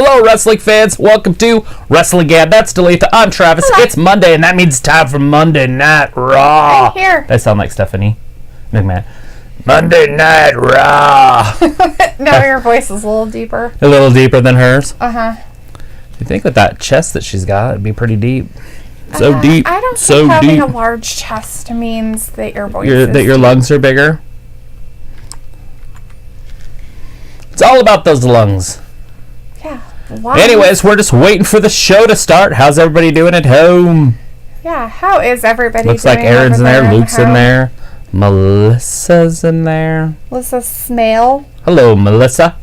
Hello, wrestling fans. Welcome to WrestlingGab. That's Dalethea. I'm Travis. Hello. It's Monday, and that means time for Monday Night Raw. I'm here. That sound like Stephanie McMahon. Monday Night Raw. No, your voice is a little deeper. A little deeper than hers. Uh-huh. You think with that chest that she's got, it'd be pretty deep. So deep. I don't so think having deep. a large chest means that your voice That your lungs are bigger. It's all about those lungs. Yeah. Wow. Anyways, we're just waiting for the show to start. How's everybody doing at home? Yeah, how is everybody Looks doing? like Aaron's in there, over Luke's in there, Melissa's in there. Melissa Smale. Hello, Melissa.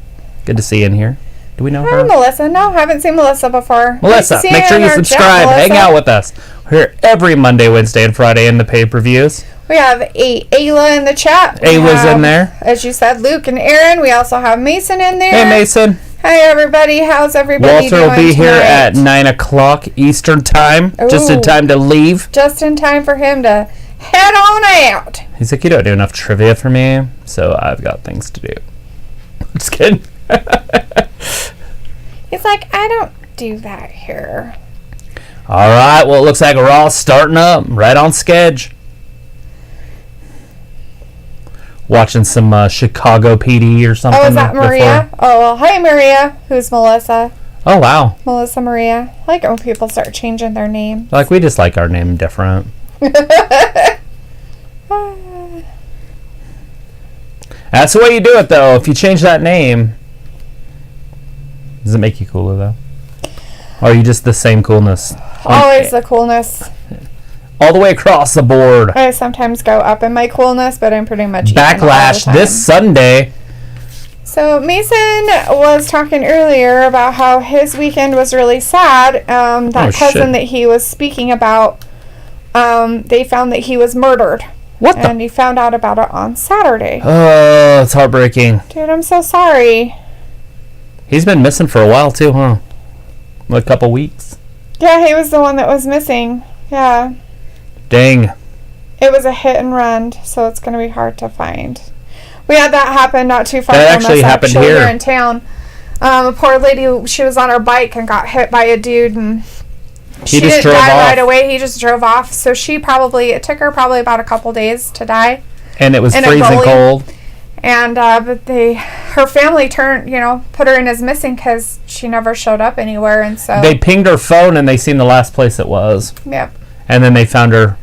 Good to see you in here. Do we know Hi, her? Melissa. No, haven't seen Melissa before. Melissa, Nice to see make sure in you our chat, subscribe. Hang Melissa. out with us. We're here every Monday, Wednesday, and Friday in the pay-per-views. We have Ayla in the chat. We Ayla's have, in there. As you said, Luke and Aaron. We also have Mason in there. Hey, Mason. Hi, everybody. How's everybody Walter doing will be here tonight? at 9 o'clock Eastern time, just in Ooh. time to leave. Just in time for him to head on out. He's like, you don't do enough trivia for me, so I've got things to do. Just kidding. He's like, I don't do that here. All right, well, it looks like Raw's starting up right on schedule. Watching some Chicago PD or something. Oh, is that Maria? before. Oh, well, hi, Maria. Who's Melissa? Oh, wow. Melissa Maria. I like it when people start changing their name. Like, we just like our name different. That's the way you do it, though. If you change that name, does it make you cooler, though? Or are you just the same coolness? Always the coolness. All the way across the board. I sometimes go up in my coolness, but I'm pretty much even all the Backlash time. this Sunday. So Mason was talking earlier about how his weekend was really sad. That cousin that he was speaking about, they found that he was murdered. What the? And he found out about it on Saturday. Oh, it's heartbreaking. Dude, I'm so sorry. He's been missing for a while, too, huh? A couple weeks. Yeah, he was the one that was missing. Yeah. Dang. It was a hit and run, so it's going to be hard to find. We had that happen not too far That from actually us, happened here. in town. A poor lady, she was on her bike and got hit by a dude, and she just didn't drove die off. right away. He just drove off. So it took her probably about a couple days to die. And it was In a freezing gully. cold. And but her family put her in as missing because she never showed up anywhere, and so They pinged her phone and they seen the last place it was. Yep. And then they found her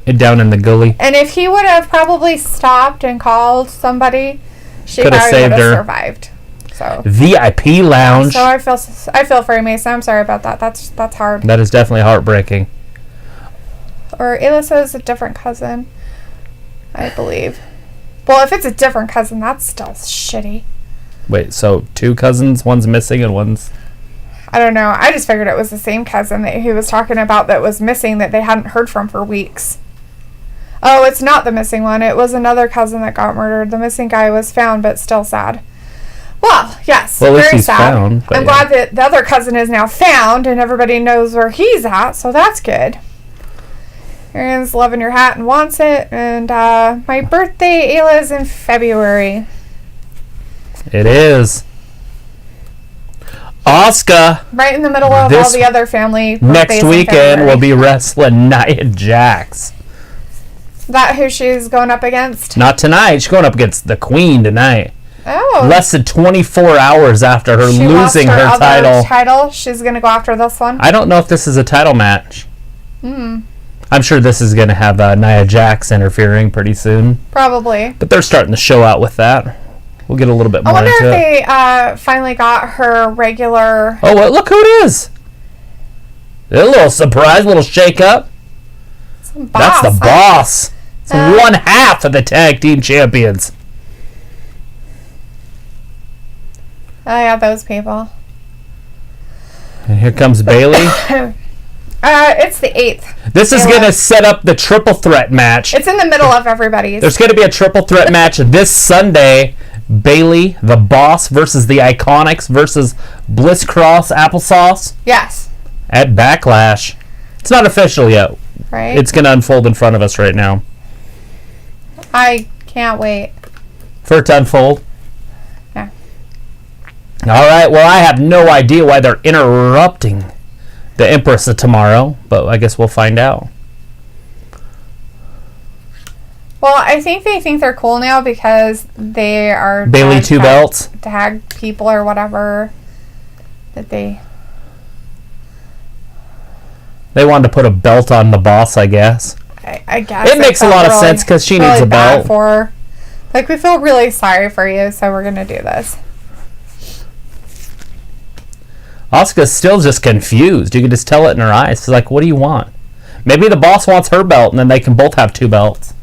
down in the gully. And if he would have probably stopped and called somebody, she Could have probably would saved her. have survived. So VIP lounge. So I feel for you, Mason. I'm sorry about that. That's hard. That is definitely heartbreaking. Or Alyssa is a different cousin, I believe. Well, if it's a different cousin, that's still shitty. Wait, so two cousins, one's missing and one's... I don't know. I just figured it was the same cousin that he was talking about that was missing that they hadn't heard from for weeks. Oh, it's not the missing one. It was another cousin that got murdered. The missing guy was found, but still sad. Well, yes, Well, at least very he's sad. found, but I'm glad that the other cousin is now found and everybody knows where he's at, so that's good. Aaron's loving your hat and wants it. And my birthday, Ayla, is in February. It is. Asuka, Right in the middle of all the other family birthdays next in weekend, February. will be wrestling Nia Jax. That who she's going up against? Not tonight. She's going up against the Queen tonight. Oh. Less than 24 hours after her She losing lost her other title. She's going to go after this one? I don't know if this is a title match. Hmm. I'm sure this is going to have Nia Jax interfering pretty soon. Probably. But they're starting the show out with that. We'll get a little bit more I wonder into if it. they finally got her regular... Oh, well, look who it is. A little surprise, a little shake-up. That's the boss. It's one half of the tag team champions. Oh, yeah, those people. And here comes Bayley. It's the 8th. This is going to set up the triple threat match. It's in the middle of everybody's. There's going to be a triple threat match this Sunday. Bayley, the boss, versus the Iconics versus Bliss Cross Applesauce. Yes. At Backlash. It's not official yet. Right. It's going to unfold in front of us right now. I can't wait. For it to unfold. Yeah. All right, well, I have no idea why they're interrupting the Empress of Tomorrow, but I guess we'll find out. Well, I think they think they're cool now because they are Bailey two belts, tag people or whatever that they wanted to put a belt on the boss, I guess. I guess it makes a lot of sense because she needs a belt. Like, we feel really sorry for you, so we're gonna do this. Asuka's still just confused. You can just tell it in her eyes. She's like, what do you want? Maybe the boss wants her belt, and then they can both have 2 belts.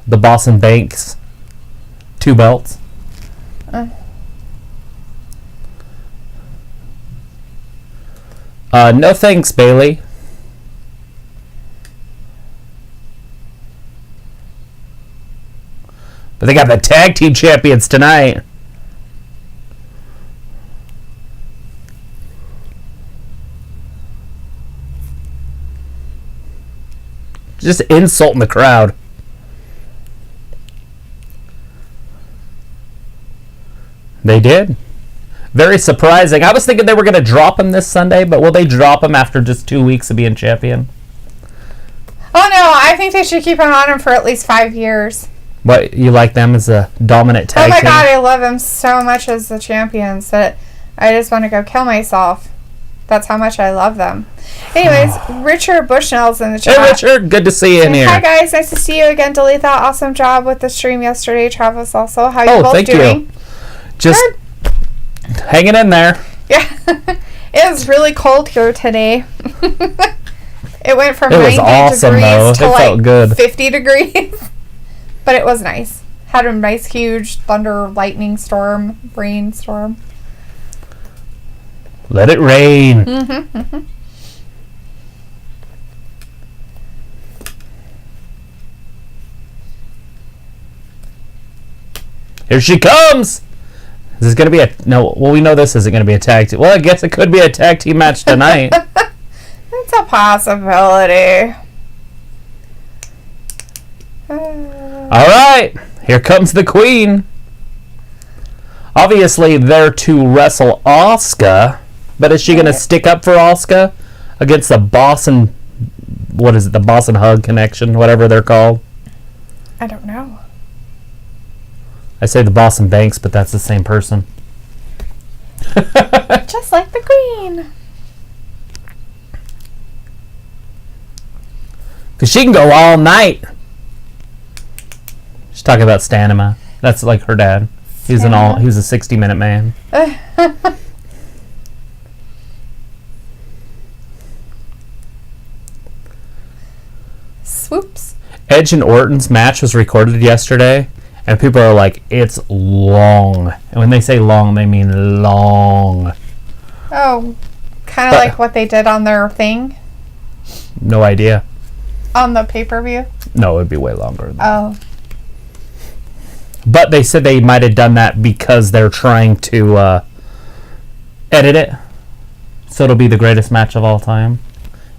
The boss and Banks. 2 belts. No thanks, Bailey. But they got the tag team champions tonight. Just insulting the crowd. They did. Very surprising. I was thinking they were going to drop him this Sunday, but will they drop him after just 2 weeks of being champion? Oh, no. I think they should keep him on him for at least 5 years. What, you like them as a dominant tag team? Oh, my God. I love them so much as the champions that I just want to go kill myself. That's how much I love them. Anyways, Richard Bushnell's in the chat. Hey, Richard. Good to see you in here. Hi, guys. Nice to see you again, Dalethea. Awesome job with the stream yesterday. Travis also. How you both doing? You. Just hanging in there. Yeah. It was really cold here today. It went from 90 awesome, degrees to like good. 50 degrees. But it was nice. Had a nice, huge thunder, lightning storm, rainstorm. Let it rain. Mm-hmm, mm-hmm. Here she comes. Is this going to be a... No, well, we know this isn't going to be a tag team. Well, I guess it could be a tag team match tonight. It's a possibility. All right. Here comes the queen. Obviously, they're to wrestle Asuka. But is she going to stick up for Asuka against the Boss and... What is it? The Boss and Hug Connection? Whatever they're called. I don't know. I say the Boss and Banks, but that's the same person. Just like the queen. Because she can go all night. She's talking about stamina. That's like her dad. He was a 60-minute man. Swoops. Edge and Orton's match was recorded yesterday, and people are like, it's long. And when they say long, they mean long. Oh, kind of like what they did on their thing? No idea. On the pay-per-view? No, it'd be way longer. Oh. But they said they might have done that because they're trying to edit it. So it'll be the greatest match of all time.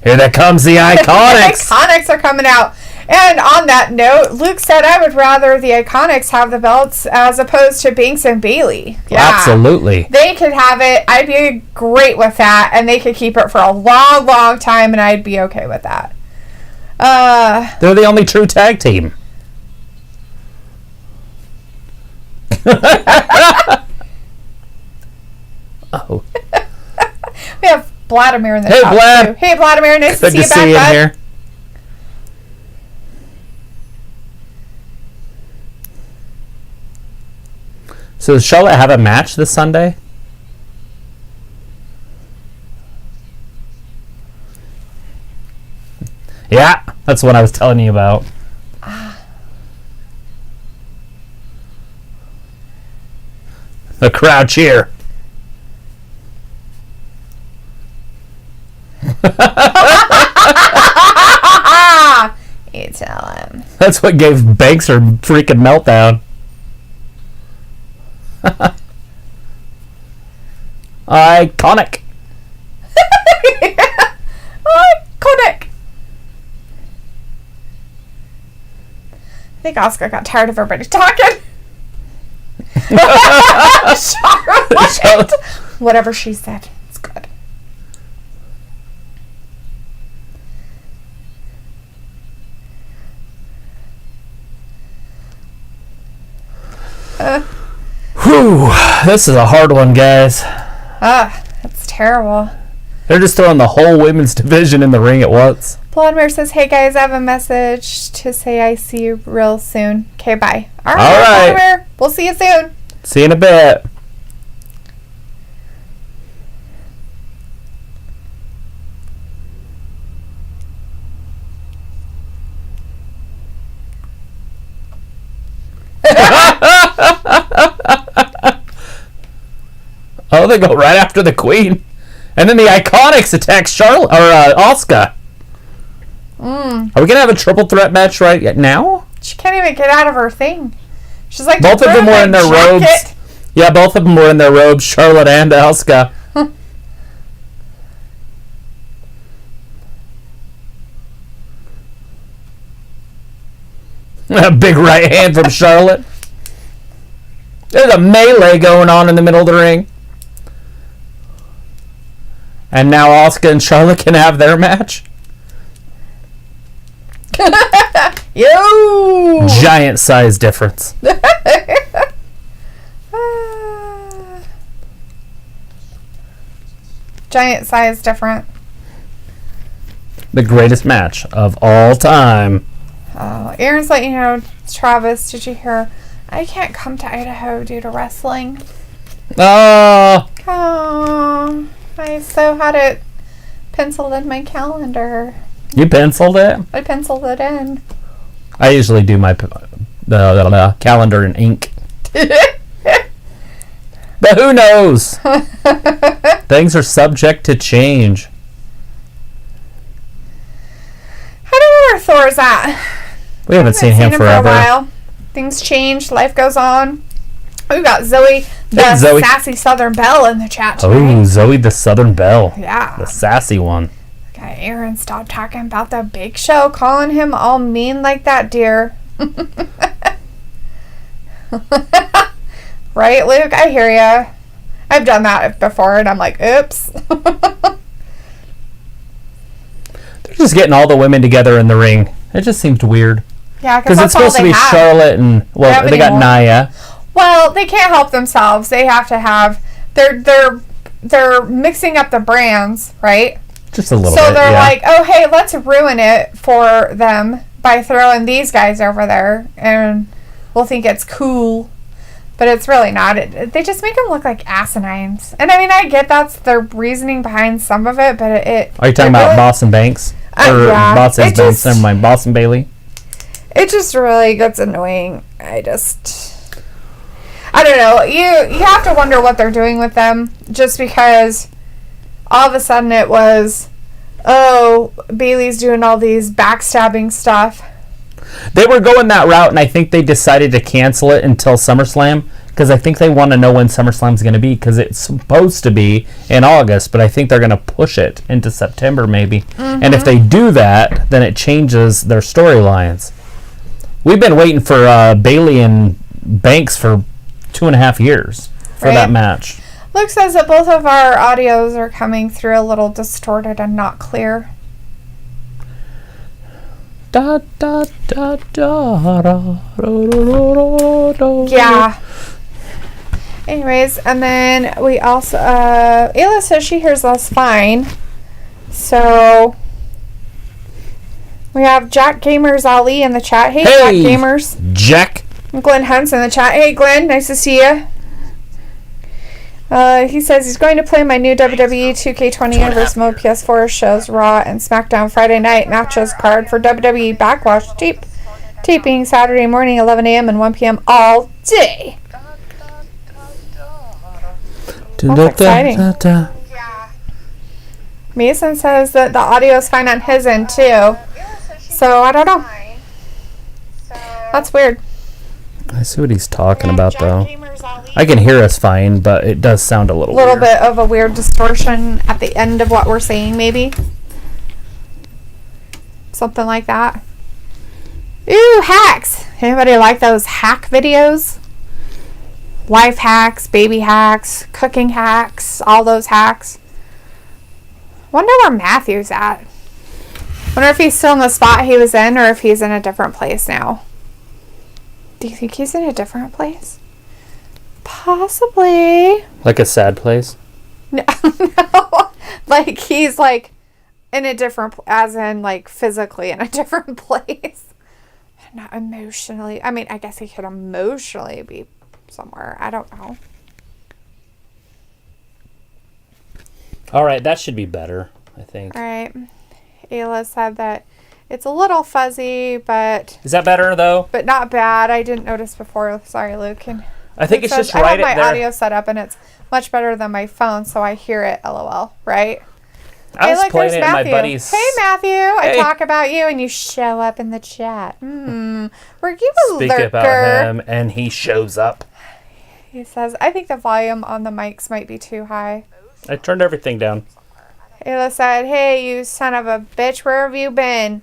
Here that comes the Iconics. The Iconics are coming out. And on that note, Luke said, I would rather the Iconics have the belts as opposed to Banks and Bailey. Yeah. Absolutely. They could have it. I'd be great with that. And they could keep it for a long, long time. And I'd be okay with that. They're the only true tag team. Oh. We have Vladimir in the Hey, top Vlad. too. Hey, Vladimir. Nice to see you back, in bud. here. So does Charlotte have a match this Sunday? Yeah, that's what I was telling you about. The crowd cheer. You tell him. That's what gave Banks her freaking meltdown. Iconic. Iconic. I think Asuka got tired of everybody talking. Charlotte. Whatever she said. It's good. Whew. This is a hard one, guys. That's terrible. They're just throwing the whole women's division in the ring at once. Vladimir says, hey guys, I have a message to say I see you real soon. Okay, bye. All right. Vladimir. We'll see you soon. See you in a bit. Oh, they go right after the Queen. And then the Iconics attack Charlotte or Asuka. Are we gonna have a triple threat match right now? She can't even get out of her thing. She's like, both of them were in their robes. Yeah, both of them were in their robes, Charlotte and Asuka. A big right hand from Charlotte. There's a melee going on in the middle of the ring. And now Asuka and Charlotte can have their match. Yo! Giant size difference. Giant size different. The greatest match of all time. Oh, Aaron's letting you know, Travis, did you hear? I can't come to Idaho due to wrestling. Oh. I so had it penciled in my calendar. You penciled it? I penciled it in. I usually do my calendar in ink. But who knows? Things are subject to change. I don't know where Thor's at. We haven't seen him forever. For a while. Things change. Life goes on. We got Zoe, the sassy Southern Belle, in the chat today. Oh, Zoe the Southern Belle. Yeah. The sassy one. Okay, Aaron, stop talking about the Big Show, calling him all mean like that, dear. Right, Luke? I hear ya. I've done that before, and I'm like, oops. They're just getting all the women together in the ring. It just seemed weird. Yeah, because it's supposed to be Charlotte and, well, they got Nia. Well, they can't help themselves. They have to have, they're mixing up the brands, right? Just a little bit, So they're like, oh, hey, let's ruin it for them by throwing these guys over there, and we'll think it's cool. But it's really not. They just make them look like asinines. And I mean, I get that's the reasoning behind some of it, but it... Are you talking about Boss and Banks? Or yeah. Boss and Banks, never mind, Boss and Bailey? It just really gets annoying. I don't know. You have to wonder what they're doing with them, just because all of a sudden it was, oh, Bailey's doing all these backstabbing stuff. They were going that route, and I think they decided to cancel it until SummerSlam, because I think they want to know when SummerSlam's going to be, because it's supposed to be in August, but I think they're going to push it into September maybe. Mm-hmm. And if they do that, then it changes their storylines. We've been waiting for Bailey and Banks for 2.5 years for that match. Luke says that both of our audios are coming through a little distorted and not clear. Da, da, da, da, da, da. Yeah. Anyways, and then we also Ayla says she hears us fine. So we have Jack Gamers Ali in the chat. Hey, Jack Gamers. Jack. Glenn Hunt's in the chat. Hey, Glenn. Nice to see you. He says he's going to play my new WWE 2K20 Universe Mode PS4 shows Raw and SmackDown Friday night matches card for WWE Backlash taping Saturday morning 11 a.m. and 1 p.m. all day. That's exciting. Mason says that the audio is fine on his end too. So I don't know. That's weird. I see what he's talking about though. I can hear us fine, but it does sound a little weird. Bit of a weird distortion at the end of what we're saying, maybe. Something like that. Ooh, hacks. Anybody like those hack videos? life hacks, baby hacks, cooking hacks, all those hacks. Wonder where Matthew's at. Wonder if he's still in the spot he was in or if he's in a different place now. Do you think he's in a different place? Possibly. Like a sad place? No. No. Like he's like in a different, as in like physically in a different place. Not emotionally. I mean, I guess he could emotionally be somewhere. I don't know. All right, that should be better, I think. All right. Ayla said that it's a little fuzzy, but... Is that better, though? But not bad. I didn't notice before. Sorry, Luke. And I think it's just right I have my there. audio set up, and it's much better than my phone, so I hear it, LOL, right? I was playing it in my buddy's... Hey, Matthew. Hey. I talk about you, and you show up in the chat. Were you a Speak lurker? about him, and he shows up. He says, I think the volume on the mics might be too high. I turned everything down. Ayla said, hey, you son of a bitch, where have you been?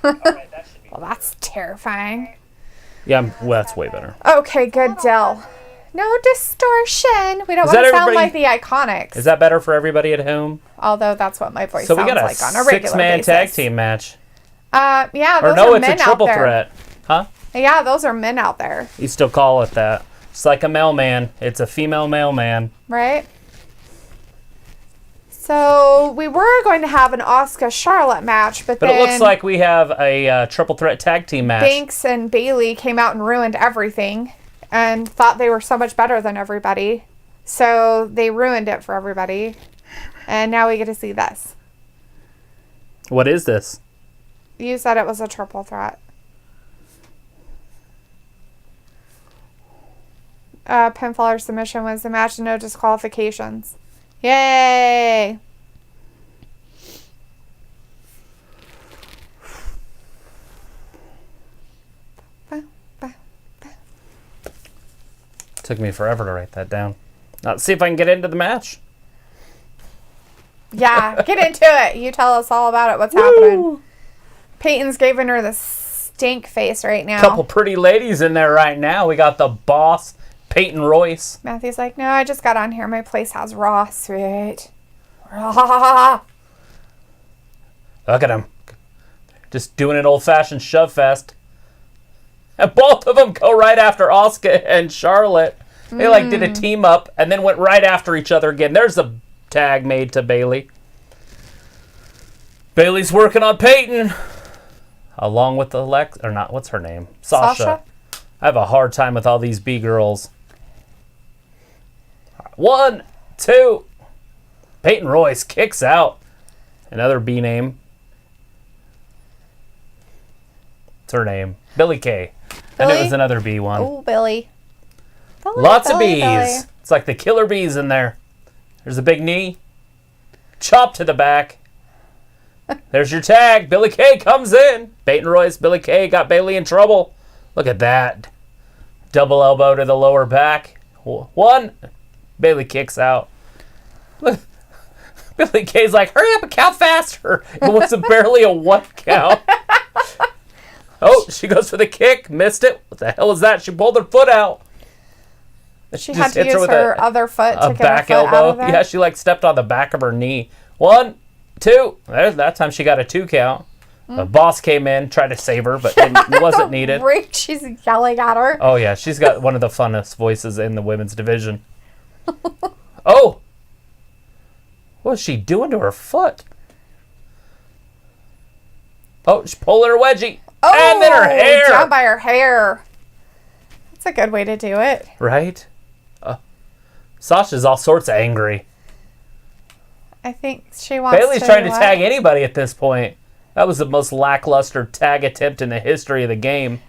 Well, that's terrifying. Yeah, well, that's way better. Okay, good, Del. No distortion. We don't Is want that to sound everybody- like the Iconics. Is that better for everybody at home? Although that's what my voice So we sounds got a like on a regular six-man basis. tag team match. Yeah, those Or no, are it's a men out triple there. threat. Huh? Yeah, those are men out there, You still call it that. It's like a mailman. It's a female mailman. right? So we were going to have an Asuka Charlotte match, but But then it looks like we have a triple threat tag team match. Banks and Bailey came out and ruined everything and thought they were so much better than everybody. So they ruined it for everybody. And now we get to see this. What is this? You said it was a triple threat. Pinfall or submission wins the match and no disqualifications. Yay! Took me forever to write that down. Now, let's see if I can get into the match. Yeah, get into it. You tell us all about it. What's happening? Peyton's giving her the stink face right now. Couple pretty ladies in there right now. We got the boss, Peyton Royce. Matthew's like, no, I just got on here. My place has Raw. Sweet. Raw. Look at him. Just doing an old-fashioned shove fest. And both of them go right after Asuka and Charlotte. They did a team up and then went right after each other again. There's a tag made to Bailey. Bailey's working on Peyton. Along with what's her name? Sasha. I have a hard time with all these B girls. 1, 2. Peyton Royce kicks out. Another B name. What's her name? Billy Kay. I knew it was another B one. Oh, Billy. Lots of bees. It's like the killer bees in there. There's a big knee. Chop to the back. There's your tag. Billy Kay comes in. Peyton Royce, Billy Kay got Bailey in trouble. Look at that. Double elbow to the lower back. 1. Bailey kicks out. Look. Billy Kay's like, hurry up and count faster. It was barely a 1 count. Oh, she goes for the kick. Missed it. What the hell is that? She pulled her foot out. She had to use her other foot to get back her foot elbow. out of there. Yeah, she stepped on the back of her knee. 1, 2. That time she got a 2 count. The boss came in, tried to save her, but it wasn't needed. Great, she's yelling at her. Oh, yeah. She's got one of the funnest voices in the women's division. Oh! What is she doing to her foot? Oh, she's pulling her wedgie. Oh, and then her hair. Down by her hair. That's a good way to do it. Right? Sasha's all sorts of angry. I think she wants Bailey's trying to tag anybody at this point. That was the most lackluster tag attempt in the history of the game.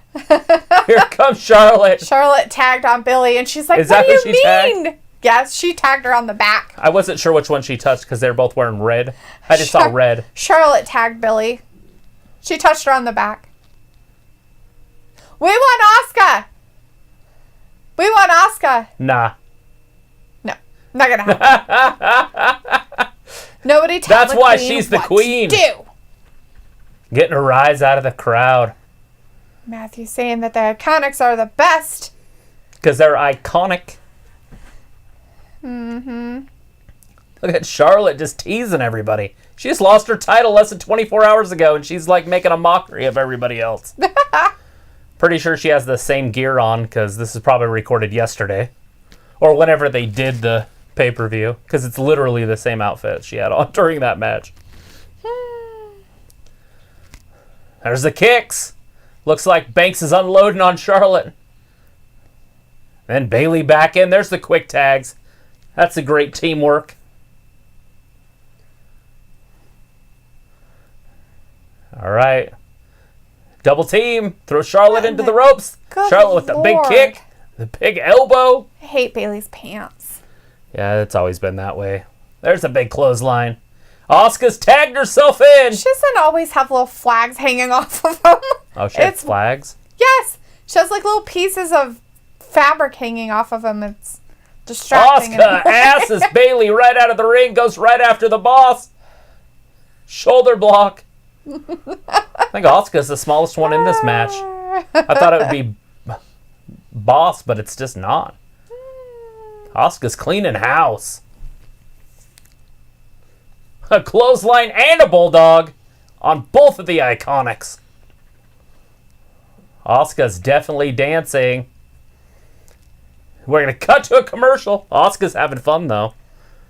Here comes Charlotte. Charlotte tagged on Billy, and she's like, Is that what who do you she mean? tagged? Yes, she tagged her on the back. I wasn't sure which one she touched because they were both wearing red. I just saw red. Charlotte tagged Billy. She touched her on the back. We want Asuka. We want Asuka. Nah. No, not gonna happen. Nobody tell That's the why queen she's the what queen. to do. Getting a rise out of the crowd. Matthew's saying that the Iconics are the best. Because they're iconic. Mm-hmm. Look at Charlotte just teasing everybody. She just lost her title less than 24 hours ago, and she's like making a mockery of everybody else. Pretty sure she has the same gear on, because this is probably recorded yesterday. Or whenever they did the pay-per-view, because it's literally the same outfit she had on during that match. There's the kicks. Looks like Banks is unloading on Charlotte. Then Bayley back in. There's the quick tags. That's a great teamwork. All right. Double team. Throw Charlotte into the ropes. Charlotte with the big kick. The big elbow. I hate Bayley's pants. Yeah, it's always been that way. There's a big clothesline. Asuka's tagged herself in. She doesn't always have little flags hanging off of them. Oh, she has flags? Yes. She has like little pieces of fabric hanging off of them. It's distracting. Asuka asses Bayley right out of the ring. Goes right after the boss. Shoulder block. I think Asuka's the smallest one in this match. I thought it would be boss, but it's just not. Asuka's cleaning house. A clothesline and a bulldog on both of the Iconics. Asuka's definitely dancing. We're going to cut to a commercial. Asuka's having fun, though.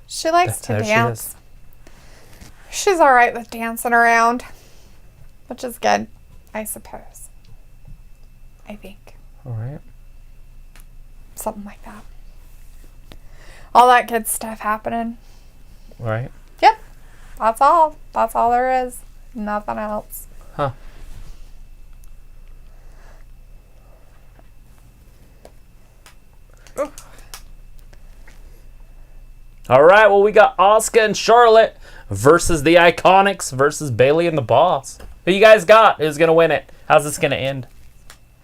She likes to dance. She's all right with dancing around, which is good, I suppose. I think. All right. Something like that. All that good stuff happening. All right. Yep. That's all. That's all there is. Nothing else. Huh. Ooh. All right, well, we got Asuka and Charlotte versus the Iconics versus Bayley and the Boss. Who you guys got? Who's going to win it? How's this going to end?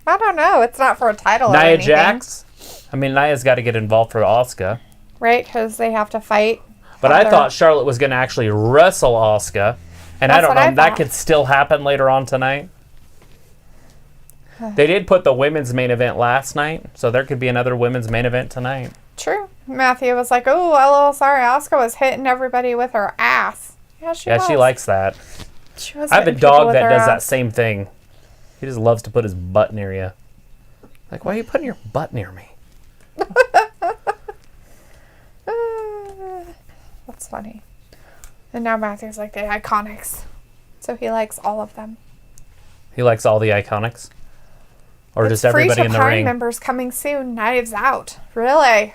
I don't know. It's not for a title or Nia anything. Jax? I mean, Nia's got to get involved for Asuka. Right, because they have to fight. But I thought Charlotte was going to actually wrestle Asuka. And I don't know, that could still happen later on tonight. They did put the women's main event last night, so there could be another women's main event tonight. True. Matthew was like, oh, LOL, sorry, Asuka was hitting everybody with her ass. Yeah, she was. She likes that. She was I have a hitting people dog with that her does that ass. same thing. He just loves to put his butt near you. Like, why are you putting your butt near me? That's funny. And now Matthew's like the Iconics. So he likes all of them. He likes all the Iconics? Or It's just everybody in the free-to-Prime ring? members coming soon. Knives Out. Really?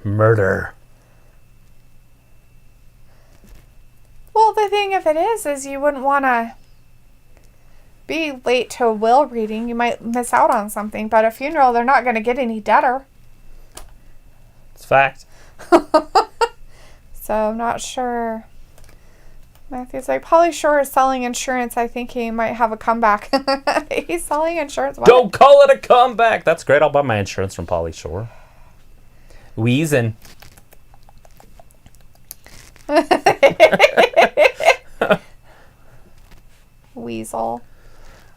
Murder. Well, the thing of it is you wouldn't want to be late to a will reading. You might miss out on something. But a funeral, they're not going to get any deader. It's fact. So I'm not sure. Matthew's like, Pauly Shore is selling insurance. I think he might have a comeback. He's selling insurance. What? Don't call it a comeback. That's great. I'll buy my insurance from Pauly Shore. Wheezing. Weasel.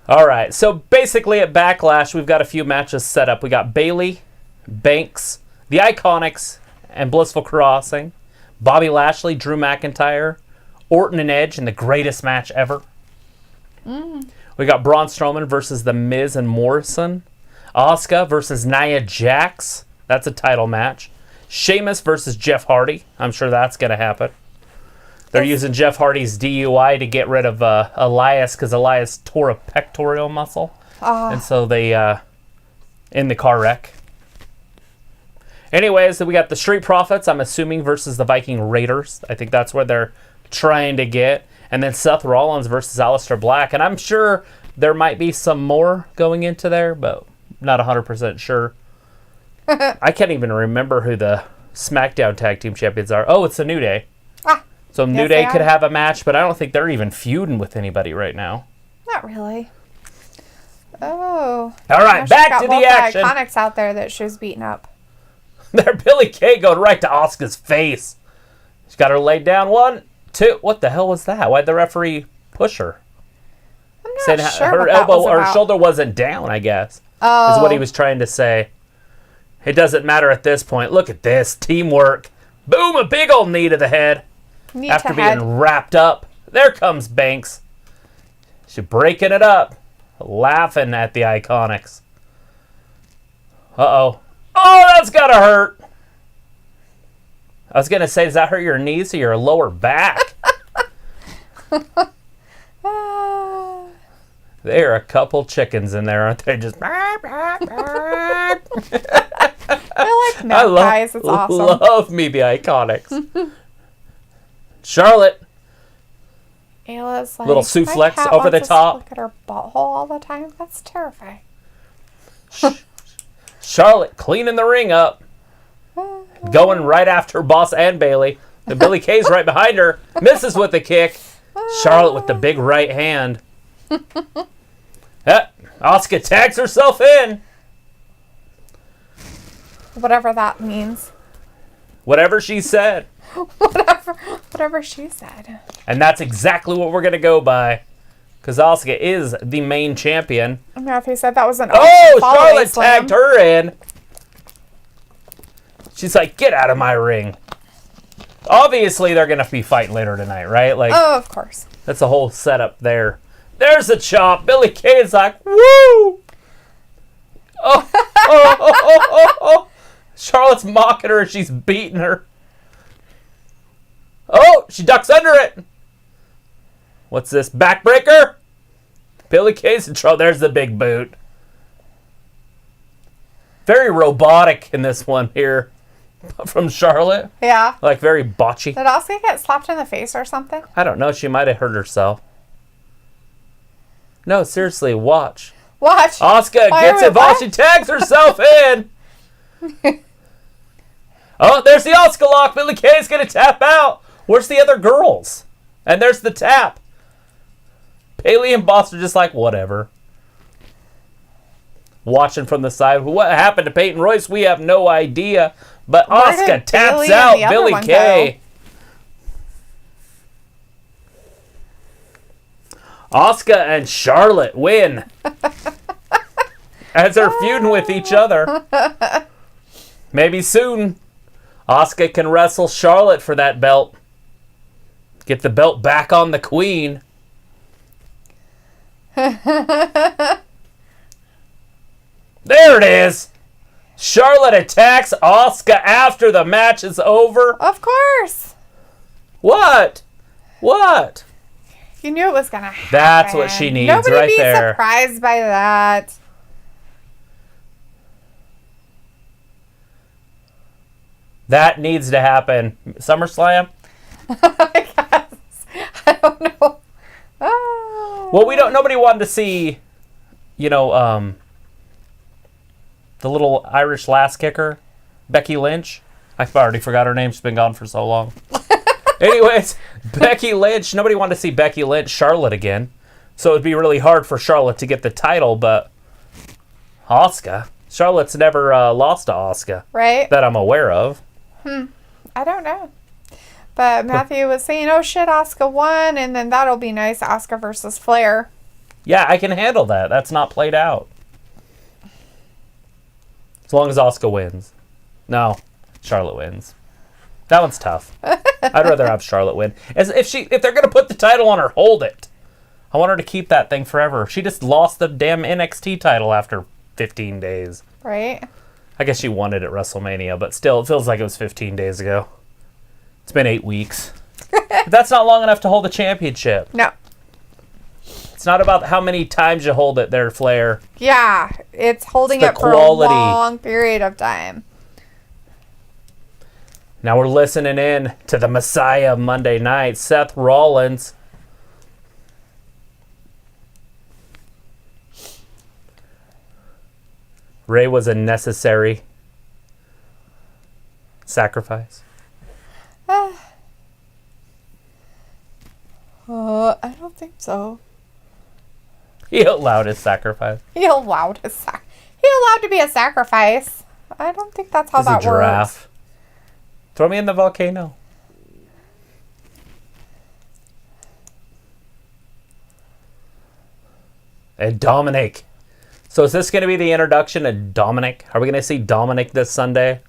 All right. So basically at Backlash, we've got a few matches set up. We got Bayley, Banks, the Iconics, and Blissful Crossing. Bobby Lashley, Drew McIntyre, Orton and Edge in the greatest match ever. We got Braun Strowman versus The Miz and Morrison. Asuka versus Nia Jax. That's a title match. Sheamus versus Jeff Hardy. I'm sure that's going to happen. They're using Jeff Hardy's DUI to get rid of Elias because Elias tore a pectoral muscle. And so they, in the car wreck. Anyways, so we got the Street Profits, I'm assuming, versus the Viking Raiders. I think that's where they're trying to get. And then Seth Rollins versus Aleister Black. And I'm sure there might be some more going into there, but not 100% sure. I can't even remember who the SmackDown Tag Team Champions are. Oh, it's the New Day. So New Day could have a match, but I don't think they're even feuding with anybody right now. Not really. Oh. All right, back to the action. Iconics out there that she was beating up. There, Billy Kay going right to Asuka's face. She's got her laid down. 1, 2. What the hell was that? Why'd the referee push her? not Saying sure her what that elbow was or about. shoulder wasn't down, I guess. Oh. Is what he was trying to say. It doesn't matter at this point. Look at this. Teamwork. Boom, a big old knee to the head. Knee After to being head. wrapped up. There comes Banks. She's breaking it up. Laughing at the Iconics. Uh-oh. Oh, that's gotta hurt. I was going to say, does that hurt your knees or your lower back? There are a couple chickens in there, aren't they? Just... I like magpies. It's awesome. Love me the Iconics. Charlotte. Ayla's like, Little my suplex cat over the wants us to top. look at her butthole all the time. That's terrifying. Charlotte cleaning the ring up. Going right after Boss and Bailey. The Billy Kay's right behind her. Misses with the kick. Charlotte with the big right hand. Asuka tags herself in. Whatever that means. Whatever she said. Whatever she said. And that's exactly what we're going to go by. Because Asuka is the main champion. Matthew said that was an Charlotte tagged her in. She's like, get out of my ring. Obviously, they're going to be fighting later tonight, right? Like, oh, of course. That's the whole setup there. There's a chop. Billy Kay is like, woo! Oh. Charlotte's mocking her as she's beating her. Oh, she ducks under it. What's this, backbreaker? Billy Kay's in trouble. There's the big boot. Very robotic in this one here from Charlotte. Yeah. Like very botchy. Did Asuka get slapped in the face or something? I don't know. She might have hurt herself. No, seriously, watch. Watch. Asuka gets involved. She tags herself in. Oh, there's the Asuka lock. Billy Kay's going to tap out. Where's the other girls? And there's the tap. Bailey and Boss are just like, whatever. Watching from the side. What happened to Peyton Royce? We have no idea. But Asuka taps out Billy Kay. Asuka and Charlotte win. As they're feuding with each other. Maybe soon, Asuka can wrestle Charlotte for that belt. Get the belt back on the queen. There it is. Charlotte attacks Asuka after the match is over. Of course. What? What? You knew it was going to happen. That's what she needs. Nobody right be there. Surprised by that. That needs to happen. SummerSlam? I guess. I don't know. Oh. Well, nobody wanted to see, the little Irish lass kicker, Becky Lynch. I already forgot her name. She's been gone for so long. Anyways, Becky Lynch. Nobody wanted to see Becky Lynch, Charlotte again. So it'd be really hard for Charlotte to get the title, but Asuka. Charlotte's never lost to Asuka. Right. That I'm aware of. I don't know. But Matthew was saying, oh shit, Asuka won, and then that'll be nice, Asuka versus Flair. Yeah, I can handle that. That's not played out. As long as Asuka wins. No, Charlotte wins. That one's tough. I'd rather have Charlotte win. If they're gonna put the title on her, hold it. I want her to keep that thing forever. She just lost the damn NXT title after 15 days. Right. I guess she won it at WrestleMania, but still, it feels like it was 15 days ago. It's been 8 weeks. But that's not long enough to hold a championship. No. It's not about how many times you hold it there, Flair. Yeah, it's holding it for a long period of time. Now we're listening in to the Messiah Monday night, Seth Rollins. Ray was a necessary sacrifice. I don't think so. He allowed his sacrifice. He allowed to be a sacrifice. I don't think that's how He's that a giraffe. works. Throw me in the volcano. And Dominic. So is this going to be the introduction of Dominic? Are we going to see Dominic this Sunday?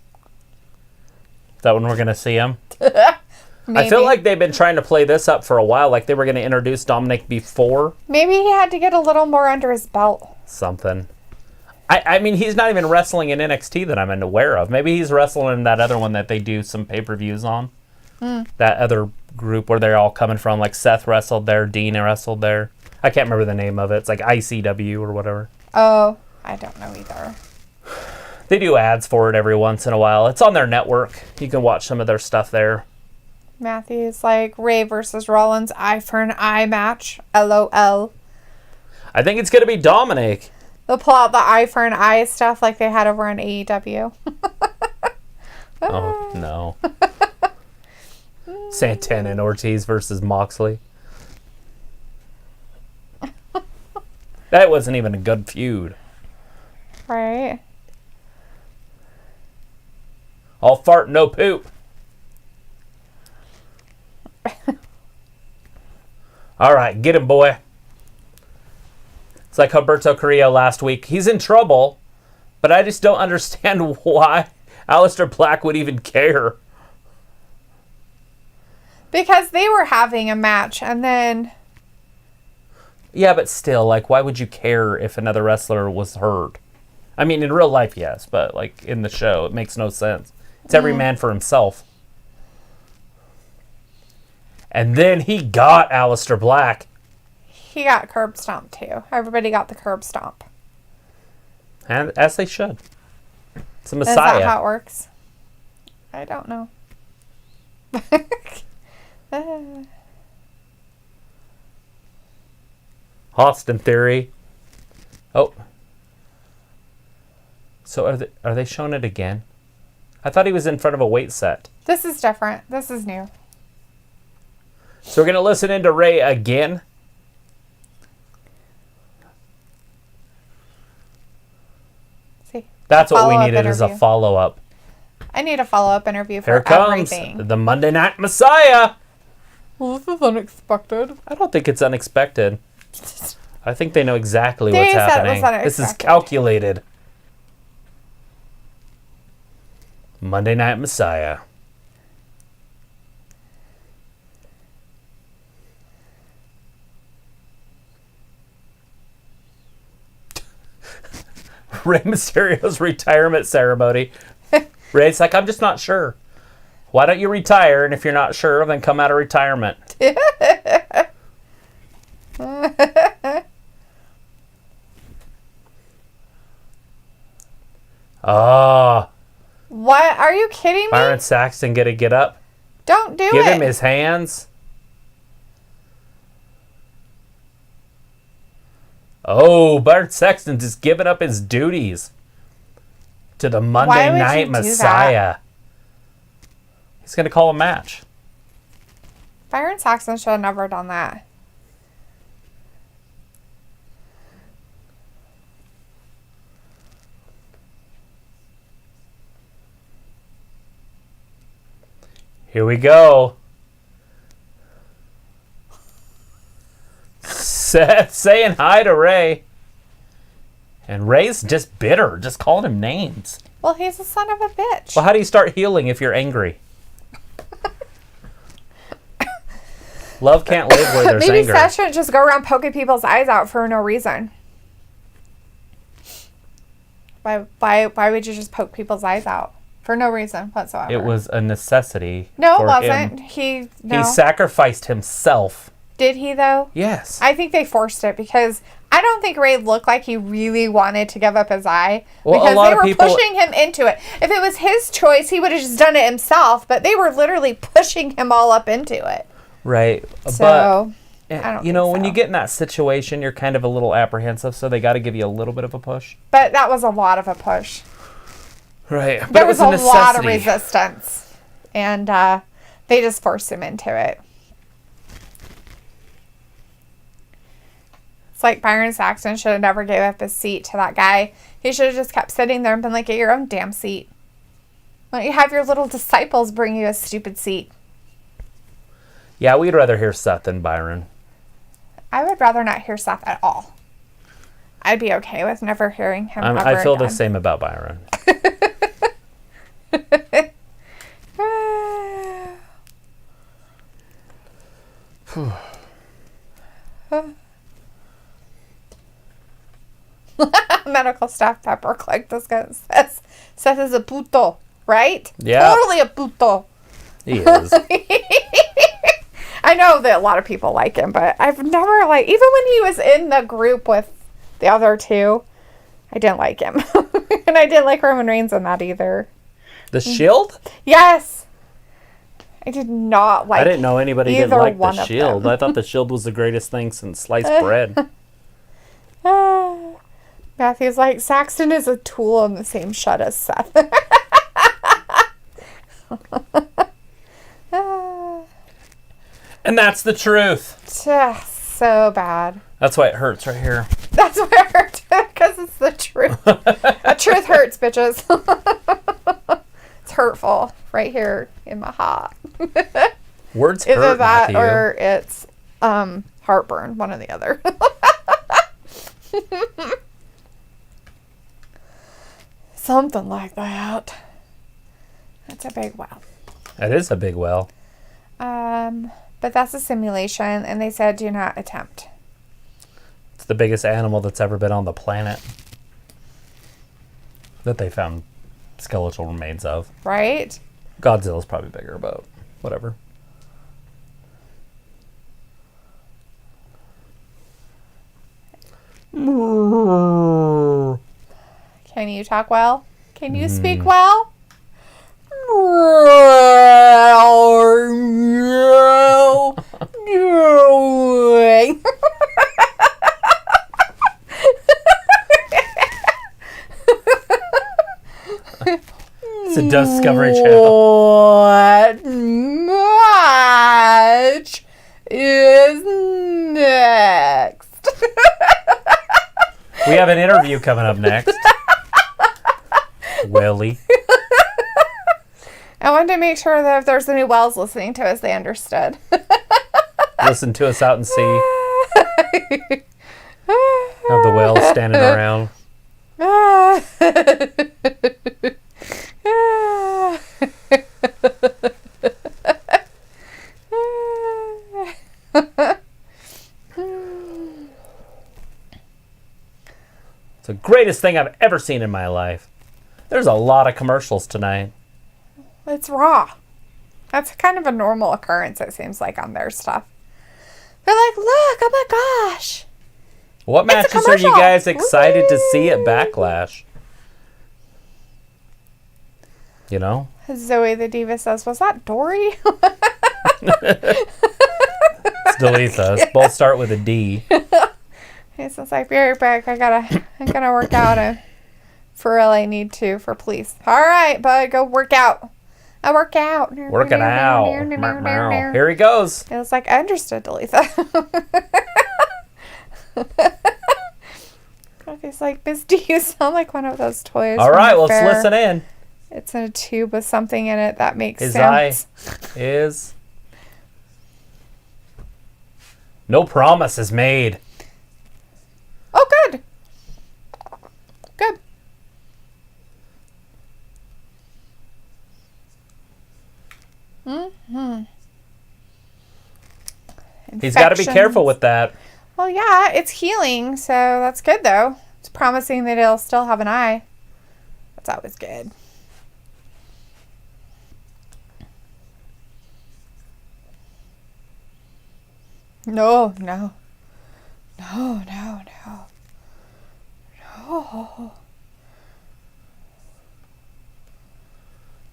Is that when we're going to see him? I feel like they've been trying to play this up for a while, like they were going to introduce Dominic before. Maybe he had to get a little more under his belt. Something. I mean, he's not even wrestling in NXT that I'm aware of. Maybe he's wrestling in that other one that they do some pay-per-views on. That other group where they're all coming from. Like Seth wrestled there, Dean wrestled there. I can't remember the name of it. It's like ICW or whatever. Oh, I don't know either. They do ads for it every once in a while. It's on their network. You can watch some of their stuff there. Matthew's like, Ray versus Rollins, eye for an eye match. LOL. I think it's going to be Dominic. They'll pull out the eye for an eye stuff like they had over on AEW. Oh, no. Santana and Ortiz versus Moxley. That wasn't even a good feud. Right. All fart, no poop. All right, get him, boy. It's like Humberto Carrillo last week. He's in trouble, but I just don't understand why Aleister Black would even care. Because they were having a match, and then... Yeah, but still, like, why would you care if another wrestler was hurt? I mean, in real life, yes, but, like, in the show, it makes no sense. It's every man for himself. And then he got Aleister Black. He got curb stomped, too. Everybody got the curb stomp. And as they should. It's a Messiah. Is that how it works? I don't know. Austin Theory. Oh. So are they showing it again? I thought he was in front of a weight set. This is different. This is new. So we're going to listen into Ray again. See? That's what we needed as a follow-up. I need a follow-up interview for Here comes everything. the Monday Night Messiah. Well, this is unexpected. I don't think it's unexpected. I think they know exactly what's happening. This is calculated. Monday Night Messiah. Rey Mysterio's retirement ceremony. Ray's like, I'm just not sure. Why don't you retire? And if you're not sure, then come out of retirement. Oh. What? Are you kidding me? Byron Saxton get a get up. Don't do it. Give him his hands. Oh, Byron Saxton just giving up his duties to the Monday Night Messiah. He's going to call a match. Byron Saxton should have never done that. Here we go. Seth saying hi to Ray. And Ray's just bitter, just calling him names. Well, he's a son of a bitch. Well, how do you start healing if you're angry? Love can't live where there's Maybe anger. Seth shouldn't just go around poking people's eyes out for no reason. Why would you just poke people's eyes out? For no reason whatsoever. It was a necessity. No, for it wasn't. Him. He sacrificed himself. Did he, though? Yes. I think they forced it because I don't think Ray looked like he really wanted to give up his eye. Well, because a lot they were of people pushing him into it. If it was his choice, he would have just done it himself. But they were literally pushing him all up into it. Right. So, but, I don't you know, think when so. you get in that situation, you're kind of a little apprehensive, so they got to give you a little bit of a push. But that was a lot of a push. Right. But There it was a a necessity. lot of resistance. And they just forced him into it. It's like Byron Saxton should have never gave up his seat to that guy. He should have just kept sitting there and been like, get your own damn seat. Why don't you have your little disciples bring you a stupid seat? Yeah, we'd rather hear Seth than Byron. I would rather not hear Seth at all. I'd be okay with never hearing him ever I feel again. the same about Byron. Medical staff pepper click. This guy says Seth is a puto, right? Yeah. Totally a puto. He is. I know that a lot of people like him, but I've never even when he was in the group with the other two, I didn't like him. And I didn't like Roman Reigns in that either. The Shield? Yes. I did not like I didn't know anybody didn't like the Shield. them. I thought the Shield was the greatest thing since sliced bread. Matthew's like, Saxton is a tool in the same shut as Seth. And that's the truth. So bad. That's why it hurts right here. That's why it hurts, because it's the truth. The truth hurts, bitches. It's hurtful right here in my heart. Words Either hurt, that Matthew. or it's heartburn, one or the other. Something like that. That's a big well. That is a big well. But that's a simulation, and they said do not attempt. It's the biggest animal that's ever been on the planet that they found skeletal remains of. Right? Godzilla's probably bigger, but whatever. Can you talk well? Can you speak well? It's a Discovery Channel. What match is next? We have an interview coming up next. Willie. I wanted to make sure that if there's any Wells listening to us, they understood. Listen to us out and see. Have the whales standing around. It's the greatest thing I've ever seen in my life. There's a lot of commercials tonight. It's Raw. That's kind of a normal occurrence, it seems like, on their stuff. They're like, look, oh my gosh. What matches are you guys excited to see at Backlash? You know? Zoe the Diva says, was that Dory? It's Dalethea. Both start with a D. It's like, be right back. I'm gonna work out. For real, I need to for police. All right, bud, go work out. I work out. Work it out. Here he goes. It was like, I understood, Dalethea. He's like, Miss D, you sound like one of those toys. All right, let's listen in. It's in a tube with something in it that makes His sense. eye is... No promise is made. Oh, good. Good. Mm-hmm. He's got to be careful with that. Well, yeah, it's healing, so that's good, though. It's promising that it'll still have an eye. That's always good. No. No.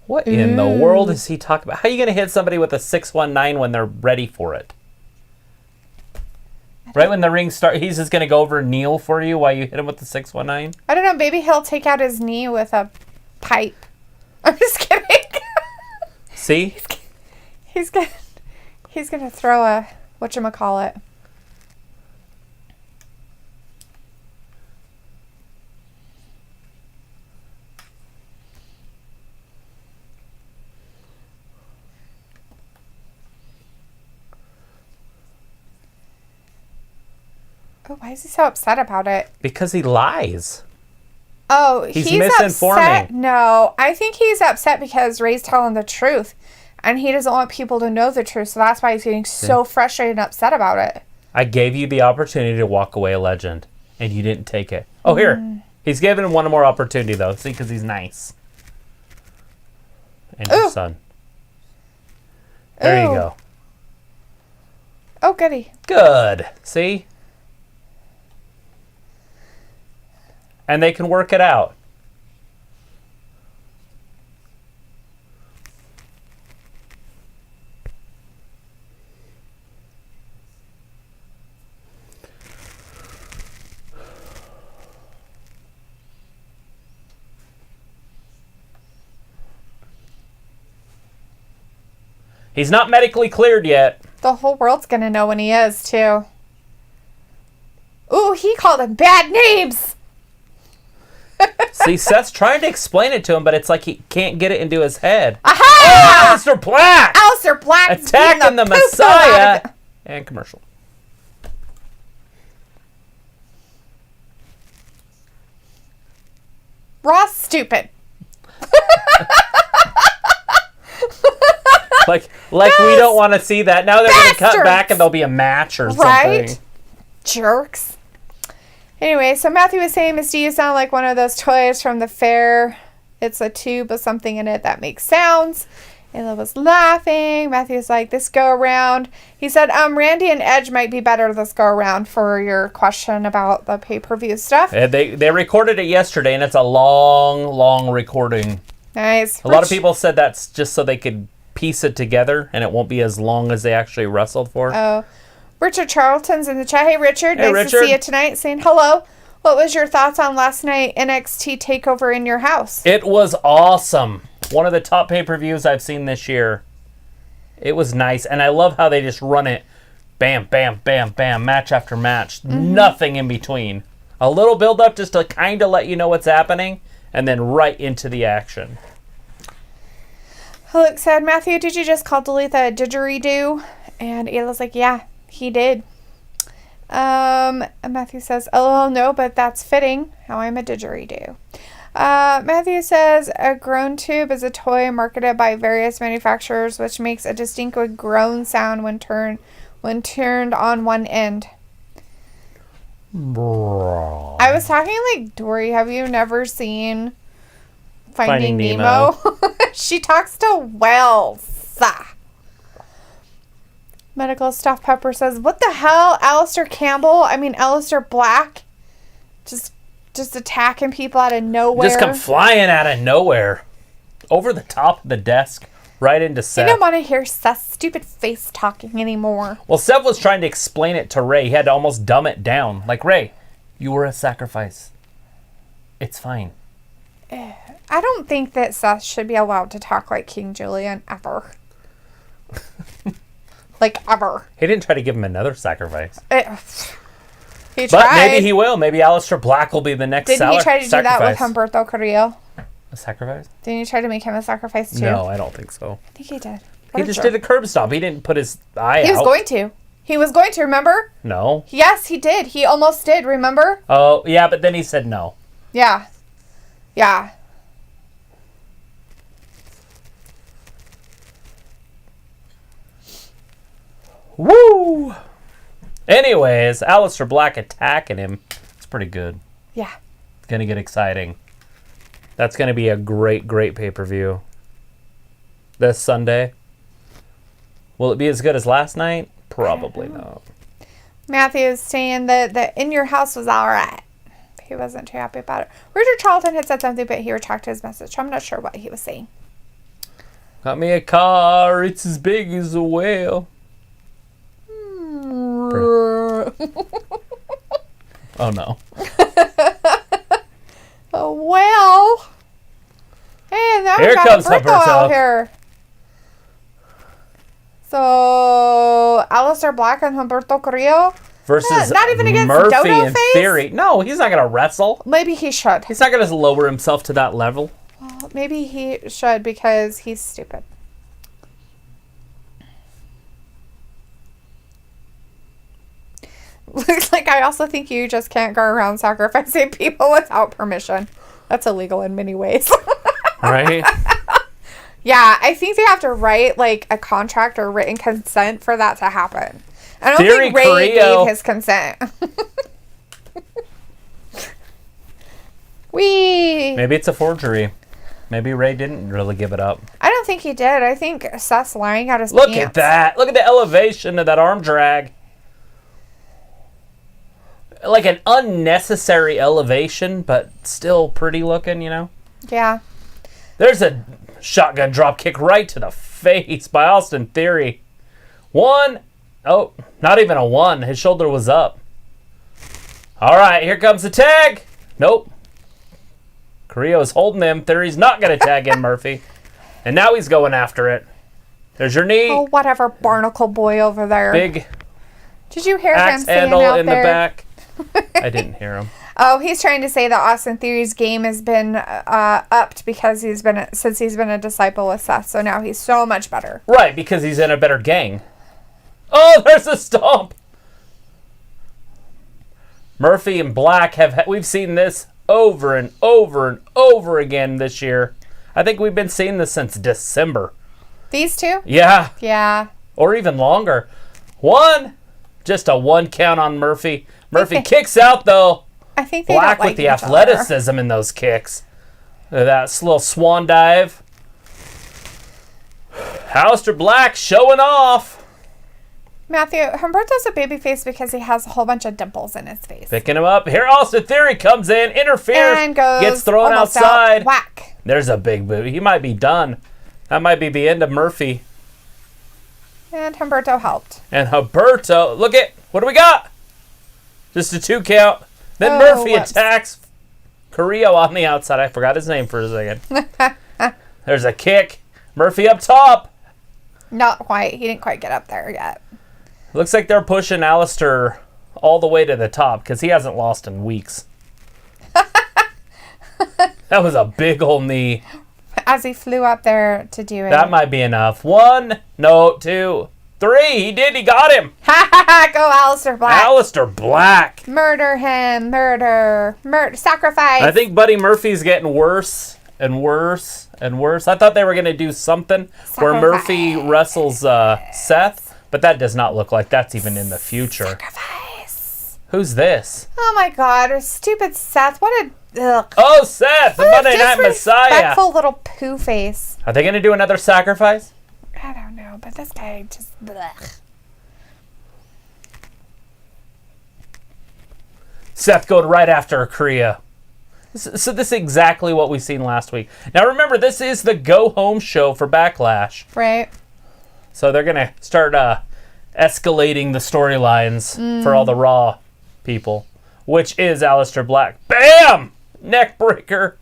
What in the world is he talking about? How are you going to hit somebody with a 619 when they're ready for it? Right when the ring starts, he's just going to go over and kneel for you while you hit him with the 619? I don't know. Maybe he'll take out his knee with a pipe. I'm just kidding. See? He's gonna throw a whatchamacallit. Oh, why is he so upset about it? Because he lies. Oh, he's misinforming. upset. No, I think he's upset because Ray's telling the truth. And he doesn't want people to know the truth. So that's why he's getting so frustrated and upset about it. I gave you the opportunity to walk away a legend. And you didn't take it. Oh, here. He's given him one more opportunity, though. See, because he's nice. And your son. There you go. Oh, goody. Good. See? And they can work it out. He's not medically cleared yet. The whole world's going to know when he is, too. Ooh, he called him bad names. See, Seth's trying to explain it to him, but it's like he can't get it into his head. Aha! Oh, Aleister Black! Aleister Black attacking the Messiah. And commercial. Raw's stupid. Like we don't want to see that. Now they're going to cut back and there'll be a match or something. Right? Jerks. Anyway, so Matthew was saying, Miss D, you sound like one of those toys from the fair. It's a tube with something in it that makes sounds. Ayla was laughing. Matthew's like, this go around. He said, Randy and Edge might be better this go around for your question about the pay-per-view stuff. Yeah, they recorded it yesterday, and it's a long, long recording. Nice. A lot of people said that's just so they could piece it together, and it won't be as long as they actually wrestled for. Oh. Richard Charlton's in the chat. Hey, Richard. Hey, nice to see you tonight. Saying hello. What was your thoughts on last night NXT TakeOver in your house? It was awesome. One of the top pay-per-views I've seen this year. It was nice, and I love how they just run it. Bam, bam, bam, bam, match after match. Mm-hmm. Nothing in between. A little build-up just to kind of let you know what's happening, and then right into the action. Luke said, Matthew, did you just call Dalethea a didgeridoo? And Ayla's like, yeah. He did. Matthew says, LOL, no, but that's fitting. How I'm a didgeridoo. Matthew says, a groan tube is a toy marketed by various manufacturers which makes a distinct groan sound when turned on one end. Bro. I was talking like Dory. Have you never seen Finding Nemo? She talks to whales. Medical Stuff Pepper says, what the hell? Aleister Black? Just attacking people out of nowhere. Just come flying out of nowhere. Over the top of the desk. Right into Seth. I don't want to hear Seth's stupid face talking anymore. Well, Seth was trying to explain it to Ray. He had to almost dumb it down. Like, Ray, you were a sacrifice. It's fine. I don't think that Seth should be allowed to talk like King Julian ever. Like, ever. He didn't try to give him another sacrifice. He tried. But maybe he will. Maybe Aleister Black will be the next Didn't he try to sacrifice. do that with Humberto Carrillo? A sacrifice? Didn't you try to make him a sacrifice too? No, I don't think so. I think he did. He just did a curb stomp. He didn't put his eye out. He was going to. He was going to, remember? No. Yes, he did. He almost did, remember? Oh, yeah, but then he said no. Yeah. Yeah. Woo! Anyways, Aleister Black attacking him. It's pretty good. Yeah. It's going to get exciting. That's going to be a great, great pay-per-view. This Sunday. Will it be as good as last night? Probably not. Matthew is saying that the In Your House was all right. He wasn't too happy about it. Richard Charlton had said something, but he retracted his message. I'm not sure what he was saying. Got me a car. It's as big as a whale. Oh, no. Oh, well. Hey, now here we got comes Humberto out here. So, Aleister Black and Humberto Carrillo? Versus not even against Murphy Dodo in Face? Theory. No, he's not going to wrestle. Maybe he should. He's not going to lower himself to that level. Well, maybe he should because he's stupid. Like, I also think you just can't go around sacrificing people without permission. That's illegal in many ways. Right? Yeah, I think they have to write, like, a contract or written consent for that to happen. I don't think Ray gave his consent. Maybe it's a forgery. Maybe Ray didn't really give it up. I don't think he did. I think Seth's lying out his Look pants. at that. Look at the elevation of that arm drag. Like an unnecessary elevation, but still pretty looking, you know? Yeah. There's a shotgun drop kick right to the face by Austin Theory. One. Oh, not even a one. His shoulder was up. All right, here comes the tag. Nope. Carrillo's holding him. Theory's not going to tag in Murphy. And now he's going after it. There's your knee. Oh, whatever, barnacle boy over there. Big Did you hear him axe saying handle out in there? the back. I didn't hear him. Oh, he's trying to say that Austin Theory's game has been upped because since he's been a disciple with Seth. So now he's so much better. Right, because he's in a better gang. Oh, there's a stomp. Murphy and Black we've seen this over and over and over again this year. I think we've been seeing this since December. These two? Yeah. Yeah. Or even longer. One. Just a one count on Murphy. Murphy kicks out, though. I think they Black don't like with the each athleticism in those kicks. That little swan dive. Aleister Black showing off. Matthew, Humberto's a babyface because he has a whole bunch of dimples in his face. Picking him up. Here Austin Theory comes in, interferes, And goes gets thrown almost outside. Out. Whack. There's a big boot. He might be done. That might be the end of Murphy. And Humberto helped. And Humberto, look at, what do we got? Just a 2 count. Then Murphy attacks Carrillo on the outside. I forgot his name for a second. There's a kick. Murphy up top. Not quite. He didn't quite get up there yet. Looks like they're pushing Aleister all the way to the top because he hasn't lost in weeks. That was a big old knee. As he flew up there to do it. That might be enough. 1, no, 2, 3. He did. He got him. Go Aleister Black. Aleister Black. Murder him. Murder. Sacrifice. I think Buddy Murphy's getting worse and worse and worse. I thought they were going to do something where Murphy wrestles Seth, but that does not look like that's even in the future. Sacrifice. Who's this? Oh my God. Stupid Seth. What a... Ugh. Oh, Seth, the Monday Night Messiah. Disrespectful little poo face. Are they going to do another sacrifice? I don't know, but this guy just... Blech. Seth going right after Korea. So this is exactly what we've seen last week. Now remember, this is the go-home show for Backlash. Right. So they're going to start escalating the storylines for all the Raw people, which is Aleister Black. Bam! Neck breaker.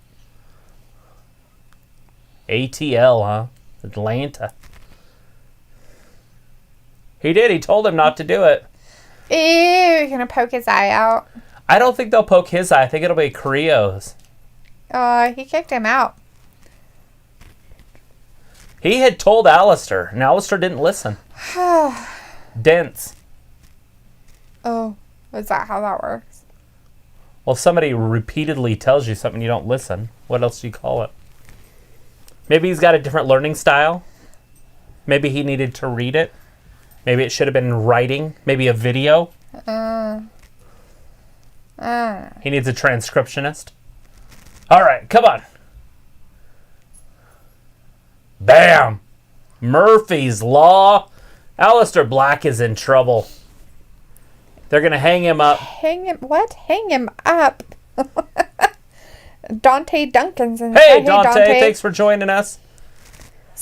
ATL, huh? Atlanta. He did. He told him not to do it. Ew, you're going to poke his eye out. I don't think they'll poke his eye. I think it'll be Carrillo's. He kicked him out. He had told Aleister, and Aleister didn't listen. Dense. Oh, is that how that works? Well, if somebody repeatedly tells you something, you don't listen. What else do you call it? Maybe he's got a different learning style. Maybe he needed to read it. Maybe it should have been writing. Maybe a video. He needs a transcriptionist. All right, come on. Bam! Murphy's Law. Aleister Black is in trouble. They're going to hang him up. Hang him? What? Hang him up? Dante Duncan's in Hey, Dante, thanks for joining us.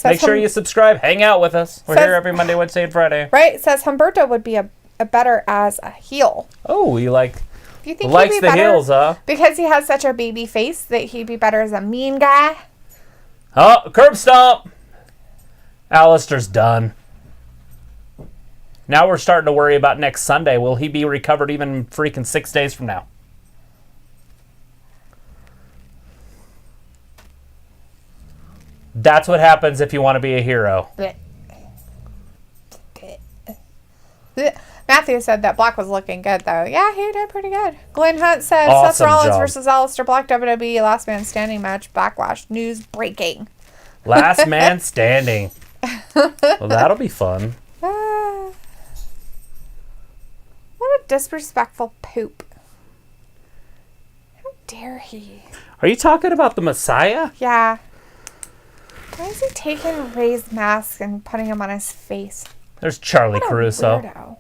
Make sure you subscribe. Hang out with us. We're here every Monday, Wednesday, and Friday. Right? It says Humberto would be a better as a heel. Oh, you like... Do you think likes he'd be the better heels, huh? because he has such a baby face that he'd be better as a mean guy? Oh, curb stomp. Aleister's done. Now we're starting to worry about next Sunday. Will he be recovered even freaking 6 days from now? That's what happens if you want to be a hero. Matthew said that Black was looking good, though. Yeah, he did pretty good. Glenn Hunt said Awesome Seth Rollins job. versus Aleister Black WWE Last Man Standing match backlash. News breaking. Last man standing. Well, that'll be fun. What a disrespectful poop. How dare he? Are you talking about the Messiah? Yeah. Why is he taking Ray's mask and putting him on his face? There's Charlie What a Caruso. weirdo.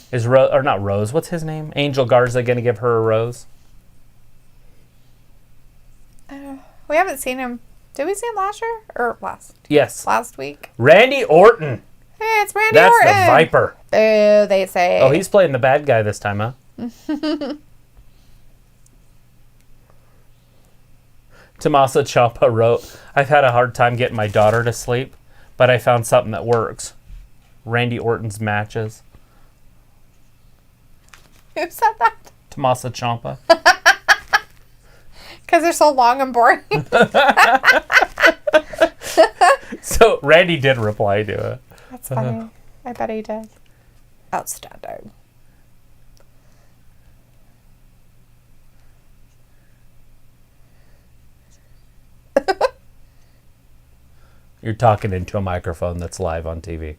Is Rose, or not Rose, what's his name? Angel Garza going to give her a rose? We haven't seen him. Did we see him last year? Or Yes. last week? Randy Orton. Hey, it's Randy That's Orton. the Viper. Boo, they say. Oh, he's playing the bad guy this time, huh? Tommaso Ciampa wrote, I've had a hard time getting my daughter to sleep, but I found something that works. Randy Orton's matches. Who said that? Tommaso Ciampa. Because they're so long and boring. So Randy did reply to it. That's funny. I bet he did. Outstanding. You're talking into a microphone that's live on TV.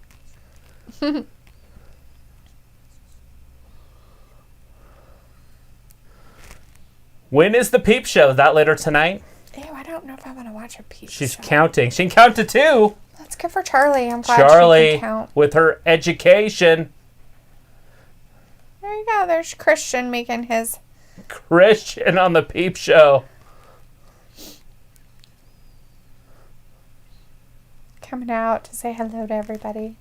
When is the peep show? Is that later tonight? Ew, I don't know if I want to watch a peep She's show. counting. She can count to 2. That's good for Charlie. I'm glad she Charlie, can count. with her education. There you go. There's Christian making his... Christian on the peep show. coming out to say hello to everybody.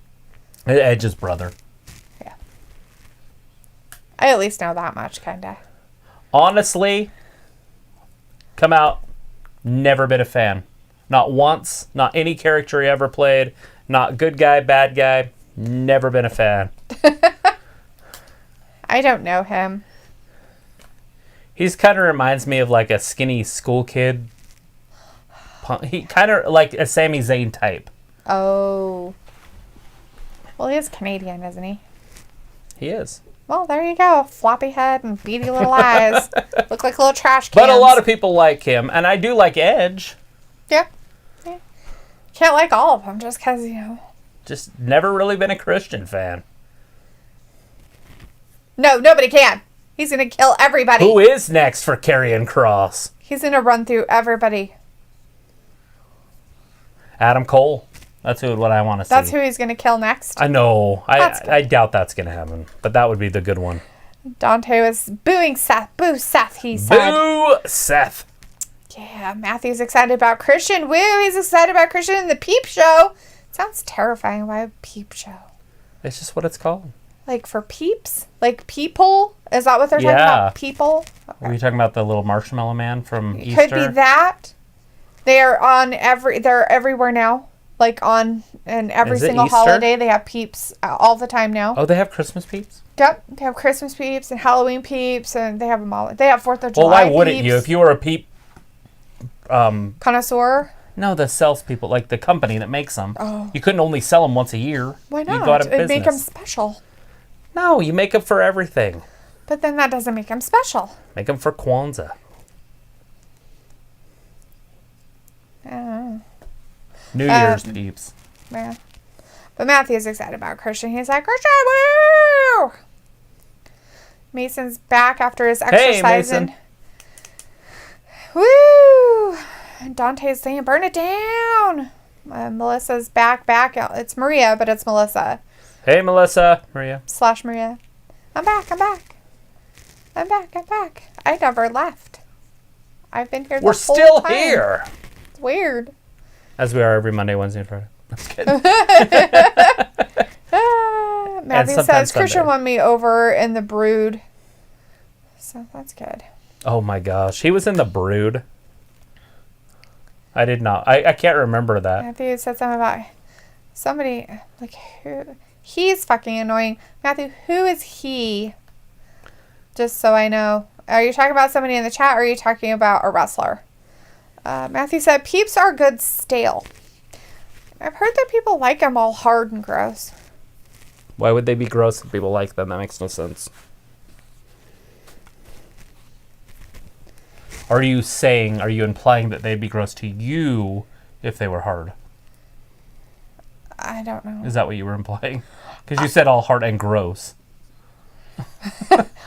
Edge's brother. Yeah. I at least know that much, kind of. Honestly, come out, never been a fan. Not once, not any character he ever played, not good guy, bad guy, never been a fan. I don't know him. He's kind of reminds me of like a skinny school kid. He kind of like a Sami Zayn type. Oh. Well, he is Canadian, isn't he? He is. Well, there you go. Floppy head and beady little eyes. Look like little trash cans. But a lot of people like him, and I do like Edge. Yeah. Can't like all of them just because, you know. Just never really been a Christian fan. No, nobody can. He's going to kill everybody. Who is next for Karrion Kross? He's going to run through everybody. Adam Cole. That's what I want to see. That's who he's going to kill next. I know. That's I doubt that's going to happen. But that would be the good one. Dante was booing Seth. Boo Seth, he said. Boo Seth. Yeah, Matthew's excited about Christian. Woo, he's excited about Christian in the Peep Show. Sounds terrifying. Why a Peep Show? It's just what it's called. Like for peeps? Like people? Is that what they're talking about? People? Okay. Were you talking about the little marshmallow man from Easter? Could be that. They're everywhere now. Like on and every Is it single Easter? holiday they have peeps all the time now. Oh, they have Christmas peeps? Yep. They have Christmas peeps and Halloween peeps and they have them all. They have 4th of July Well, why wouldn't peeps. you? If you were a peep... Connoisseur? No, the sales people, like the company that makes them. Oh. You couldn't only sell them once a year. Why You not? go out of It'd make them business. special. No, you make them for everything. But then that doesn't make them special. Make them for Kwanzaa. New Year's peeps. Yeah. But Matthew's excited about Christian. He's like, Christian, woo! Mason's back after his exercising. Mason. Woo! And Dante's saying, burn it down. Melissa's back. It's Maria, but it's Melissa. Hey, Melissa. Maria. / Maria. I'm back. I never left. I've been here the We're whole still time. here. It's weird. As we are every Monday, Wednesday, and Friday. I'm just kidding. Matthew sometimes says, Christian Sunday. won me over in the Brood. So that's good. Oh my gosh. He was in the Brood. I did not. I can't remember that. Matthew said something about somebody, like, who? He's fucking annoying. Matthew, who is he? Just so I know. Are you talking about somebody in the chat or are you talking about a wrestler? Matthew said, peeps are good stale. I've heard that people like them all hard and gross. Why would they be gross if people like them? That makes no sense. Are you implying that they'd be gross to you if they were hard? I don't know. Is that what you were implying? Because you said all hard and gross.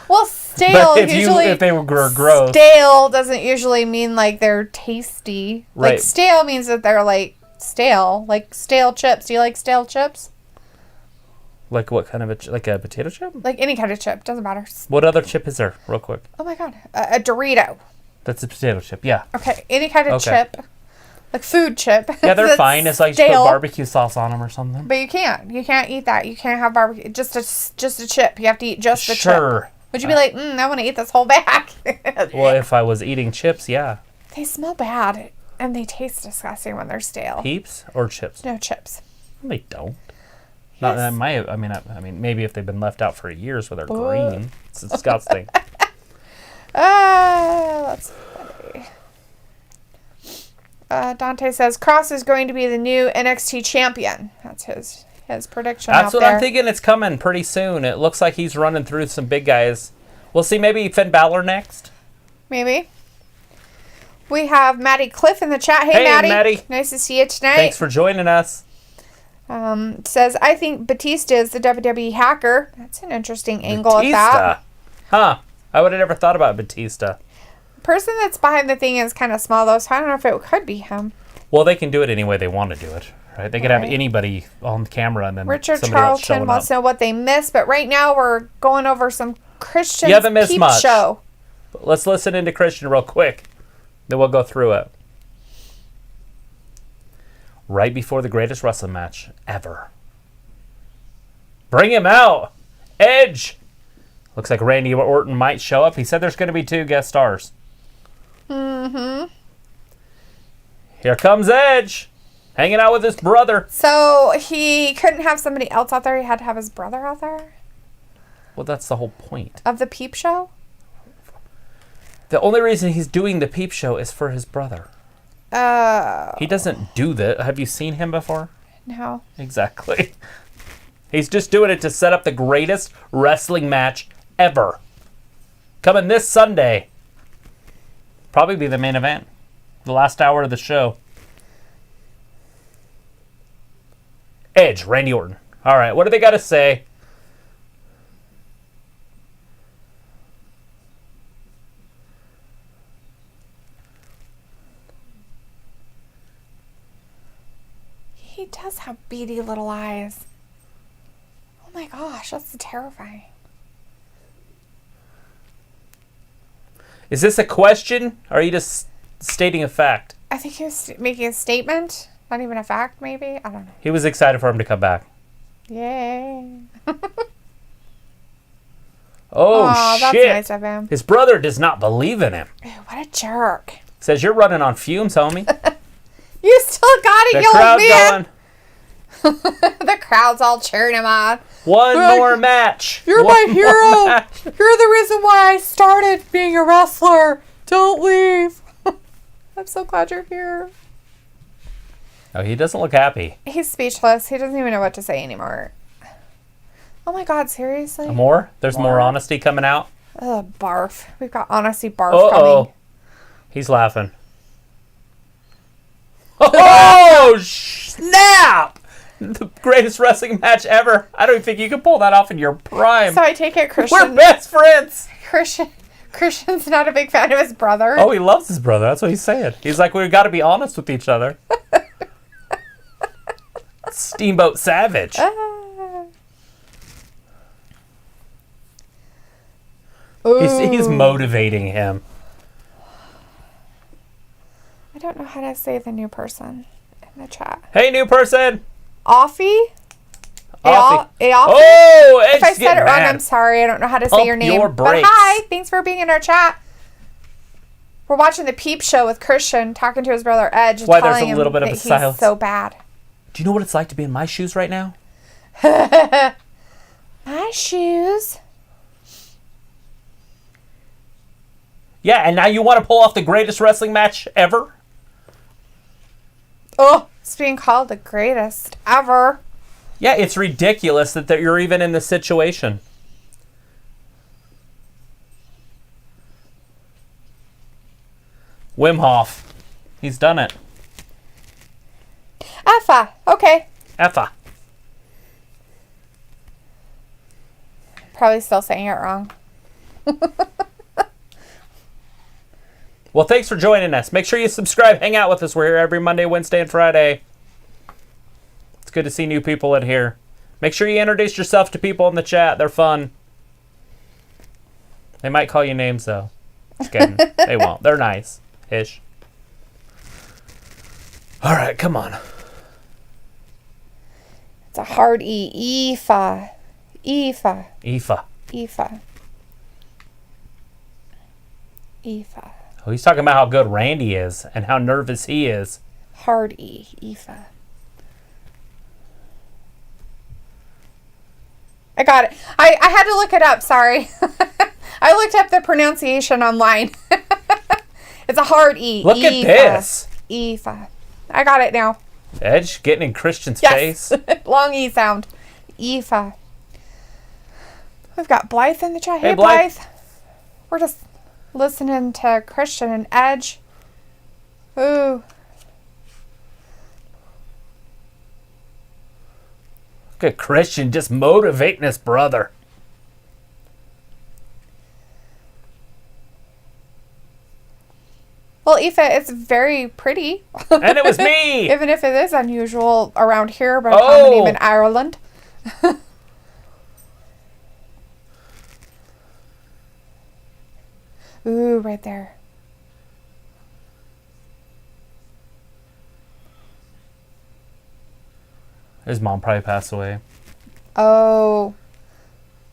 Well, stale usually. If they were gross. Stale doesn't usually mean like they're tasty. Right. Like stale means that they're like stale, like stale chips. Do you like stale chips? Like what kind of like a potato chip? Like any kind of chip, doesn't matter. What other chip is there, real quick? Oh my god, a Dorito. That's a potato chip, yeah. Okay, any kind of chip, like food chip. Yeah, they're fine. It's like you put barbecue sauce on them or something. But you can't eat that. You can't have barbecue. Just a chip. You have to eat just the chip. Sure. Would you be like, I want to eat this whole bag? Well, if I was eating chips, yeah. They smell bad and they taste disgusting when they're stale. Peeps or chips? No, chips. They don't. Yes. Not that I mean, maybe if they've been left out for years where they're green, it's disgusting. That's funny. Dante says Cross is going to be the new NXT champion. That's his prediction. That's what I'm thinking. It's coming pretty soon. It looks like he's running through some big guys. We'll see. Maybe Finn Balor next. Maybe. We have Maddie Cliff in the chat. Hey Maddie. Nice to see you tonight. Thanks for joining us. Says, I think Batista is the WWE hacker. That's an interesting angle of that. Huh. I would have never thought about Batista. The person that's behind the thing is kind of small, though, so I don't know if it could be him. Well, they can do it any way they want to do it, right? They could have anybody on camera and then Richard Charlton wants to know what they missed, but right now we're going over some Christian's Peep Show. Let's listen into Christian real quick. Then we'll go through it. Right before the greatest wrestling match ever. Bring him out! Edge! Looks like Randy Orton might show up. He said there's going to be 2 guest stars. Mm-hmm. Here comes Edge. Hanging out with his brother. So he couldn't have somebody else out there. He had to have his brother out there? Well, that's the whole point. Of the Peep Show? The only reason he's doing the Peep Show is for his brother. Oh. He doesn't do that. Have you seen him before? No. Exactly. He's just doing it to set up the greatest wrestling match ever. Coming this Sunday. Probably be the main event. The last hour of the show. Edge, Randy Orton. All right, what do they got to say? He does have beady little eyes. Oh my gosh, that's terrifying. Is this a question, or are you just stating a fact? I think he was making a statement. Not even a fact, maybe? I don't know. He was excited for him to come back. Yay. Oh, shit. That's nice of him. His brother does not believe in him. Ew, what a jerk. Says, you're running on fumes, homie. You still got it, the you crowd man. The crowd's all cheering him on. One more match. You're my hero. You're the reason why I started being a wrestler. Don't leave. I'm so glad you're here. Oh, he doesn't look happy. He's speechless. He doesn't even know what to say anymore. Oh my God, seriously? More? There's more honesty coming out? Ugh, barf. We've got honesty barf coming. He's laughing. Oh, snap! The greatest wrestling match ever. I don't even think you can pull that off in your prime. So I take it Christian. We're best friends. Christian's not a big fan of his brother. Oh, he loves his brother. That's what he's saying. He's like, we've got to be honest with each other. Steamboat Savage. He's motivating him. I don't know how to say the new person in the chat. Hey, new person. Offie? Offie. Oh, if I said it wrong, I'm sorry. I don't know how to say your name. But hi, thanks for being in our chat. We're watching the Peep Show with Christian talking to his brother Edge. Why there's a little bit of a silence. He's so bad. Do you know what it's like to be in my shoes right now? My shoes? Yeah, and now you want to pull off the greatest wrestling match ever? Oh, it's being called the greatest ever. Yeah, it's ridiculous that you're even in this situation. Wim Hof. He's done it. Effa. Okay. Effa. Probably still saying it wrong. Well, thanks for joining us. Make sure you subscribe. Hang out with us. We're here every Monday, Wednesday, and Friday. It's good to see new people in here. Make sure you introduce yourself to people in the chat. They're fun. They might call you names, though. Just kidding. They won't. They're nice-ish. All right, come on. It's a hard E. Ifa. Ifa. Ifa. Ifa. Ifa. Oh, he's talking about how good Randy is and how nervous he is. Hard E. Ifa. I got it. I had to look it up. Sorry. I looked up the pronunciation online. It's a hard E. Look at this. Ifa. I got it now. Edge getting in Christian's Yes. face. Long E sound. Ifa. We've got Blythe in the chat. Hey, Hey, Blythe. Blythe. We're just listening to Christian and Edge. Ooh. Look at Christian just motivating his brother. Well, Aoife, it's very pretty. And it was me. Even if it is unusual around here, but a Oh. common name in Ireland. Ooh, right there. His mom probably passed away. Oh.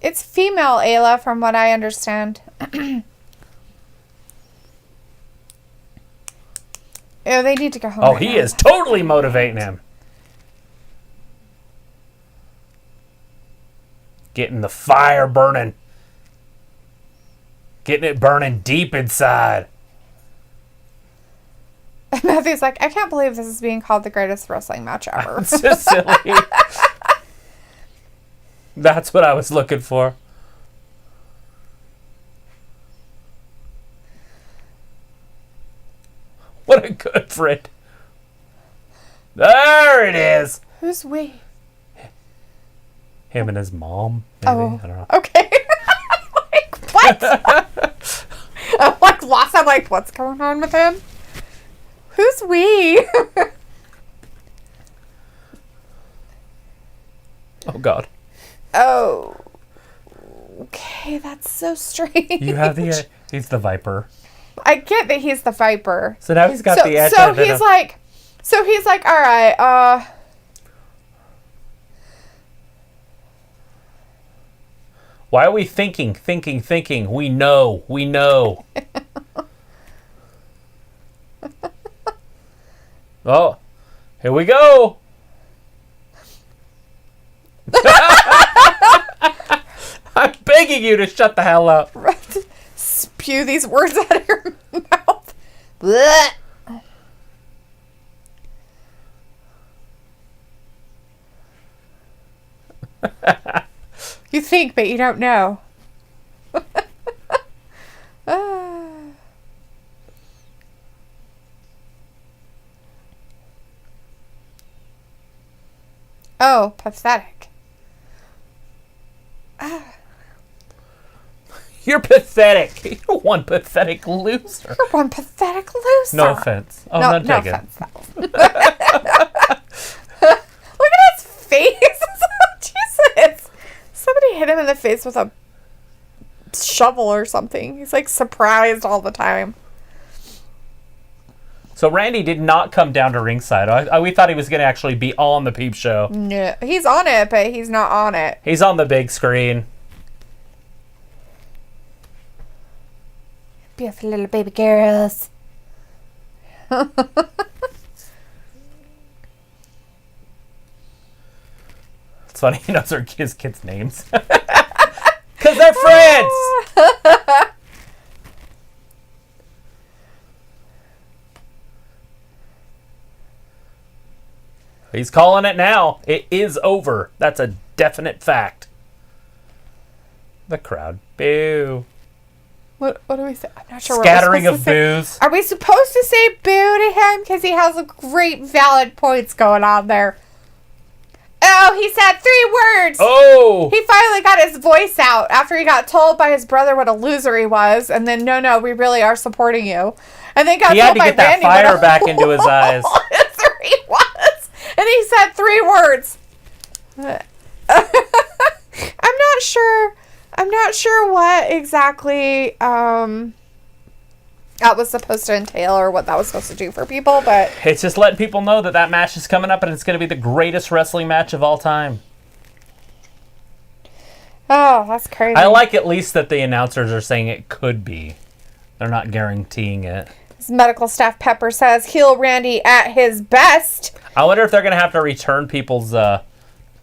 It's female Ayla, from what I understand. Oh, they need to go home. Oh, right he now. is totally motivating him. Getting the fire burning. Getting it burning deep inside. Matthew's like, I can't believe this is being called the greatest wrestling match ever. It's just silly. That's what I was looking for. What a good friend. There it is. Who's we? Him and his mom, maybe. Oh, I don't know. okay. Like, what? I'm like lost. I'm like, what's going on with him? Who's we? Oh, God. Oh. Okay, that's so strange. You have the... he's the Viper. I get that he's the Viper. So now he's got the edge. So he's like, all right, Why are we thinking? We know. Oh, here we go. I'm begging you to shut the hell up. spew these words out of your mouth. Blech. You think, but you don't know. Oh, pathetic. You're pathetic. You're one pathetic loser. You're one pathetic loser. No offense. Oh, no, none no taken. offense. Look at his face. Jesus. Somebody hit him in the face with a shovel or something. He's like surprised all the time. So Randy did not come down to ringside. We thought he was going to actually be on the Peep Show. No, he's on it, but he's not on it. He's on the big screen. Beautiful little baby girls. It's funny he knows his kids' names. Because they're friends! He's calling it now. It is over. That's a definite fact. The crowd. Boo. What do we say? I'm not sure. Scattering of boos. Are we supposed to say boo to him? Because he has a great valid points going on there. Oh, he said 3 words. Oh. He finally got his voice out after he got told by his brother what a loser he was. And then, no, we really are supporting you. And then got he had told to by get that Randy fire back into his eyes. Loser he was. And he said 3 words. I'm not sure what exactly that was supposed to entail or what that was supposed to do for people, but it's just letting people know that match is coming up and it's going to be the greatest wrestling match of all time. Oh, that's crazy. I like at least that the announcers are saying it could be. They're not guaranteeing it. His medical staff Pepper says heel Randy at his best. I wonder if they're going to have to return people's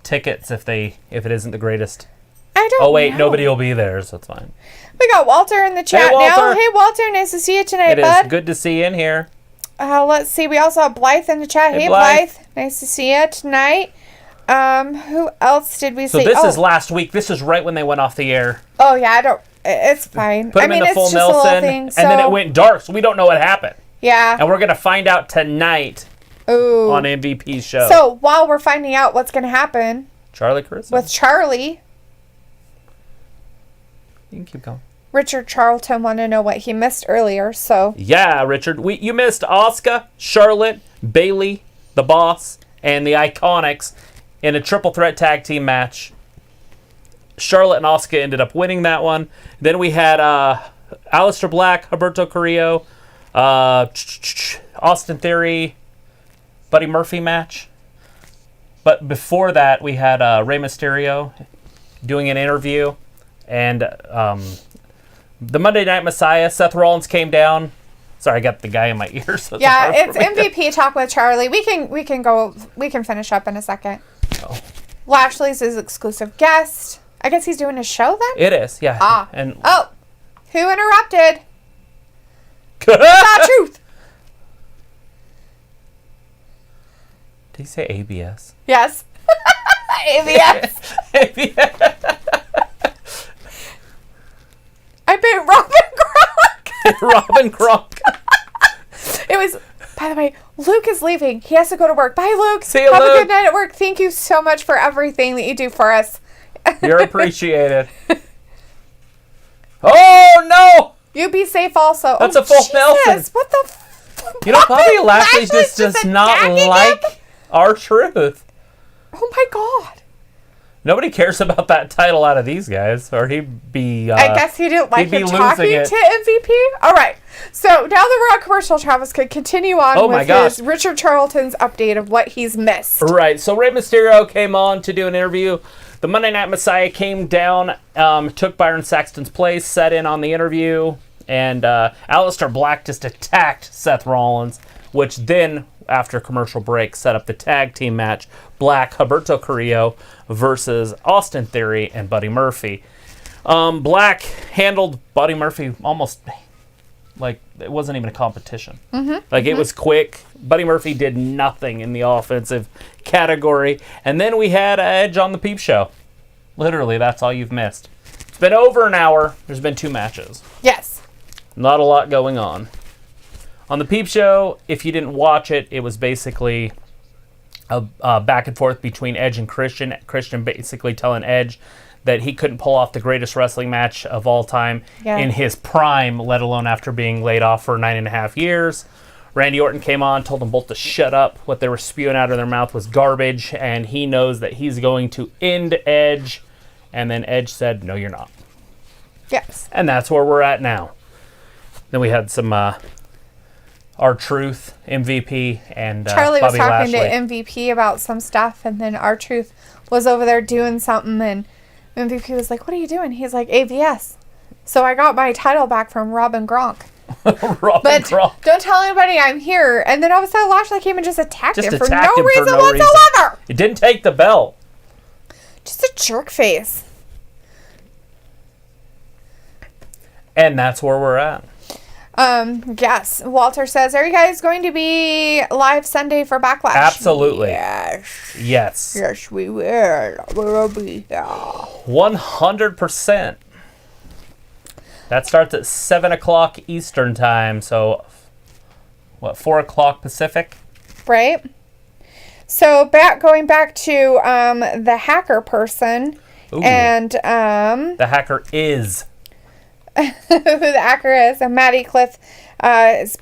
tickets if it isn't the greatest. I don't know. Oh, wait, nobody will be there, so it's fine. We got Walter in the chat now. Hey, Walter, nice to see you tonight, bud. It is good to see you in here. Let's see. We also have Blythe in the chat. Hey, Blythe. Nice to see you tonight. Who else did we see? So this is last week. This is right when they went off the air. Oh, yeah, it's fine. Put him in the full Nelson, and then it went dark, so we don't know what happened. Yeah. And we're going to find out tonight on MVP's show. So while we're finding out what's going to happen Charlie Carissa. with Charlie, you can keep going. Richard Charlton wanted to know what he missed earlier, so. Yeah, Richard. You missed Asuka, Charlotte, Bayley, The Boss, and the Iconics in a triple threat tag team match. Charlotte and Asuka ended up winning that one. Then we had Aleister Black, Humberto Carrillo, Austin Theory, Buddy Murphy match. But before that, we had Rey Mysterio doing an interview. And the Monday Night Messiah, Seth Rollins came down. Sorry, I got the guy in my ear. So yeah, it's MVP talk with Charlie. We can finish up in a second. Oh. Lashley's his exclusive guest. I guess he's doing a show then? It is, yeah. And who interrupted? Not truth. Did he say ABS? Yes. ABS. ABS. I bet Robin Gronk. Robin Gronk. It was, by the way, Luke is leaving. He has to go to work. Bye, Luke. See you, Have Luke. a good night at work. Thank you so much for everything that you do for us. You're appreciated. Oh, no. You be safe also. That's a full Nelson. What the You know, Bobby Lashley just does not like our truth. Oh, my God. Nobody cares about that title out of these guys, or he'd be... I guess he didn't like him talking to MVP. All right. So now that we're on commercial, Travis could continue on with his Richard Charlton's update of what he's missed. Right. So Rey Mysterio came on to do an interview. The Monday Night Messiah came down, took Byron Saxton's place, sat in on the interview, and Aleister Black just attacked Seth Rollins, which then, after commercial break, set up the tag team match, Black, Humberto Carrillo versus Austin Theory and Buddy Murphy. Black handled Buddy Murphy almost like it wasn't even a competition. It was quick. Buddy Murphy did nothing in the offensive category. And then we had Edge on the Peep Show. Literally, that's all you've missed. It's been over an hour. There's been 2 matches. Yes. Not a lot going on. On the Peep Show, if you didn't watch it, it was basically a back and forth between Edge and Christian. Christian basically telling Edge that he couldn't pull off the greatest wrestling match of all time in his prime, let alone after being laid off for 9.5 years. Randy Orton came on, told them both to shut up. What they were spewing out of their mouth was garbage, and he knows that he's going to end Edge. And then Edge said, "No, you're not." Yes. And that's where we're at now. Then we had some R-Truth, MVP, and Charlie Bobby was talking Lashley. to MVP about some stuff, and then R-Truth was over there doing something, and MVP was like, "What are you doing?" He's like, "AVS." So I got my title back from Robin Gronk. Gronk. Don't tell anybody I'm here. And then all of a sudden Lashley came and just attacked him for no reason reason. whatsoever. It didn't take the belt. Just a jerk face. And that's where we're at. Yes. Walter says, are you guys going to be live Sunday for Backlash? Absolutely. Yes. Yes. Yes, we will. We'll be here. 100%. That starts at 7 o'clock Eastern time. So, 4 o'clock Pacific? Right. So, going back to the hacker person. Ooh. And the hacker is... who the hacker is, and Maddie Cliff is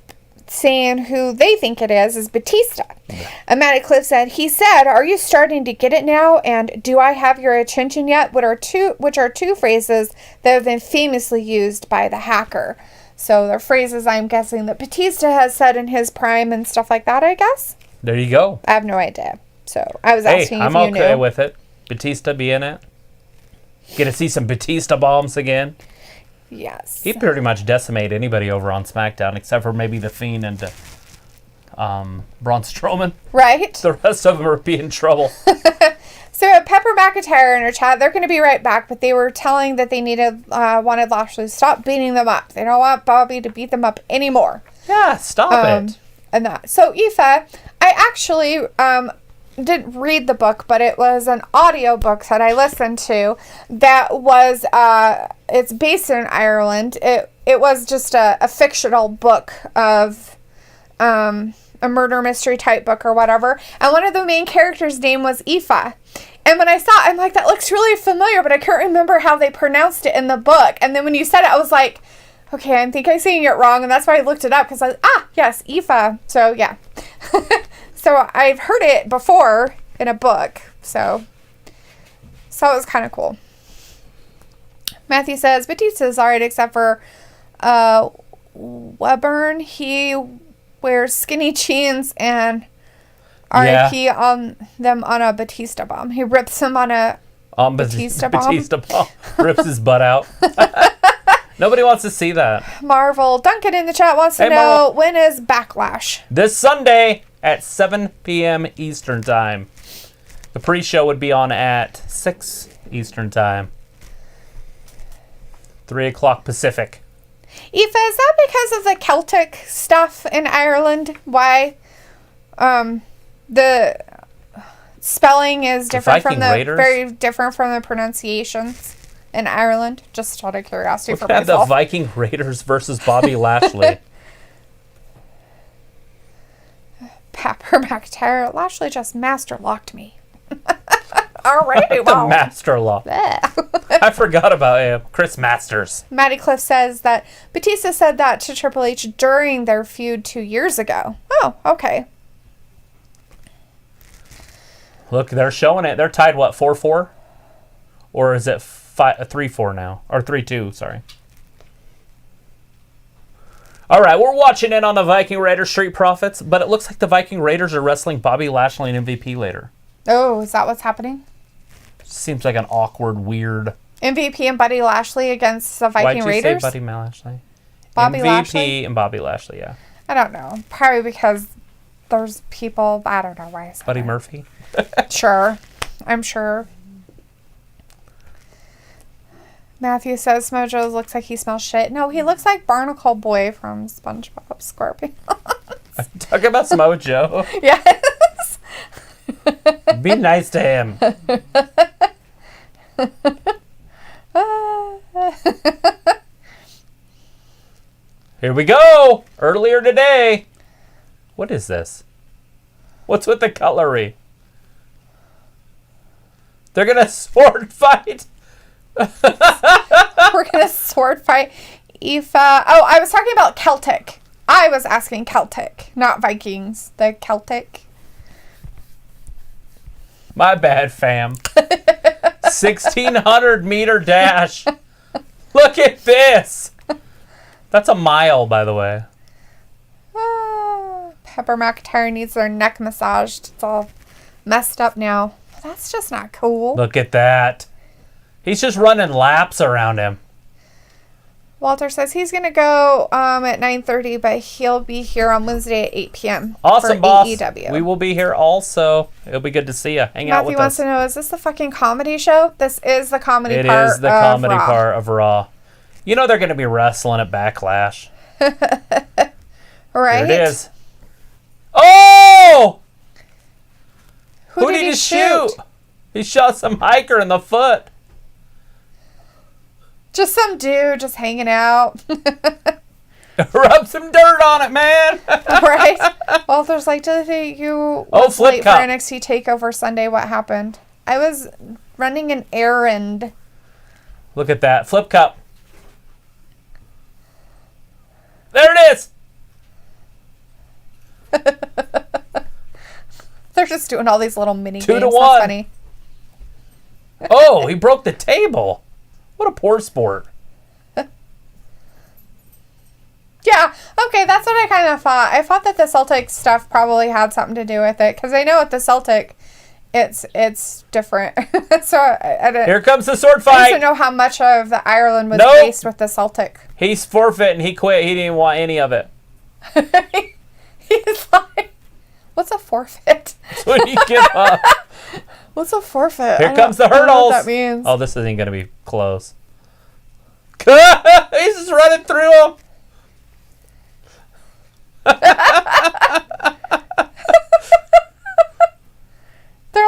saying who they think it is Batista. Yeah. And Maddie Cliff said, he said, are you starting to get it now? And do I have your attention yet? Which are two phrases that have been famously used by the hacker. So they're phrases I'm guessing that Batista has said in his prime and stuff like that, I guess. There you go. I have no idea. So I was asking if I'm you knew. okay with it. Batista be in it. Get to see some Batista bombs again. Yes. He pretty much decimated anybody over on SmackDown except for maybe The Fiend and Braun Strowman. Right. The rest of them are be in trouble. So Pepper McIntyre in her chat, they're going to be right back, but they were telling that they wanted Lashley to stop beating them up. They don't want Bobby to beat them up anymore. Yeah, stop it. And that. So Aoife, I actually didn't read the book, but it was an audio book that I listened to that was it's based in Ireland. It was just a fictional book of a murder mystery type book or whatever, and one of the main characters' name was Aoife. And when I saw it, I'm like, that looks really familiar, but I can't remember how they pronounced it in the book. And then when you said it, I was like, okay, I think I'm saying it wrong, and that's why I looked it up, because yes, Aoife. So yeah. So I've heard it before in a book, so it was kind of cool. Matthew says, Batista's alright except for Webburn. He wears skinny jeans and RIP on them on a Batista bomb. He rips them on a Batista bomb. Batista bomb. Rips his butt out. Nobody wants to see that. Marvel. Duncan in the chat wants to know, when is Backlash? This Sunday at 7 p.m. Eastern Time. The pre-show would be on at 6 Eastern Time. 3 o'clock Pacific. Aoife, is that because of the Celtic stuff in Ireland? Why the spelling is different from very different from the pronunciations in Ireland? Just out of curiosity for myself. The Viking Raiders versus Bobby Lashley. Pepper McIntyre. Lashley just master locked me. Alrighty, well. The master lock. I forgot about him. Chris Masters. Maddie Cliff says that Batista said that to Triple H during their feud 2 years ago. Oh, okay. Look, they're showing it. They're tied, 4-4? Or is it 3-4 now? Or 3-2, sorry. All right, we're watching in on the Viking Raiders Street Profits, but it looks like the Viking Raiders are wrestling Bobby Lashley and MVP later. Oh, is that what's happening? Seems like an awkward, weird... MVP and Buddy Lashley against the Viking Raiders? Why'd you say Buddy Lashley? Bobby MVP Lashley? and Bobby Lashley, yeah. I don't know. Probably because there's people... I don't know why I said Buddy that. Murphy? Sure. I'm sure. Matthew says Mojo looks like he smells shit. No, he looks like Barnacle Boy from SpongeBob SquarePants. Talking about Mojo. Yes. Be nice to him. Here we go. Earlier today. What is this? What's with the cutlery? They're going to sword fight. We're going to sword fight Aoife. Oh, I was talking about Celtic. I was asking Celtic, not Vikings. The Celtic. My bad, fam. 1,600 meter dash. Look at this. That's a mile, by the way. Pepper McIntyre needs their neck massaged. It's all messed up now. That's just not cool. Look at that. He's just running laps around him. Walter says he's going to go at 9:30, but he'll be here on Wednesday at 8 p.m. Awesome, for boss. AEW. We will be here also. It'll be good to see you. Hang out with us. Matthew wants to know, is this the fucking comedy show? This is the comedy part of Raw. It is the comedy part of Raw. You know they're going to be wrestling at Backlash. Right? There it is. Oh! Who did he shoot? He shot some hiker in the foot. Just some dude just hanging out. Rub some dirt on it, man. Right? Well, there's like, did you flip late cup. for NXT TakeOver Sunday? What happened? I was running an errand. Look at that. Flip cup. There it is. They're just doing all these little mini 2 games. to 1. That's funny. Oh, he broke the table. What a poor sport. Yeah, okay, that's what I kind of thought. I thought that the Celtic stuff probably had something to do with it, because I know at the Celtic, it's different. So I Here comes the sword I fight. don't know how much of the Ireland was Nope. based with the Celtic. He's forfeit and he quit. He didn't want any of it. He's like, what's a forfeit? That's when you give up. What's a forfeit? Here comes the I don't know hurdles. what that means. Oh, this isn't going to be close. He's just running through them. They're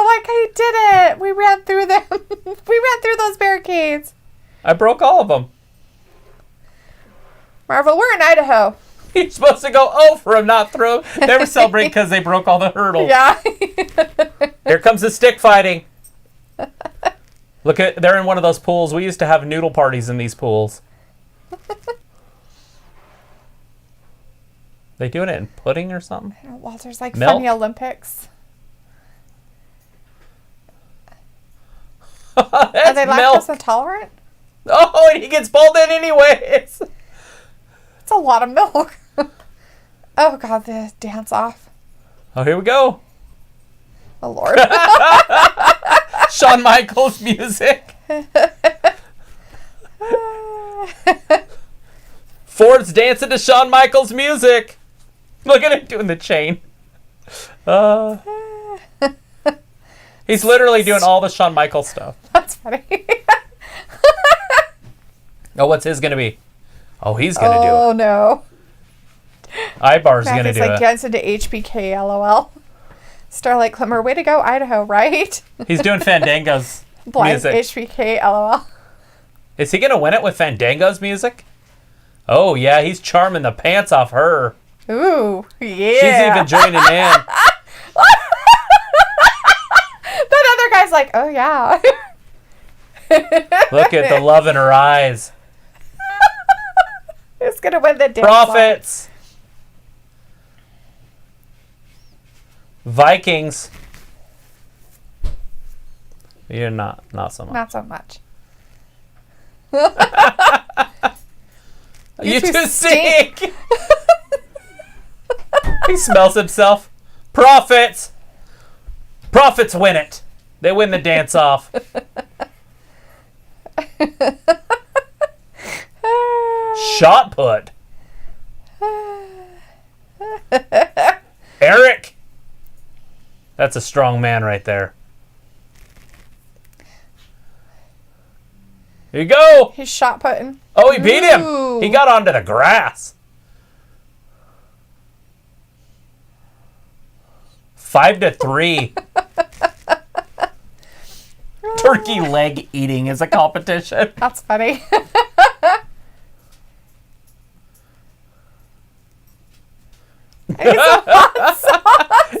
like, I did it. We ran through them. We ran through those barricades. I broke all of them. Marvel, we're in Idaho. You're supposed to go for him, not through him. They were celebrating because they broke all the hurdles. Yeah. Here comes the stick fighting. Look at, they're in one of those pools. We used to have noodle parties in these pools. They doing it in pudding or something? Walter's like, Milk? funny Olympics. That's Are they milk. lactose intolerant? Oh, and he gets pulled in anyways. It's a lot of milk. Oh, God, the dance off. Oh, here we go. Oh, Lord. Shawn Michaels music. Ford's dancing to Shawn Michaels music. Look at him doing the chain. He's literally doing all the Shawn Michaels stuff. That's funny. Oh, what's his going to be? Oh, he's going to do it. Oh, no. Ivar's going to do like it. dancing to HBK, LOL. Starlight Climber, way to go, Idaho, right? He's doing Fandango's Blind music. HBK, LOL. Is he going to win it with Fandango's music? Oh, yeah, he's charming the pants off her. Ooh, yeah. She's even joining in. That other guy's like, oh, yeah. Look at the love in her eyes. Who's going to win the dance? Profits. Vikings. You're not so much. Not so much. You too stink. He smells himself. Profits. Profits win it. They win the dance off. Shot put. Erik. That's a strong man right there. Here you go. He's shot putting. Oh, he beat him. Ooh. He got onto the grass. 5-3. Turkey leg eating is a competition. That's funny.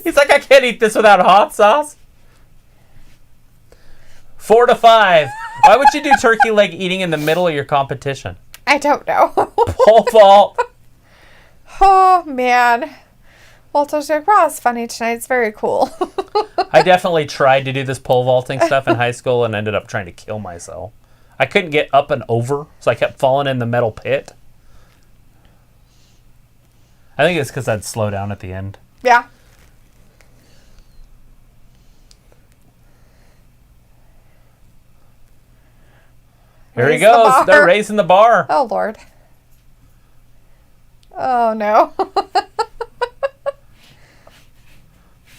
He's like, I can't eat this without hot sauce. 4-5. Why would you do turkey leg eating in the middle of your competition? I don't know. Pole vault. Oh, man. Walter's like, wow, it's funny tonight. It's very cool. I definitely tried to do this pole vaulting stuff in high school and ended up trying to kill myself. I couldn't get up and over, so I kept falling in the metal pit. I think it's because I'd slow down at the end. Yeah. Here he Raise the goes. bar. They're raising the bar. Oh, Lord. Oh, no.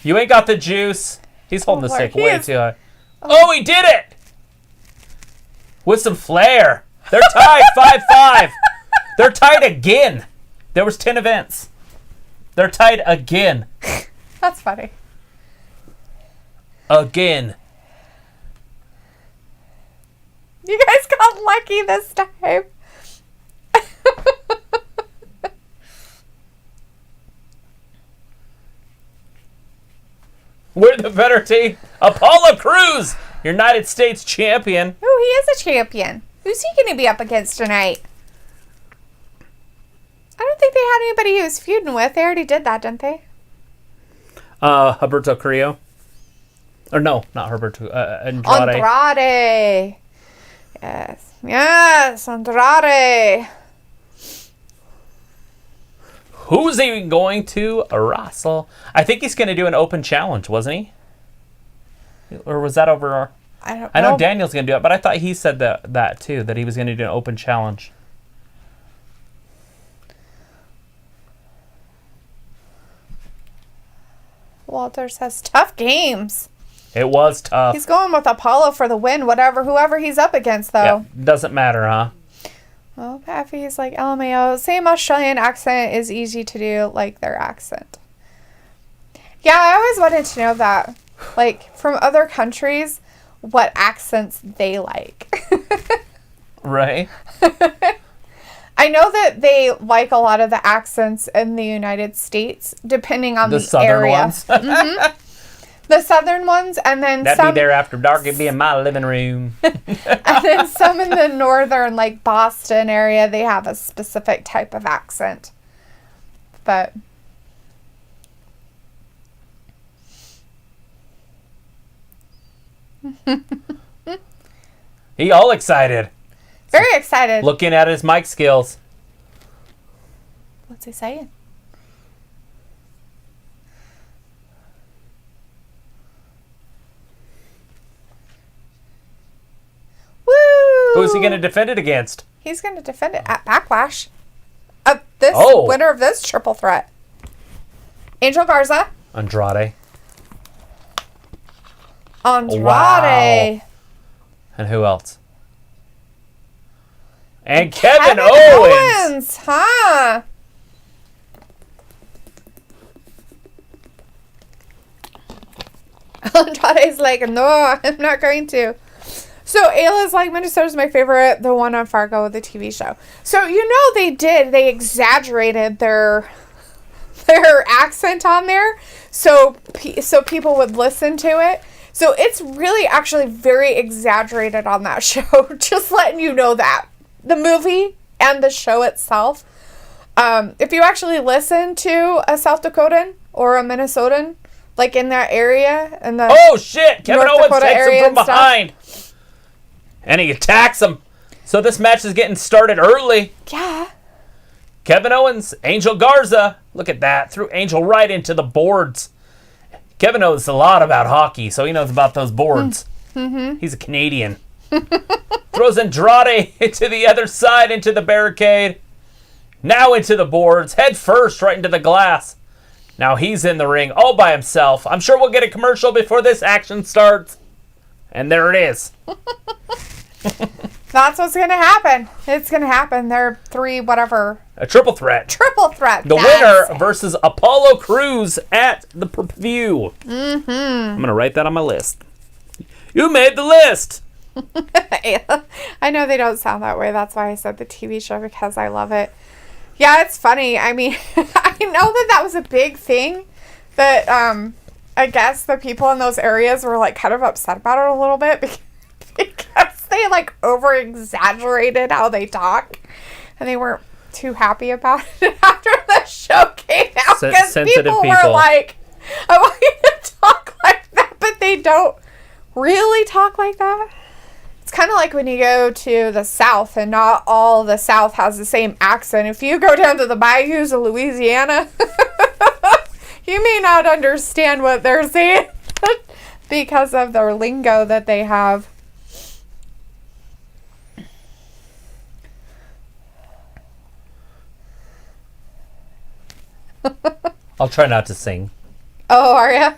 You ain't got the juice. He's holding the Lord, stick he way is- too high. Oh, he did it! With some flair. They're tied 5-5. They're tied again. There was 10 events. They're tied again. That's funny. Again. You guys got lucky this time. We're the better team. Apollo Crews, United States champion. Oh, he is a champion. Who's he going to be up against tonight? I don't think they had anybody he was feuding with. They already did that, didn't they? Humberto Carrillo. Or no, not Humberto. Andrade. Andrade. Yes. Yes, Andrade. Who's he going to wrestle? I think he's going to do an open challenge, wasn't he? Or was that over? I don't know. I know Daniel's going to do it, but I thought he said that too, that he was going to do an open challenge. Walter says, tough games. It was tough. He's going with Apollo for the win, whoever he's up against, though. Yeah, doesn't matter, huh? Well, Paffy's like, LMAO, same Australian accent is easy to do, like their accent. Yeah, I always wanted to know that. Like, from other countries, what accents they like. Right. I know that they like a lot of the accents in the United States, depending on the southern area. Ones. Mm-hmm. The southern ones, and then That'd some be there after dark. It'd be in my living room. and then some in the northern, like Boston area, they have a specific type of accent. But He all excited. very excited. Looking at his mic skills. What's he saying? Woo! Who's he going to defend it against? He's going to defend it at Backlash. This winner of this triple threat. Angel Garza. Andrade. Wow. And who else? And Kevin Owens. Huh? Andrade's like, no, I'm not going to. So Ayla's like, Minnesota's my favorite, the one on Fargo, the TV show. So they exaggerated their accent on there, so people would listen to it. So it's really actually very exaggerated on that show. Just letting you know that the movie and the show itself. If you actually listen to a South Dakotan or a Minnesotan, like in that area, and the oh shit! Kevin North Owens Dakota takes him area from and stuff. behind, and he attacks him. So this match is getting started early. Yeah. Kevin Owens, Angel Garza. Look at that. Threw Angel right into the boards. Kevin knows a lot about hockey, so he knows about those boards. Mm-hmm. He's a Canadian. Throws Andrade into the other side, into the barricade. Now into the boards. Head first right into the glass. Now he's in the ring all by himself. I'm sure we'll get a commercial before this action starts. And there it is. That's what's going to happen. It's going to happen. They're a triple threat. Triple threat. The winner versus Apollo Crews at the pay-per-view. Mm-hmm. I'm going to write that on my list. You made the list. I know they don't sound that way. That's why I said the TV show, because I love it. Yeah, it's funny. I mean, I know that was a big thing that I guess the people in those areas were like kind of upset about it a little bit because they like over exaggerated how they talk, and they weren't too happy about it after the show came out because people were like, I want you to talk like that, but they don't really talk like that. It's kind of like when you go to the South, and not all the South has the same accent. If you go down to the bayous of Louisiana, you may not understand what they're saying because of their lingo that they have. I'll try not to sing. Oh, are ya?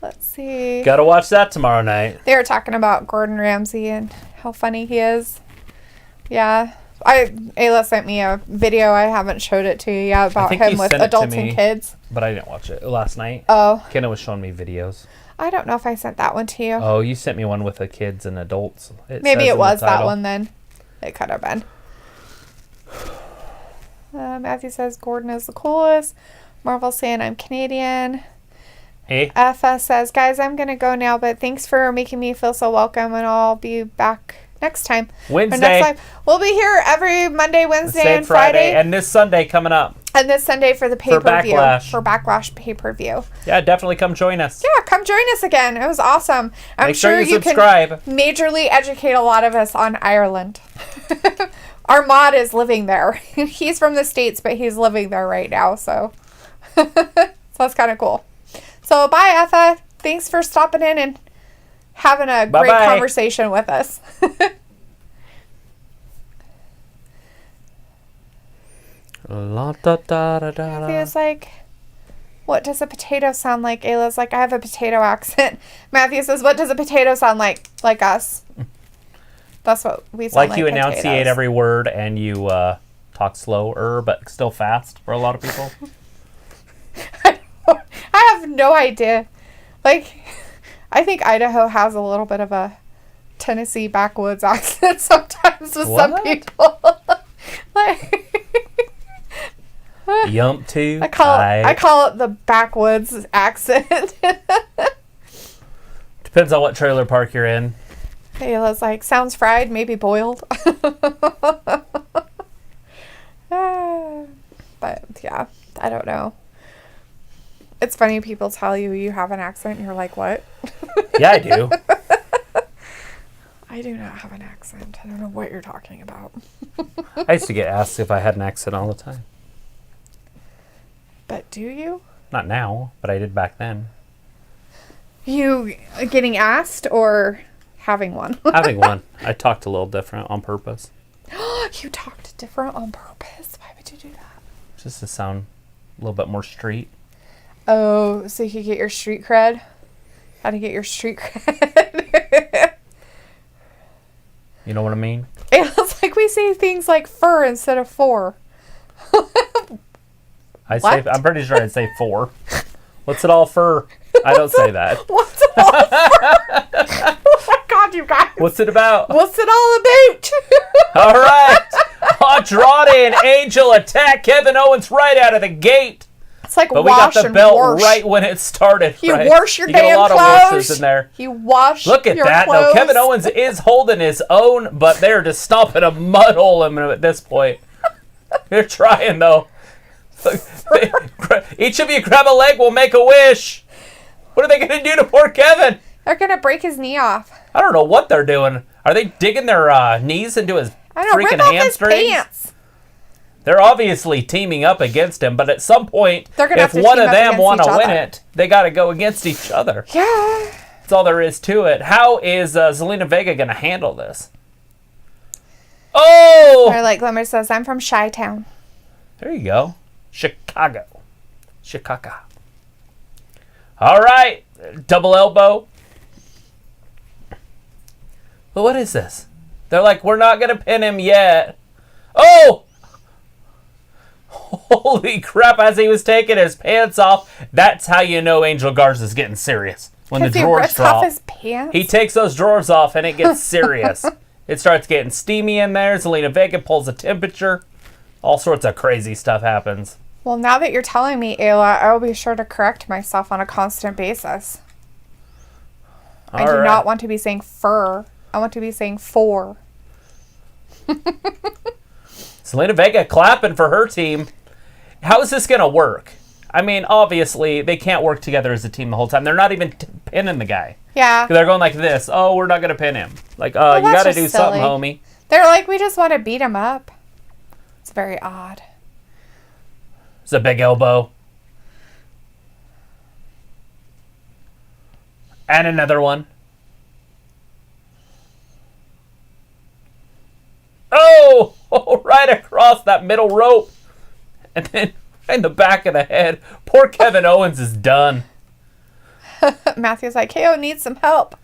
Let's see. Gotta watch that tomorrow night. They were talking about Gordon Ramsay and how funny he is. Yeah. Ayla sent me a video. I haven't showed it to you yet about him with adults and kids. But I didn't watch it last night. Oh. Kenna was showing me videos. I don't know if I sent that one to you. Oh, you sent me one with the kids and adults. Maybe it was that one then. It could have been. Matthew says Gordon is the coolest. Marvel saying I'm Canadian. Hey. FS says, guys, I'm going to go now, but thanks for making me feel so welcome, and I'll be back next time. Wednesday. We'll be here every Monday, Wednesday, and Friday. And this Sunday coming up. And this Sunday for the pay-per-view. For Backlash pay-per-view. Yeah, definitely come join us. Yeah, come join us again. It was awesome. I'm Make sure you can subscribe. majorly educate a lot of us on Ireland. Our mod is living there. He's from the States, but he's living there right now, so that's kind of cool. So bye, Etha. Thanks for stopping in and having a great conversation with us. Matthew's like, what does a potato sound like? Ayla's like, I have a potato accent. Matthew says, what does a potato sound like? Like us. That's what we sound like. Like you enunciate every word and you talk slower, but still fast for a lot of people. I have no idea. Like, I think Idaho has a little bit of a Tennessee backwoods accent sometimes with some people. Yump to. I call it the backwoods accent. Depends on what trailer park you're in. Ayla's like, sounds fried, maybe boiled. But yeah, I don't know. It's funny, people tell you have an accent, and you're like, what? Yeah, I do. I do not have an accent. I don't know what you're talking about. I used to get asked if I had an accent all the time. But do you? Not now, but I did back then. You getting asked or having one? Having one. I talked a little different on purpose. You talked different on purpose? Why would you do that? Just to sound a little bit more street. Oh, so you could get your street cred? How to get your street cred? You know what I mean? It's like we say things like fur instead of for. I'm pretty sure I'd say for. What's it all for? I don't say that. What's it all for? Oh my God, you guys. What's it about? What's it all about? All right. Andrade and Angel attack Kevin Owens right out of the gate. It's like but we got the belt right when it started. You right? wash your damn clothes. You get a lot of washes in there. You wash Look at your that. clothes. Now, Kevin Owens is holding his own, but they're just stomping a mud hole in him at this point. They're trying, though. Each of you grab a leg, we'll make a wish. What are they going to do to poor Kevin? They're going to break his knee off. I don't know what they're doing. Are they digging their knees into his freaking hamstrings? His pants. They're obviously teaming up against him, but at some point, if one of them want to win it, they got to go against each other. Yeah. That's all there is to it. How is Zelina Vega going to handle this? Oh! Or like Glimmer says, I'm from Chi-Town. There you go. Chicago. All right. Double elbow. But what is this? They're like, we're not going to pin him yet. Oh! Holy crap, as he was taking his pants off. That's how you know Angel Garza's getting serious. When the drawers drop. Off his pants? He takes those drawers off and it gets serious. It starts getting steamy in there. Zelina Vega pulls a temperature. All sorts of crazy stuff happens. Well, now that you're telling me, Ayla, I will be sure to correct myself on a constant basis. I do not want to be saying fur. I want to be saying for. Zelina Vega clapping for her team. How is this going to work? I mean, obviously, they can't work together as a team the whole time. They're not even pinning the guy. Yeah. They're going like this. Oh, we're not going to pin him. Like, you got to do something, homie. They're like, we just want to beat him up. It's very odd. It's a big elbow. And another one. Oh! Right across that middle rope. And then in the back of the head. Poor Kevin Owens is done. Matthew's like, KO needs some help.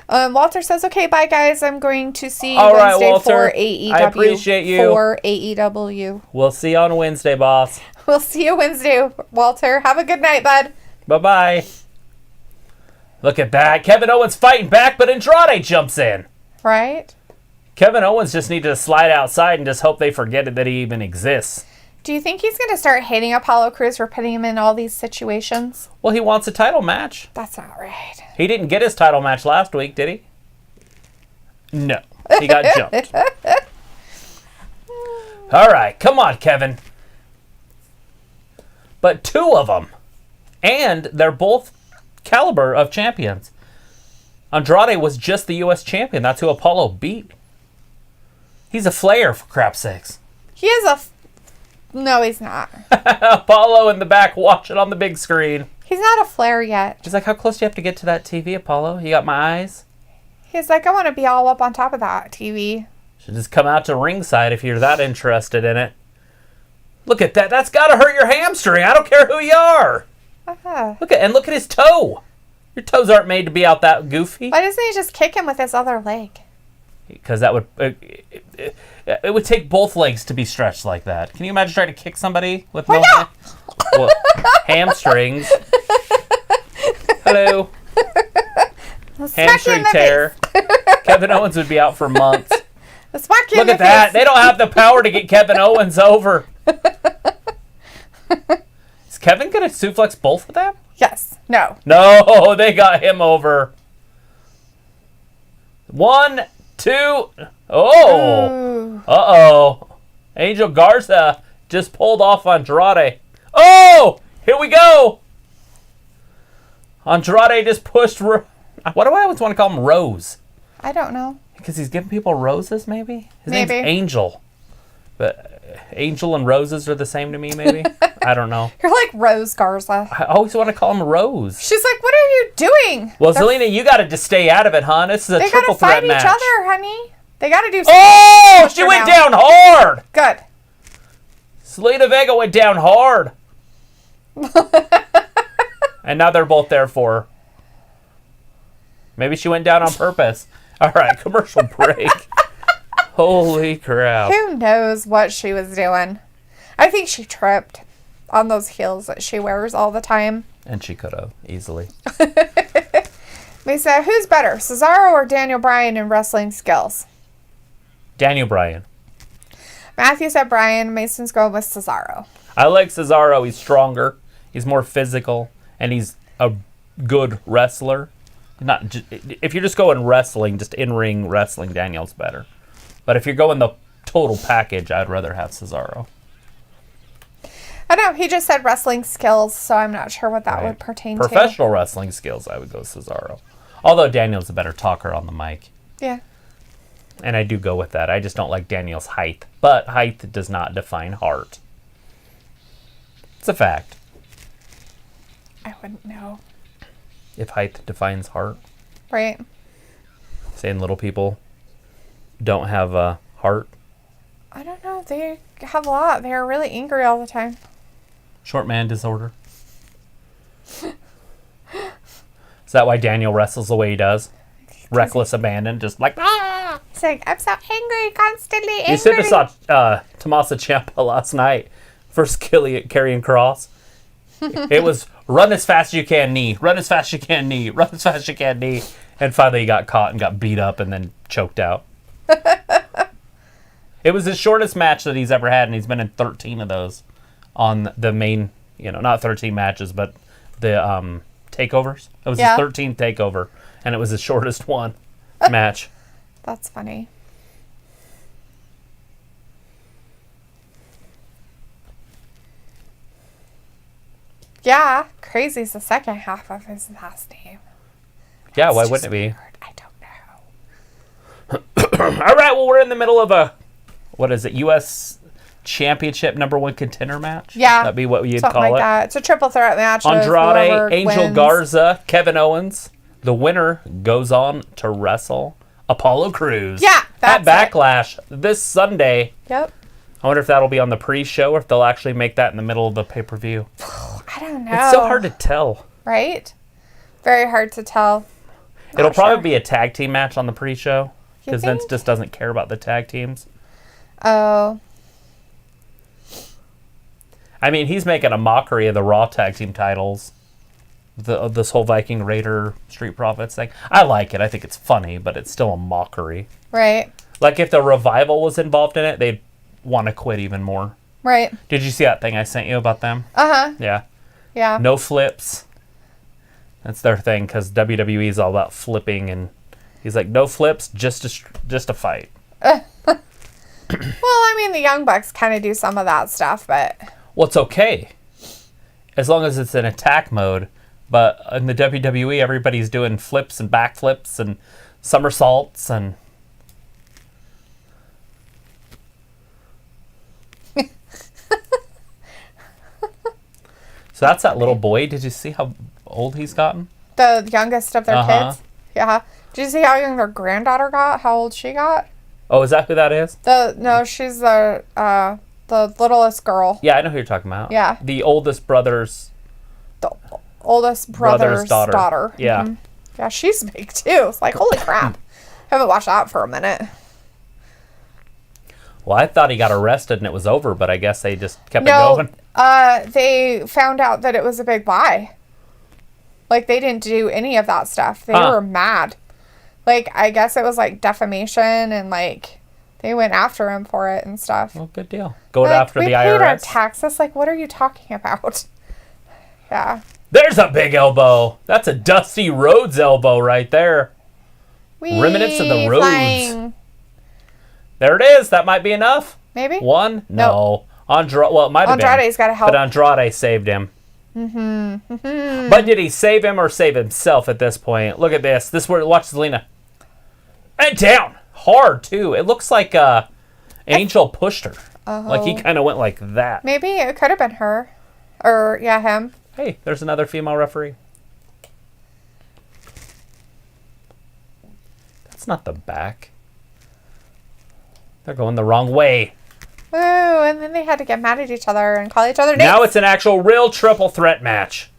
Walter says, okay, bye, guys. I'm going to see you All right, Wednesday Walter. for AEW. I appreciate you. For AEW. We'll see you on Wednesday, boss. We'll see you Wednesday, Walter. Have a good night, bud. Bye-bye. Look at that. Kevin Owens fighting back, but Andrade jumps in. Right? Kevin Owens just needed to slide outside and just hope they forget that he even exists. Do you think he's going to start hating Apollo Crews for putting him in all these situations? Well, he wants a title match. That's not right. He didn't get his title match last week, did he? No. He got jumped. All right. Come on, Kevin. But two of them. And they're both caliber of champions. Andrade was just the U.S. champion. That's who Apollo beat. He's a Flair, for crap's sakes. He is a... No, he's not. Apollo in the back watching on the big screen. He's not a Flair yet. He's like, how close do you have to get to that TV, Apollo? You got my eyes? He's like, I want to be all up on top of that TV. Should just come out to ringside if you're that interested in it. Look at that. That's got to hurt your hamstring. I don't care who you are. Look at his toe. Your toes aren't made to be out that goofy. Why doesn't he just kick him with his other leg? Because that would... It would take both legs to be stretched like that. Can you imagine trying to kick somebody with no well, hamstrings? Hello. Hamstring tear. Kevin Owens would be out for months. Look at that. They don't have the power to get Kevin Owens over. Is Kevin going to suplex both of them? Yes. No. No, they got him over. 1, 2... Oh! Ooh. Uh-oh. Angel Garza just pulled off Andrade. Oh! Here we go! Andrade just pushed... Why do I always want to call him Rose? I don't know. Because he's giving people roses, maybe? His maybe. name's Angel. But Angel and roses are the same to me, maybe? I don't know. You're like Rose Garza. I always want to call him Rose. She's like, what are you doing? Well, Zelina, you got to just stay out of it, hon. This is a triple threat match. They got to fight each other, honey. They got to do something. Oh, she went down hard. Good. Zelina Vega went down hard. And now they're both there for her. Maybe she went down on purpose. All right, commercial break. Holy crap. Who knows what she was doing? I think she tripped on those heels that she wears all the time. And she could have, easily. Lisa, who's better, Cesaro or Daniel Bryan in wrestling skills? Daniel Bryan. Matthew said Bryan. Mason's going with Cesaro. I like Cesaro. He's stronger. He's more physical. And he's a good wrestler. If you're just going wrestling, just in-ring wrestling, Daniel's better. But if you're going the total package, I'd rather have Cesaro. I know, he just said wrestling skills, so I'm not sure what that would pertain to. Professional wrestling skills, I would go Cesaro. Although Daniel's a better talker on the mic. Yeah. And I do go with that. I just don't like Daniel's height. But height does not define heart. It's a fact. I wouldn't know. If height defines heart. Right. Saying little people don't have a heart. I don't know. They have a lot. They're really angry all the time. Short man disorder. Is that why Daniel wrestles the way he does? Reckless abandon, just like, ah! He's like, I'm so angry, constantly angry. You should have saw Tommaso Ciampa last night. First carrying cross. It was run as fast as you can, knee. Run as fast as you can, knee. Run as fast as you can, knee. And finally he got caught and got beat up and then choked out. It was his shortest match that he's ever had, and he's been in 13 of those on the main, not 13 matches, but the takeovers. It was his 13th takeover, and it was his shortest one match. That's funny. Yeah, Crazy's the second half of his last name. Yeah, why wouldn't it be? I don't know. All right, well, we're in the middle of a, what is it, U.S. Championship #1 contender match? Yeah. That'd be what you'd something call like it. that. It's a triple threat match. Andrade, Angel wins. Garza, Kevin Owens. The winner goes on to wrestle Apollo Crews. Yeah, at that's Backlash this Sunday. Yep. I wonder if that'll be on the pre-show or if they'll actually make that in the middle of the pay-per-view. I don't know. It's so hard to tell. Right? Very hard to tell. It'll probably be a tag team match on the pre-show because think? Vince just doesn't care about the tag teams. Oh. I mean, he's making a mockery of the Raw tag team titles. This whole Viking Raider Street Profits thing. I like it. I think it's funny, but it's still a mockery. Right. Like if the Revival was involved in it, they'd want to quit even more. Right. Did you see that thing I sent you about them? Uh-huh. Yeah. Yeah. No flips. That's their thing because WWE is all about flipping, and he's like, no flips, just a fight. Well, I mean, the Young Bucks kind of do some of that stuff, but... Well, it's okay. As long as it's in attack mode. But in the WWE, everybody's doing flips and backflips and somersaults and... So that's that little boy. Did you see how old he's gotten? The youngest of their kids? Yeah. Did you see how young their granddaughter got? How old she got? Oh, is that who that is? No, she's the littlest girl. Yeah, I know who you're talking about. Yeah. The oldest brother's... The oldest brother's daughter. Yeah. Mm-hmm. Yeah, she's big too. It's like, holy crap. I haven't watched that for a minute. Well, I thought he got arrested and it was over, but I guess they just kept it going. They found out that it was a big lie. Like, they didn't do any of that stuff. They were mad. Like, I guess it was, like, defamation, and, like, they went after him for it and stuff. Well, good deal. Going after the IRS. We paid our taxes. Like, what are you talking about? Yeah. There's a big elbow. That's a Dusty Rhodes elbow right there. Remnants of the Rhodes. Flying. There it is. That might be enough. Maybe? One? No. Well, it might have been. Andrade's got to help. But Andrade saved him. Mm-hmm. Mm-hmm. But did he save him or save himself at this point? Look at this. This where watch Zelina. And down. Hard, too. It looks like Angel pushed her. Oh. Like he kind of went like that. Maybe it could have been her. Or, yeah, him. Hey, there's another female referee. That's not the back. They're going the wrong way. Ooh, and then they had to get mad at each other and call each other names. Now it's an actual real triple threat match.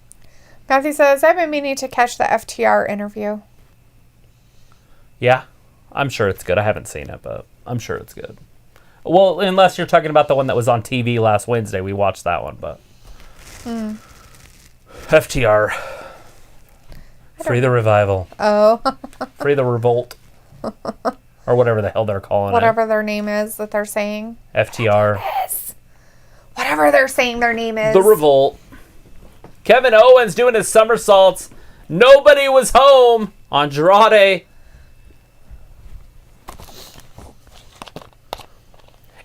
Matthew says, I've been meaning to catch the FTR interview. Yeah, I'm sure it's good. I haven't seen it, but I'm sure it's good. Well, unless you're talking about the one that was on TV last Wednesday. We watched that one, but... FTR. Free the Revival. Oh. Free the Revolt. Or whatever the hell they're calling Whatever their name is that they're saying. FTR. Yes. Whatever they're saying their name is. The Revolt. Kevin Owens doing his somersaults. Nobody was home. Andrade.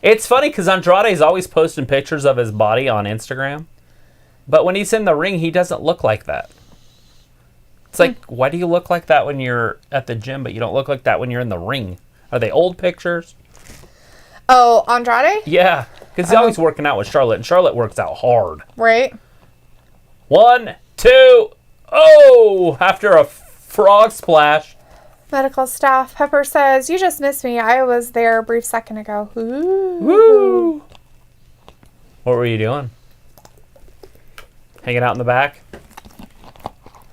It's funny because Andrade's always posting pictures of his body on Instagram. But when he's in the ring, he doesn't look like that. It's like, why do you look like that when you're at the gym, but you don't look like that when you're in the ring? Are they old pictures? Oh, Andrade? Yeah, because he's always working out with Charlotte, and Charlotte works out hard. Right. 1, 2, oh! After a frog splash. Medical staff. Pepper says, you just missed me. I was there a brief second ago. Ooh. Woo! What were you doing? Hanging out in the back?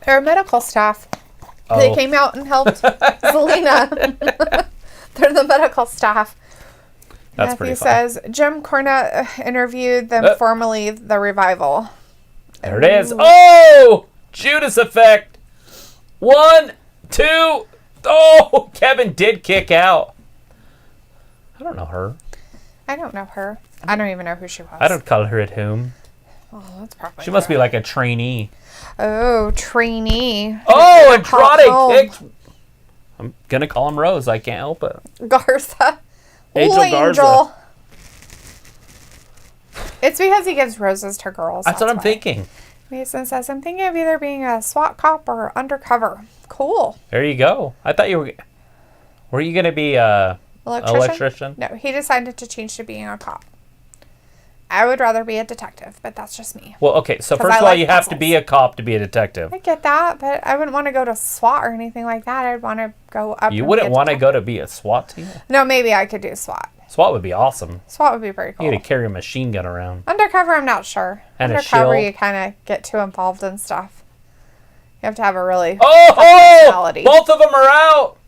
They're medical staff. Oh. They came out and helped Zelina. They're the medical staff. That's Matthew pretty funny. says, Jim Cornette interviewed them formerly the Revival. There it is. Oh! Judas effect. 1, 2. Oh! Kevin did kick out. I don't know her. I don't know her. I don't even know who she was. I don't call her at home. Oh, that's probably She must be like a trainee. Oh, trainee. Oh, Andrade kicked. I'm going to call him Rose. I can't help it. Garza. Angel Garza. It's because he gives roses to girls. That's what I'm thinking. Mason says, I'm thinking of either being a SWAT cop or undercover. Cool. There you go. I thought you were... Were you going to be a electrician? No, he decided to change to being a cop. I would rather be a detective, but that's just me. Well, okay, so first of all, you have to be a cop to be a detective. I get that, but I wouldn't want to go to SWAT or anything like that. I'd want to go up. You wouldn't want to go to be a SWAT team? No, maybe I could do SWAT. SWAT would be awesome. SWAT would be very cool. You had to carry a machine gun around. Undercover, I'm not sure. And Undercover, a shield. you kind of get too involved in stuff. You have to have a really personality. Both of them are out.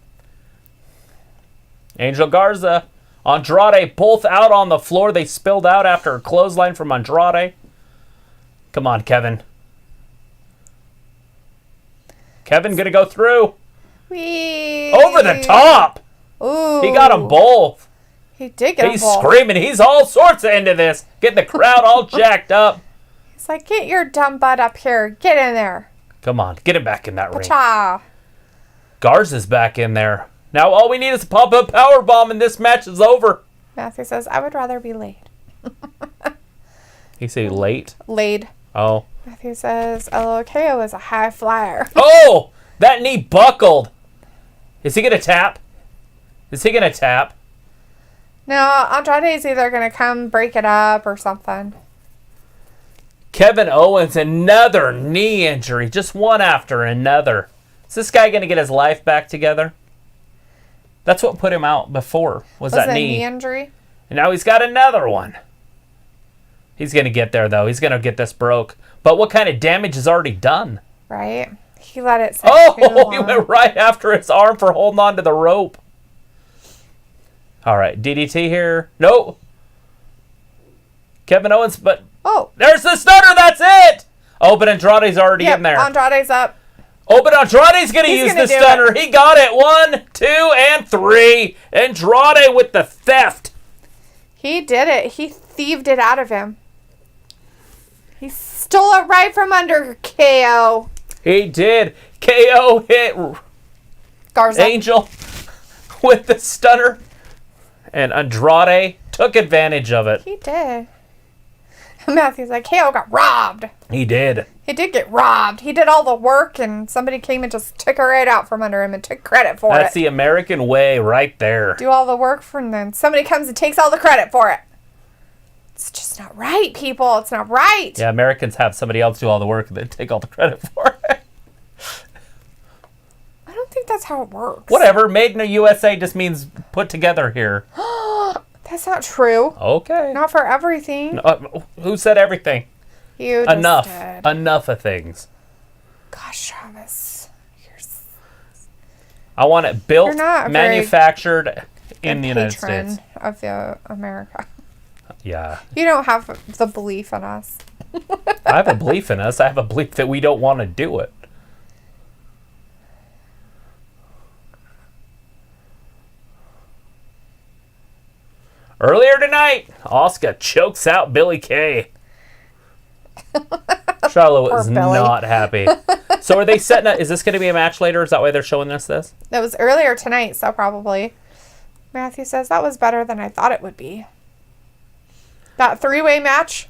Angel Garza, Andrade, both out on the floor. They spilled out after a clothesline from Andrade. Come on, Kevin. Kevin gonna go through. Whee. Over the top. Ooh. He got them both. He did get them both. He's screaming. He's all sorts of into this. Getting the crowd all jacked up. He's like, get your dumb butt up here. Get in there. Come on. Get him back in that ring. Cha. Garza's back in there. Now all we need is a pop-up powerbomb and this match is over. Matthew says, I would rather be laid. He say late? Laid. Oh. Matthew says, LOKO is a high flyer. Oh! That knee buckled. Is he going to tap? Is he going to tap? No, Andrade's either going to come break it up or something. Kevin Owens, another knee injury. Just one after another. Is this guy going to get his life back together? That's what put him out before, was that knee injury. And now he's got another one. He's going to get there, though. He's going to get this broke. But what kind of damage is already done? Right. He let it sit Oh, he went right after his arm for holding on to the rope. All right, DDT here. No. Kevin Owens, but... Oh. There's the stunner. That's it. Oh, but Andrade's already in there. Andrade's up. Oh, but Andrade's going to use the stunner. He got it. 1, 2, and 3. Andrade with the theft. He did it. He thieved it out of him. He stole it right from under KO. He did. KO hit Garza. Angel with the stunner. And Andrade took advantage of it. He did. Matthew's like, KO got robbed. He did. He did get robbed. He did all the work, and somebody came and just took it right out from under him and took credit for it. That's the American way right there. Do all the work for him, then somebody comes and takes all the credit for it. It's just not right, people. It's not right. Yeah, Americans have somebody else do all the work and then take all the credit for it. I don't think that's how it works. Whatever. Made in the USA just means put together here. That's not true. Okay. Not for everything. Who said everything? You just Enough. did. Enough of things. Gosh, Travis. I want it built, manufactured in the United States. Of the America. Yeah. You don't have the belief in us. I have a belief in us. I have a belief that we don't want to do it. Earlier tonight, Asuka chokes out Billie Kay. Charlotte was not happy. So are they setting up? Is this going to be a match later? Is that why they're showing us this? That was earlier tonight, so probably. Matthew says that was better than I thought it would be. That 3-way match?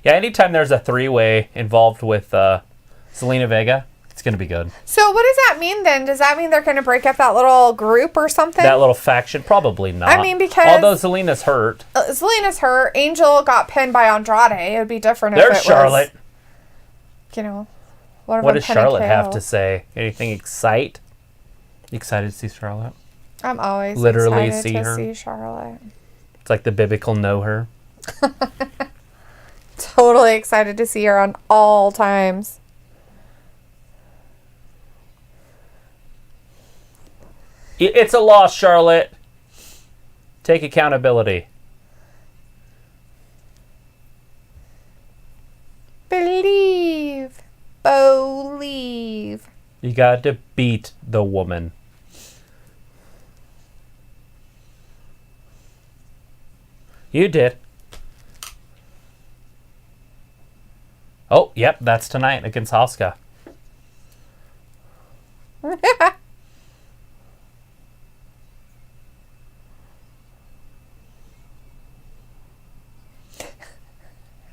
Yeah, anytime there's a 3-way involved with Zelina Vega, it's going to be good. So what does that mean then? Does that mean they're going to break up that little group or something? That little faction? Probably not. I mean, because... Although Zelina's hurt. Zelina's hurt. Angel got pinned by Andrade. It would be different if it was... There's Charlotte. You know. What does Charlotte have to say? Anything excite? You excited to see Charlotte? I'm always literally excited to see Charlotte. It's like the biblical know her. Totally excited to see her on all times. It's a loss, Charlotte. Take accountability. Believe. You got to beat the woman. You did. Oh, yep, that's tonight against Asuka.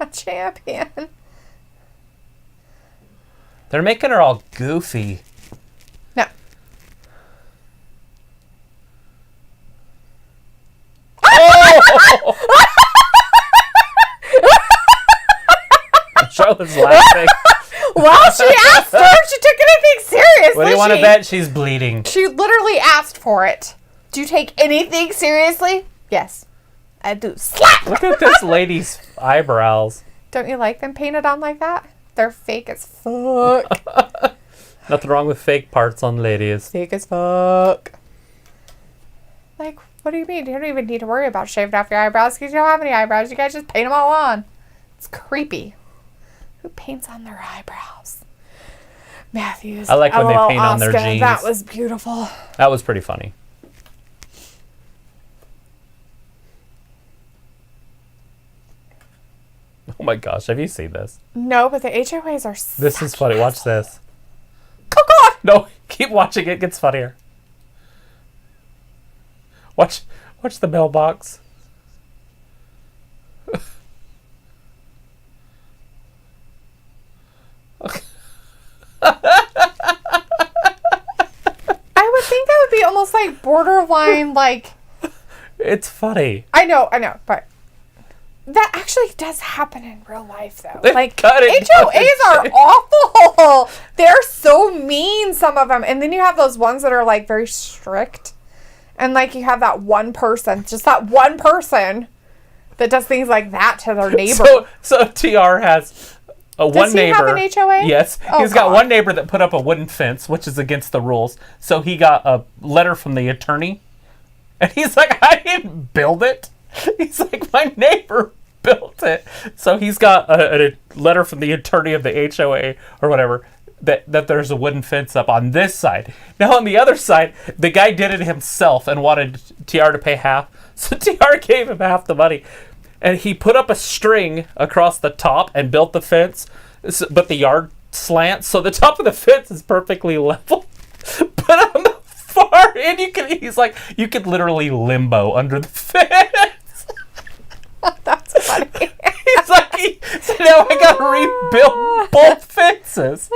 A champion. They're making her all goofy. No. Oh! Charlotte's laughing. Well, she asked her if she took anything seriously. What do you want to bet? She's bleeding. She literally asked for it. Do you take anything seriously? Yes. I do. Slap! Look at this lady's eyebrows. Don't you like them painted on like that? They're fake as fuck. Nothing wrong with fake parts on ladies. Fake as fuck. Like, what do you mean? You don't even need to worry about shaving off your eyebrows because you don't have any eyebrows. You guys just paint them all on. It's creepy. Who paints on their eyebrows? Matthews. I like when they paint on their Oscar. jeans. That was beautiful. That was pretty funny. Oh my gosh, have you seen this? No, but the HOAs are This is funny. Watch this. Oh, God. No, keep watching. It gets funnier. Watch the mailbox. I would think that would be almost like borderline, like... It's funny. I know, but... That actually does happen in real life, though. They Like, cut it HOAs are awful. They're so mean, some of them. And then you have those ones that are, like, very strict. And, like, you have that one person, just that one person that does things like that to their neighbor. So TR has one neighbor. Does he have an HOA? Yes. Oh, He's got one neighbor that put up a wooden fence, which is against the rules. So he got a letter from the attorney. And he's like, I didn't build it. He's like, my neighbor built it. So he's got a letter from the attorney of the HOA or whatever that there's a wooden fence up on this side. Now on the other side, the guy did it himself and wanted TR to pay half. So TR gave him half the money. And he put up a string across the top and built the fence, but the yard slants, so the top of the fence is perfectly level. But on the far end, he's like, you could literally limbo under the fence. That's funny. He's like, so now I gotta rebuild both fences.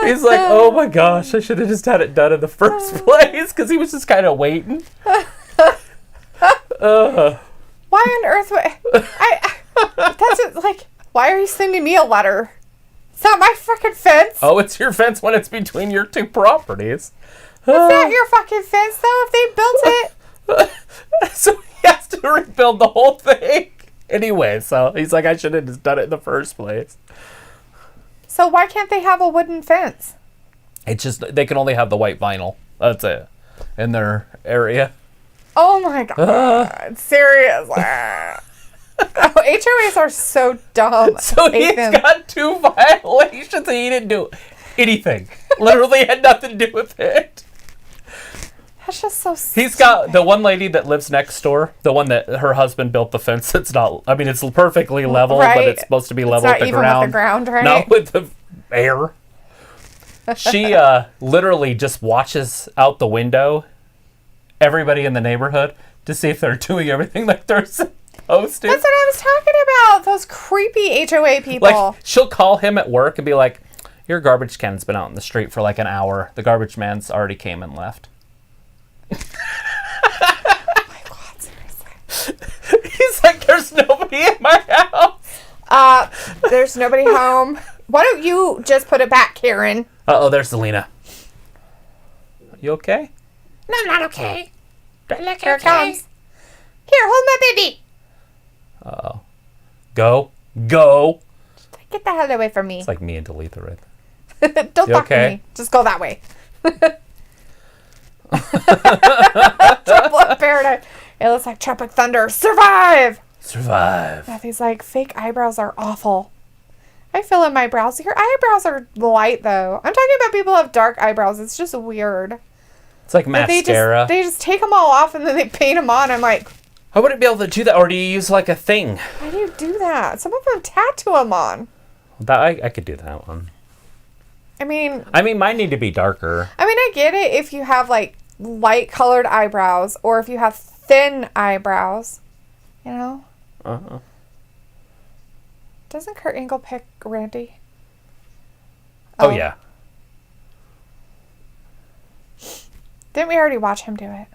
He's like, oh my gosh, I should have just had it done in the first place, because he was just kind of waiting. Why on earth would... That's just, like, why are you sending me a letter? It's not my freaking fence. Oh, it's your fence when it's between your two properties. It's not your fucking fence, though, if they built it. So he has to rebuild the whole thing. Anyway, so he's like, I should have just done it in the first place. So why can't they have a wooden fence? It's just, they can only have the white vinyl. That's it. In their area. Oh my god. Seriously. HOAs are so dumb. So he's got two violations and he didn't do anything. Literally had nothing to do with it. That's just so stupid. He's got the one lady that lives next door, the one that her husband built the fence. It's not, I mean, it's perfectly level, right. but it's supposed to be level with the ground. With the ground, right? Not with the air. She literally just watches out the window everybody in the neighborhood to see if they're doing everything like they're supposed to. That's what I was talking about. Those creepy HOA people. Like, she'll call him at work and be like, your garbage can's been out in the street for like an hour. The garbage man's already came and left. Oh my god, seriously. He's like, there's nobody in my house. There's nobody home. Why don't you just put it back, Karen? Uh-oh, there's Selena. You okay? No, I'm not okay. Don't look Here it comes. Here, hold my baby. Uh-oh. Go. Get the hell away from me. It's like me and Dalethea right there. Don't talk to me. Just go that way. Trouble in Paradise. It looks like Tropic Thunder. Survive! Matthew's like, fake eyebrows are awful. I fill in my brows. Your eyebrows are light, though. I'm talking about people who have dark eyebrows. It's just weird. It's like mascara. They just take them all off and then they paint them on. I'm like... I wouldn't be able to do that. Or do you use like a thing? Why do you do that? Some of them tattoo them on. I could do that one. I mean, mine need to be darker. I mean, I get it if you have, like, light-colored eyebrows or if you have thin eyebrows. You know? Uh-huh. Doesn't Kurt Angle pick Randy? Oh, yeah. Didn't we already watch him do it?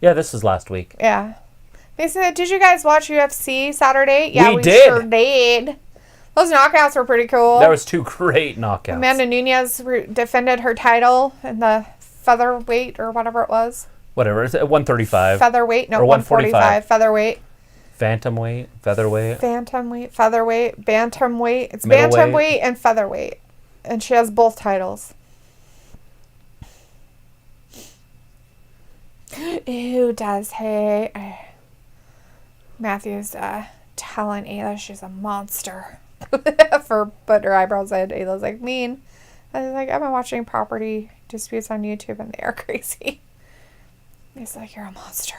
Yeah, this is last week. Yeah. They said, did you guys watch UFC Saturday? Yeah, we did. Sure did. Those knockouts were pretty cool. There was two great knockouts. Amanda Nunes defended her title in the featherweight or whatever it was. Whatever. Is it 135? Featherweight? No, or 145. Featherweight. Phantomweight, featherweight. Bantamweight, featherweight, bantamweight. It's Middleweight. bantamweight and featherweight. And she has both titles. Ew, does hey. Matthew's telling Ayla she's a monster for putting her eyebrows in. Ayla's like, mean. I was like, I've been watching property disputes on YouTube and they are crazy. He's like, you're a monster.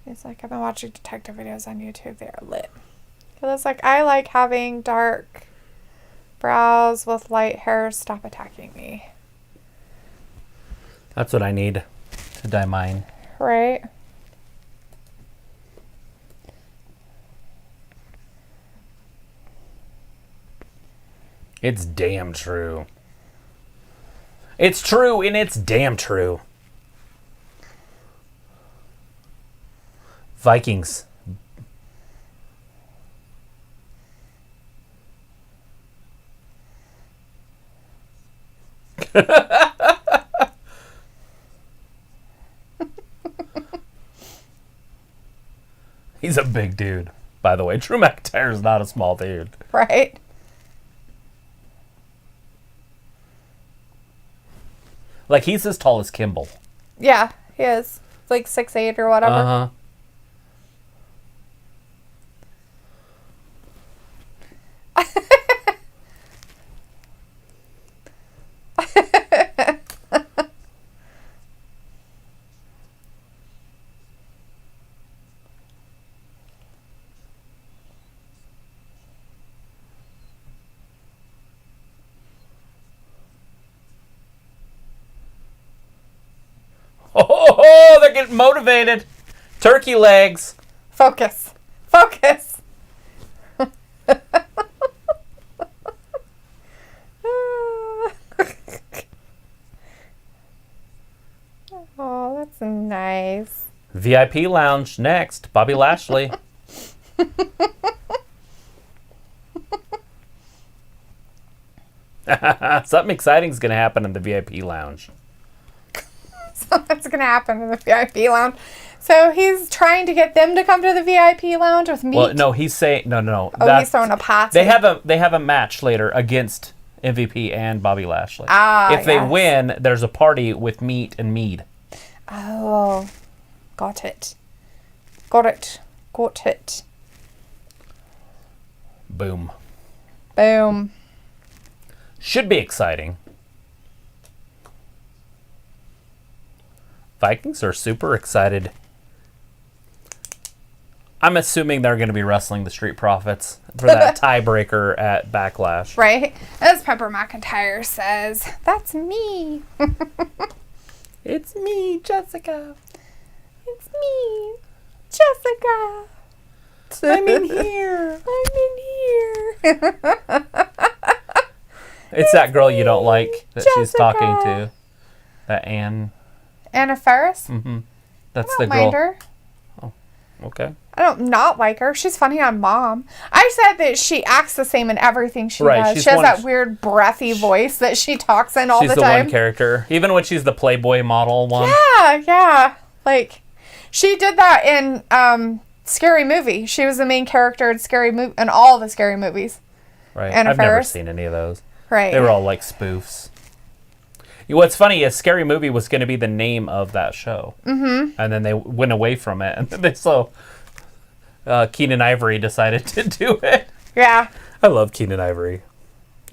He's like, I've been watching detective videos on YouTube. They are lit. Ayla's like, I like having dark brows with light hair. Stop attacking me. That's what I need to dye mine. Right? It's damn true. It's true and it's damn true. Vikings. He's a big dude, by the way. Drew McIntyre is not a small dude. Right? Like, he's as tall as Kimball. Yeah, he is. Like 6'8" or whatever. Uh-huh. Oh, they're getting motivated. Turkey legs. Focus. Focus. Oh, that's nice. VIP lounge next. Bobby Lashley. Something exciting is going to happen in the VIP lounge. So what's going to happen in the VIP lounge? So he's trying to get them to come to the VIP lounge with meat? Well, no, he's saying no. Oh, he's throwing a party. They have a match later against MVP and Bobby Lashley. If they yes. win, there's a party with meat and mead. Oh, got it. Got it. Got it. Boom. Boom. Should be exciting. Vikings are super excited. I'm assuming they're going to be wrestling the Street Profits for that tiebreaker at Backlash. Right? As Pepper McIntyre says, that's me. It's me, Jessica. It's me, Jessica. I'm in here. I'm in here. It's that girl you don't like that she's Jessica. talking to. That Anne. Anna Faris? Mm-hmm. That's I the don't girl. mind her. Oh, okay. I don't not like her. She's funny on Mom. I said that she acts the same in everything she Right, does. she's She has one- that weird breathy voice that she talks in all She's the the time. one character. Even when she's the Playboy model one. Yeah. Like, she did that in Scary Movie. She was the main character in all the Scary Movies. Right. Anna I've never Faris. seen any of those. Right. They were all like spoofs. What's funny is Scary Movie was going to be the name of that show. Mm-hmm. And then they went away from it. And then Keenan Ivory decided to do it. Yeah. I love Keenan Ivory.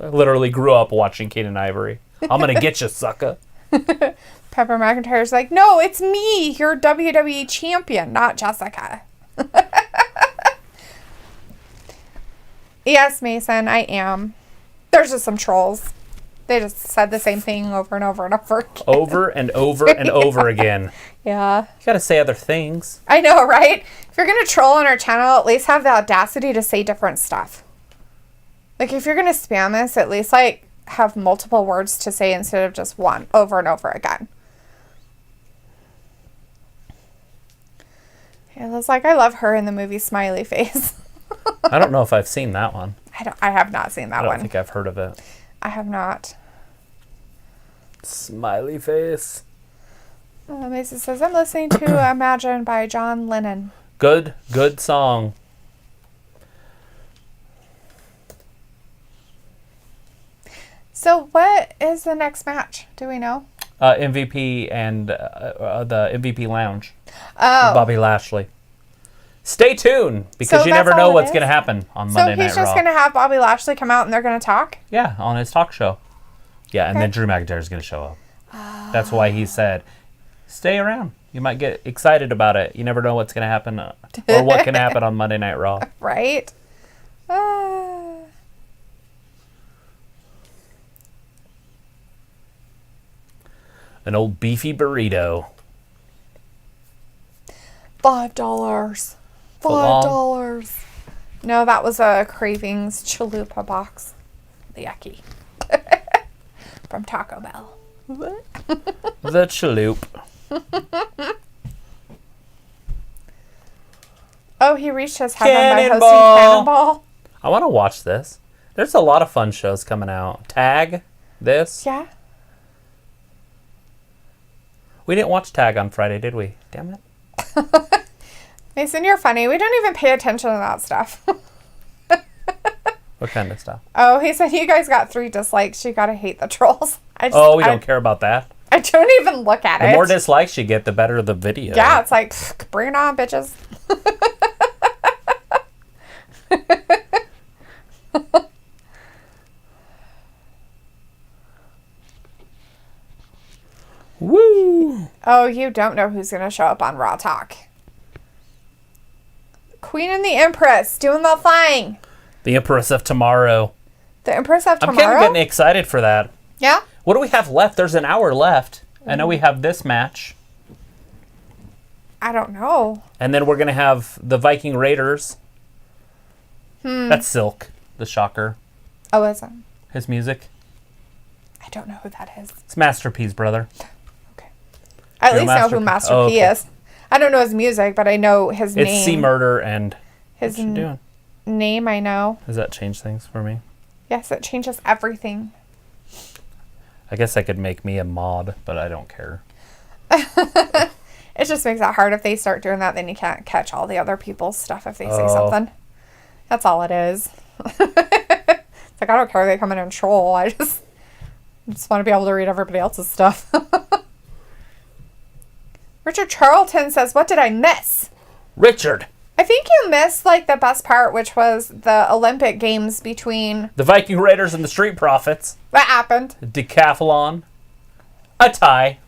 I literally grew up watching Keenan Ivory. I'm going to get you, sucker. Pepper McIntyre's like, no, it's me, your WWE champion, not Jessica. Yes, Mason, I am. There's just some trolls. They just said the same thing over and over and over again. Over and over and over again. Yeah. You got to say other things. I know, right? If you're going to troll on our channel, at least have the audacity to say different stuff. Like, if you're going to spam this, at least, like, have multiple words to say instead of just one over and over again. It was like, I love her in the movie Smiley Face. I don't know if I've seen that one. I have not seen that I don't one. think I've heard of it. I have not. Smiley Face. Mason says, I'm listening to Imagine by John Lennon. Good song. So what is the next match? Do we know? MVP and the MVP Lounge. Oh. Bobby Lashley. Stay tuned, because So you that's never know all it what's is? going to happen on Monday Night Raw. So he's just going to have Bobby Lashley come out and they're going to talk? Yeah, on his talk show. Yeah, and Okay. then Drew McIntyre is going to show up. That's why he said, stay around. You might get excited about it. You never know what's going to happen or what can happen on Monday Night Raw. Right? An old beefy burrito. $5. $5. No, that was a Cravings Chalupa box. Yucky. From Taco Bell. The chalup. Oh, he reached his heaven by hosting Cannonball. Cannonball. I want to watch this. There's a lot of fun shows coming out. Tag, this. Yeah. We didn't watch Tag on Friday, did we? Damn it. Mason, you're funny. We don't even pay attention to that stuff. What kind of stuff? Oh, he said you guys got 3 dislikes. You gotta hate the trolls. We don't care about that. I don't even look at it. The more dislikes you get, the better the video. Yeah, it's like, pfft, bring it on, bitches. Woo! Oh, you don't know who's going to show up on Raw Talk. Queen and the Empress doing the thing. The Empress of Tomorrow. The Empress of I'm Tomorrow? getting excited for that. Yeah? What do we have left? There's an hour left. I know we have this match. I don't know. And then we're going to have the Viking Raiders. That's Silk, the Shocker. Oh, is it? His music. I don't know who that is. It's Masterpiece, brother. Okay. I at You're least know who Master Master P. P Oh, okay. is. I don't know his music, but I know his name. It's C Murder and... His What you doing? name I know. Does that change things for me? Yes, it changes everything. I guess I could make me a mod, but I don't care. It just makes it hard if they start doing that. Then you can't catch all the other people's stuff if they say something. That's all it is. It's like, I don't care if they come in and troll. I just want to be able to read everybody else's stuff. Richard Charlton says, what did I miss? Richard! I think you missed like the best part, which was the Olympic Games between... The Viking Raiders and the Street Profits. What happened? Decathlon. A tie.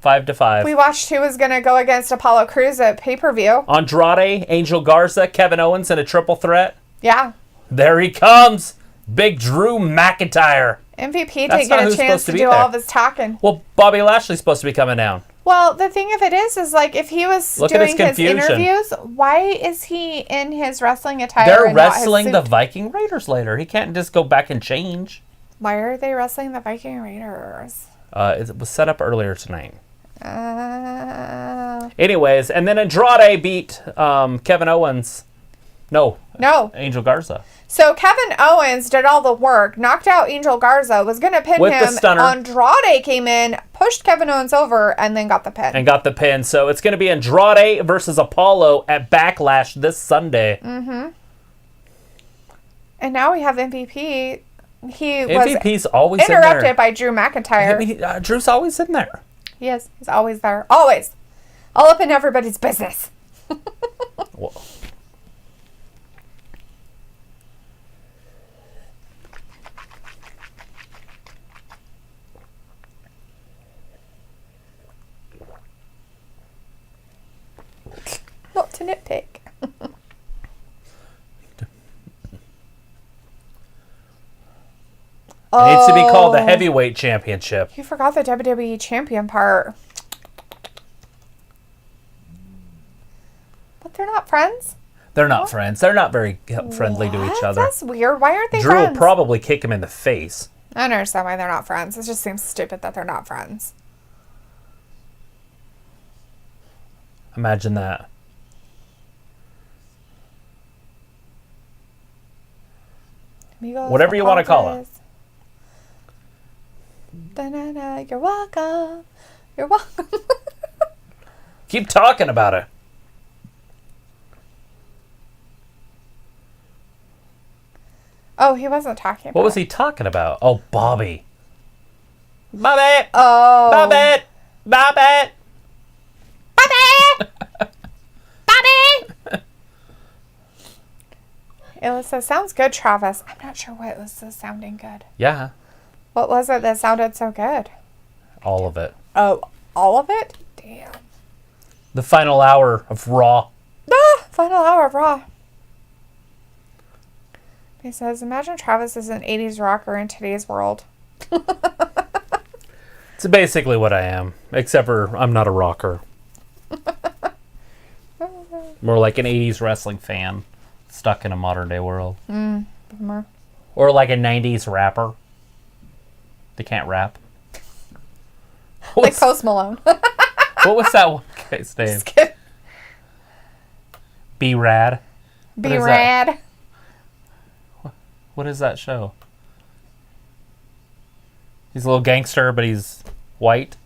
5-5. We watched who was going to go against Apollo Crews at pay-per-view. Andrade, Angel Garza, Kevin Owens in a triple threat. Yeah. There he comes. Big Drew McIntyre. MVP didn't That's not get a who's chance supposed to to be do there. all of his talking. Well, Bobby Lashley's supposed to be coming down. Well, the thing of it is like if he was Look at his doing his confusion. interviews, why is he in his wrestling attire? They're and not his wrestling the suit? Viking Raiders later. He can't just go back and change. Why are they wrestling the Viking Raiders? It was set up earlier tonight. Anyways, and then Andrade beat Kevin Owens. No, Angel Garza. So Kevin Owens did all the work, knocked out Angel Garza, was going to pin With the him. stunner. Andrade came in, pushed Kevin Owens over, and then got the pin. And got the pin. So it's going to be Andrade versus Apollo at Backlash this Sunday. Mm-hmm. And now we have MVP. He MVP's was always in interrupted there. by Drew McIntyre. I mean, Drew's always in there. He is. He's always there. Always. All up in everybody's business. Whoa. Not to nitpick. It needs to be called the Heavyweight Championship. You forgot the WWE champion part. But they're not friends? They're not friends. They're not very friendly to each What? other. That's weird. Why aren't they Drew friends? will probably kick him in the face. I don't understand why they're not friends. It just seems stupid that they're not friends. Imagine that. Amigos, Whatever you want to call it. Da-na-na, you're welcome. You're welcome. Keep talking about it. Oh, he wasn't talking about What was he talking about? Oh, Bobby. Bobby! Oh. Bobby! Bobby! Bobby! Bobby! It sounds good, Travis. I'm not sure what was sounding good. Yeah. What was it that sounded so good? All of it. Oh, all of it? Damn. The final hour of Raw. Final hour of Raw. He says, imagine Travis is an 80s rocker in today's world. It's basically what I am, except for I'm not a rocker. More like an 80s wrestling fan stuck in a modern day world. Bummer. Or like a 90s rapper. They can't rap. Like Post Malone. What was that one guy's name? B-Rad. B-Rad. What is that show? He's a little gangster, but he's white.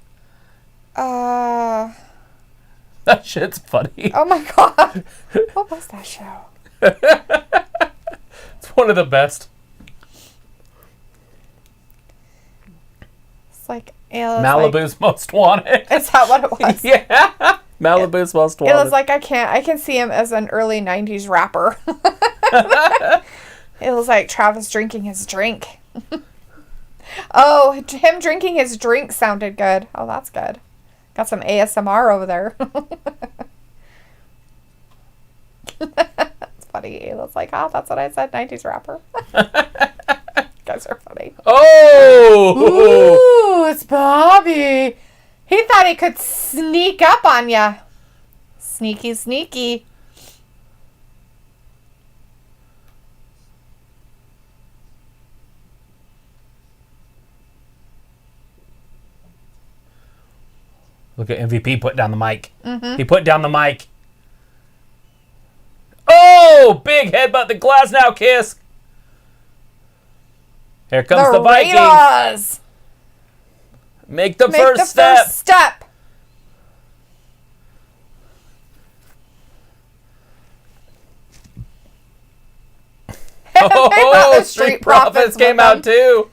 That shit's funny. Oh my god. What was that show? It's one of the best. It's like... Malibu's Most Wanted. Is that what it was? Yeah. Malibu's Most Wanted. It was like, I can see him as an early 90s rapper. It was like Travis drinking his drink. Oh, him drinking his drink sounded good. Oh, that's good. Got some ASMR over there. That's funny. It was like, that's what I said, 90s rapper. Guys are funny. Oh! Ooh, it's Bobby. He thought he could sneak up on ya. Sneaky, sneaky. Look at MVP put down the mic. Mm-hmm. He put down the mic. Oh! Big headbutt, the Glasgow kiss. Here comes the Vikings. Raiders. Make the first step. Oh, Street Profits came out too.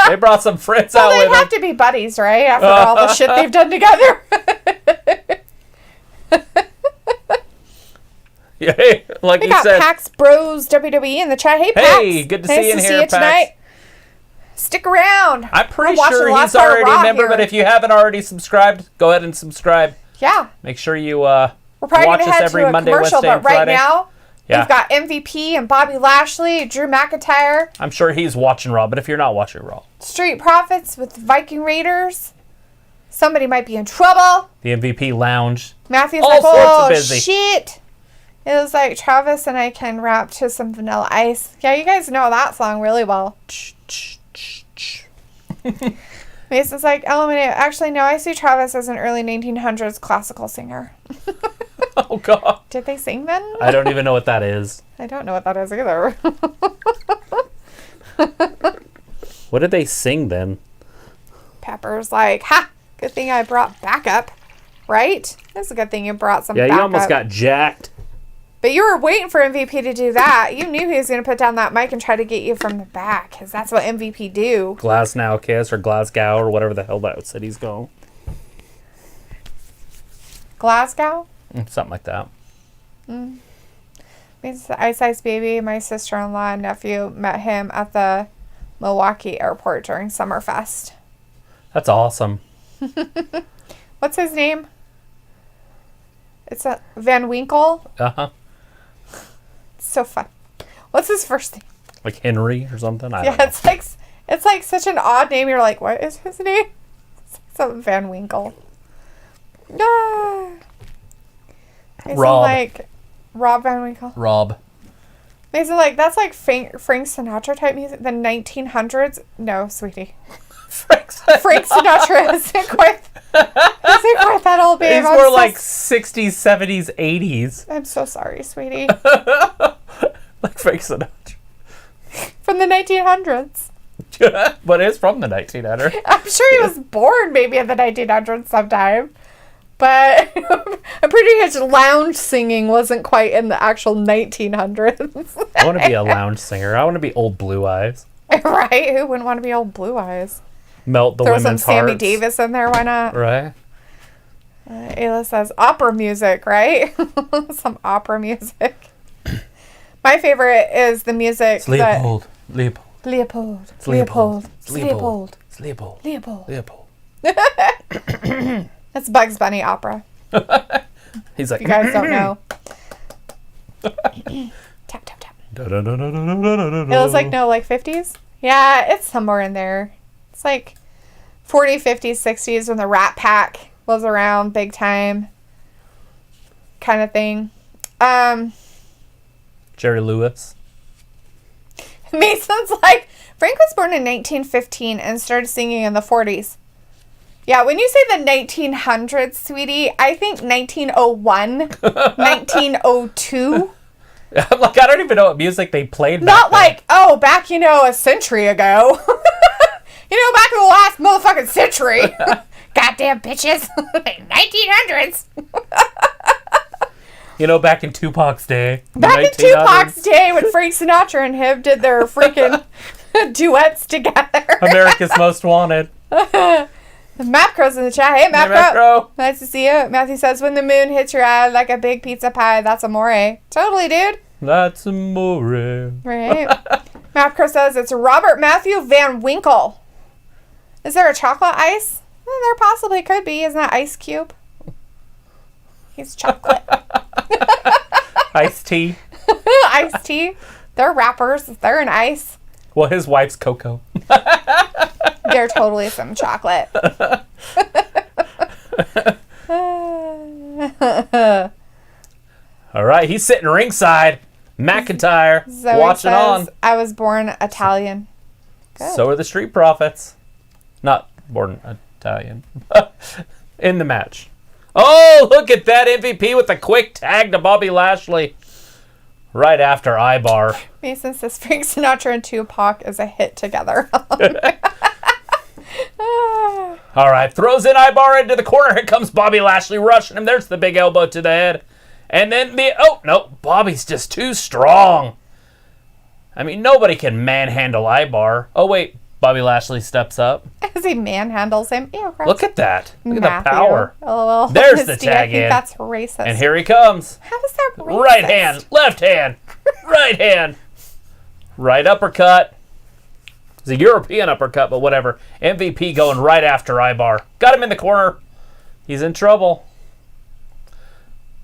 They brought some friends out with them. They have to be buddies, right? After all the shit they've done together. Yeah, like we you said. got Pax Bros WWE in the chat. Hey, Pax. Hey, good to see you in here, Pax. Tonight. Stick around. I'm pretty sure he's already a member, but if you haven't already subscribed, go ahead and subscribe. Yeah. Make sure you We're probably watch gonna us head every to a Monday, commercial, Wednesday, but and right Friday. now, Yeah. we've got MVP and Bobby Lashley, Drew McIntyre. I'm sure he's watching Raw, but if you're not watching Raw. Street Profits with Viking Raiders. Somebody might be in trouble. The MVP Lounge. Matthew's All like, sorts of oh, busy. shit. It was like Travis and I can rap to some Vanilla Ice. Yeah, you guys know that song really well. Mason's like, eliminate. Actually, no, I see Travis as an early 1900s classical singer. Oh, God. Did they sing then? I don't even know what that is. I don't know what that is either. What did they sing then? Pepper's like, ha! Good thing I brought backup. Right? It's a good thing you brought some backup. Yeah, you almost got jacked. But you were waiting for MVP to do that. You knew he was going to put down that mic and try to get you from the back, because that's what MVP do. Glasgow Kiss or Glasgow or whatever the hell that city's called. Glasgow? Something like that. It's the Ice Ice Baby. My sister-in-law and nephew met him at the Milwaukee airport during Summerfest. That's awesome. What's his name? It's a Van Winkle. Uh-huh. So fun. What's his first name? Like Henry or something? I don't know. It's like such an odd name. You're like, what is his name? It's like some Van Winkle. Ah. Rob. Like Rob Van Winkle. Rob. Mason, like, that's like Frank Sinatra type music. The 1900s. No, sweetie. Frank Sinatra isn't quite that old, babe. He's more like 60s, 70s, 80s. I'm so sorry, sweetie. Like Frank Sinatra. From the 1900s. But it's from the 1900s. I'm sure he was born maybe in the 1900s sometime. But I'm pretty sure lounge singing wasn't quite in the actual 1900s. I want to be a lounge singer. I want to be Old Blue Eyes. Right? Who wouldn't want to be Old Blue Eyes? Melt the Throw women's some Sammy hearts. Davis in there, why not? Right? Ayla says opera music, right? Some opera music. My favorite is the music It's Leopold. Leopold. It's Leopold. It's Leopold. It's Leopold. Leopold. Leopold. That's Bugs Bunny opera. He's like, You guys don't know. Tap, tap, tap. It was like, no, like 50s? Yeah, it's somewhere in there. It's like 40s, 50s, 60s when the Rat Pack was around big time kind of thing. Jerry Lewis. Mason's like, Frank was born in 1915 and started singing in the 40s. Yeah, when you say the 1900s, sweetie, I think 1901, 1902. I'm like, I don't even know what music they played back Not then. like, oh, back, a century ago. Back in the last motherfucking century. Goddamn bitches. 1900s. Back in Tupac's day. Back in Tupac's day when Frank Sinatra and him did their freaking duets together. America's Most Wanted. Mapcrow's in the chat. Hey, Mapcrow. Macro. Nice to see you. Matthew says, when the moon hits your eye like a big pizza pie, that's amore. Totally, dude. That's amore. Right. Mapcrow says, it's Robert Matthew Van Winkle. Is there a chocolate ice? Well, there possibly could be. Isn't that Ice Cube? He's chocolate. Iced tea. Iced tea. They're rappers. They're an ice. Well, his wife's Coco. They're totally some chocolate. All right, he's sitting ringside. McIntyre Zoe watching says, on. I was born Italian. Good. So are the Street Profits. Not born Italian. In the match. Oh, look at that MVP with a quick tag to Bobby Lashley. Right after Ivar. Mason says Frank Sinatra and Tupac is a hit together. All right, throws in Ivar into the corner. Here comes Bobby Lashley rushing him. There's the big elbow to the head. And then Bobby's just too strong. I mean, nobody can manhandle Ivar. Oh, wait, Bobby Lashley steps up. As he manhandles him. Ew, gross. Look at that. Look at the Matthew. power. LOL. There's the Misty, I tag think in. that's racist. And here he comes. How is that racist? Right hand, left hand, right hand. Right uppercut. It's a European uppercut, but whatever. MVP going right after Ivar. Got him in the corner. He's in trouble.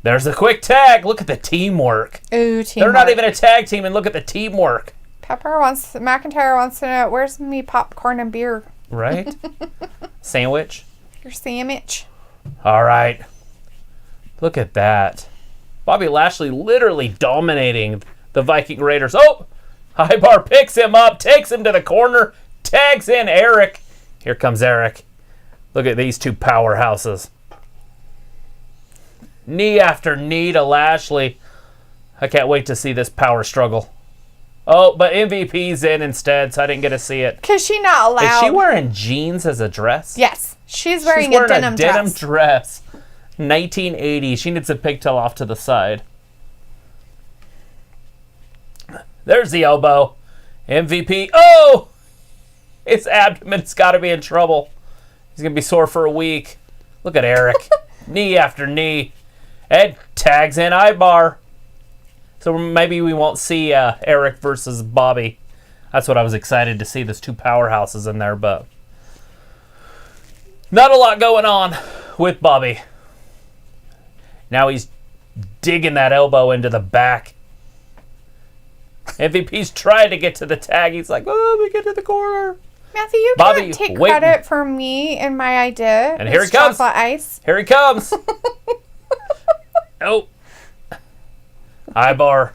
There's the quick tag. Look at the teamwork. Ooh, teamwork. They're not even a tag team, and look at the teamwork. McIntyre wants to know, where's me popcorn and beer? Right? Sandwich. Your sandwich. All right. Look at that. Bobby Lashley literally dominating the Viking Raiders. Oh! Ivar picks him up, takes him to the corner, tags in Erik. Here comes Erik. Look at these two powerhouses. Knee after knee to Lashley. I can't wait to see this power struggle. Oh, but MVP's in instead, so I didn't get to see it. Because she's not allowed. Is she wearing jeans as a dress? Yes. She's wearing a denim dress. 1980. She needs a pigtail off to the side. There's the elbow. MVP. Oh! His abdomen's got to be in trouble. He's going to be sore for a week. Look at Erik. Knee after knee. And tags in Ivar. So maybe we won't see Erik versus Bobby. That's what I was excited to see. There's two powerhouses in there, but not a lot going on with Bobby. Now he's digging that elbow into the back. MVP's trying to get to the tag. He's like, oh, let me get to the corner. Matthew, you Bobby, can't take waiting. credit for me and my idea. And here he comes. Chocolate ice. Here he comes. Oh. Ivar.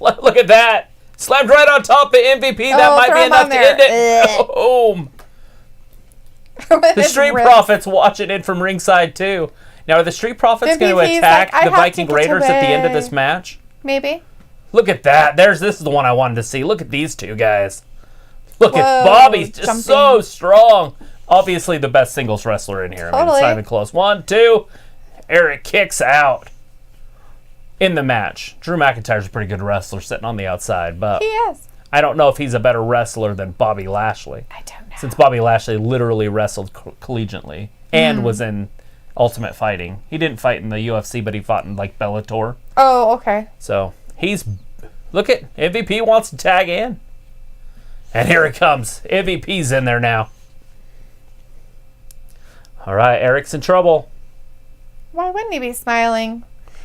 Look at that. Slammed right on top of MVP. That might be enough to end it. Boom. The Street Profits watching in from ringside, too. Now, are the Street Profits going to attack the Viking Raiders at the end of this match? Maybe. Look at that. This is the one I wanted to see. Look at these two guys. Look at Bobby's just so strong. Obviously the best singles wrestler in here. I mean, it's not even close. 1, 2. Erik kicks out in the match. Drew McIntyre's a pretty good wrestler sitting on the outside, but He is. I don't know if he's a better wrestler than Bobby Lashley. I don't know. Since Bobby Lashley literally wrestled collegiately and was in Ultimate Fighting. He didn't fight in the UFC, but he fought in like Bellator. Oh, okay. So he's... Look at MVP wants to tag in. And here it comes. MVP's in there now. All right, Eric's in trouble. Why wouldn't he be smiling?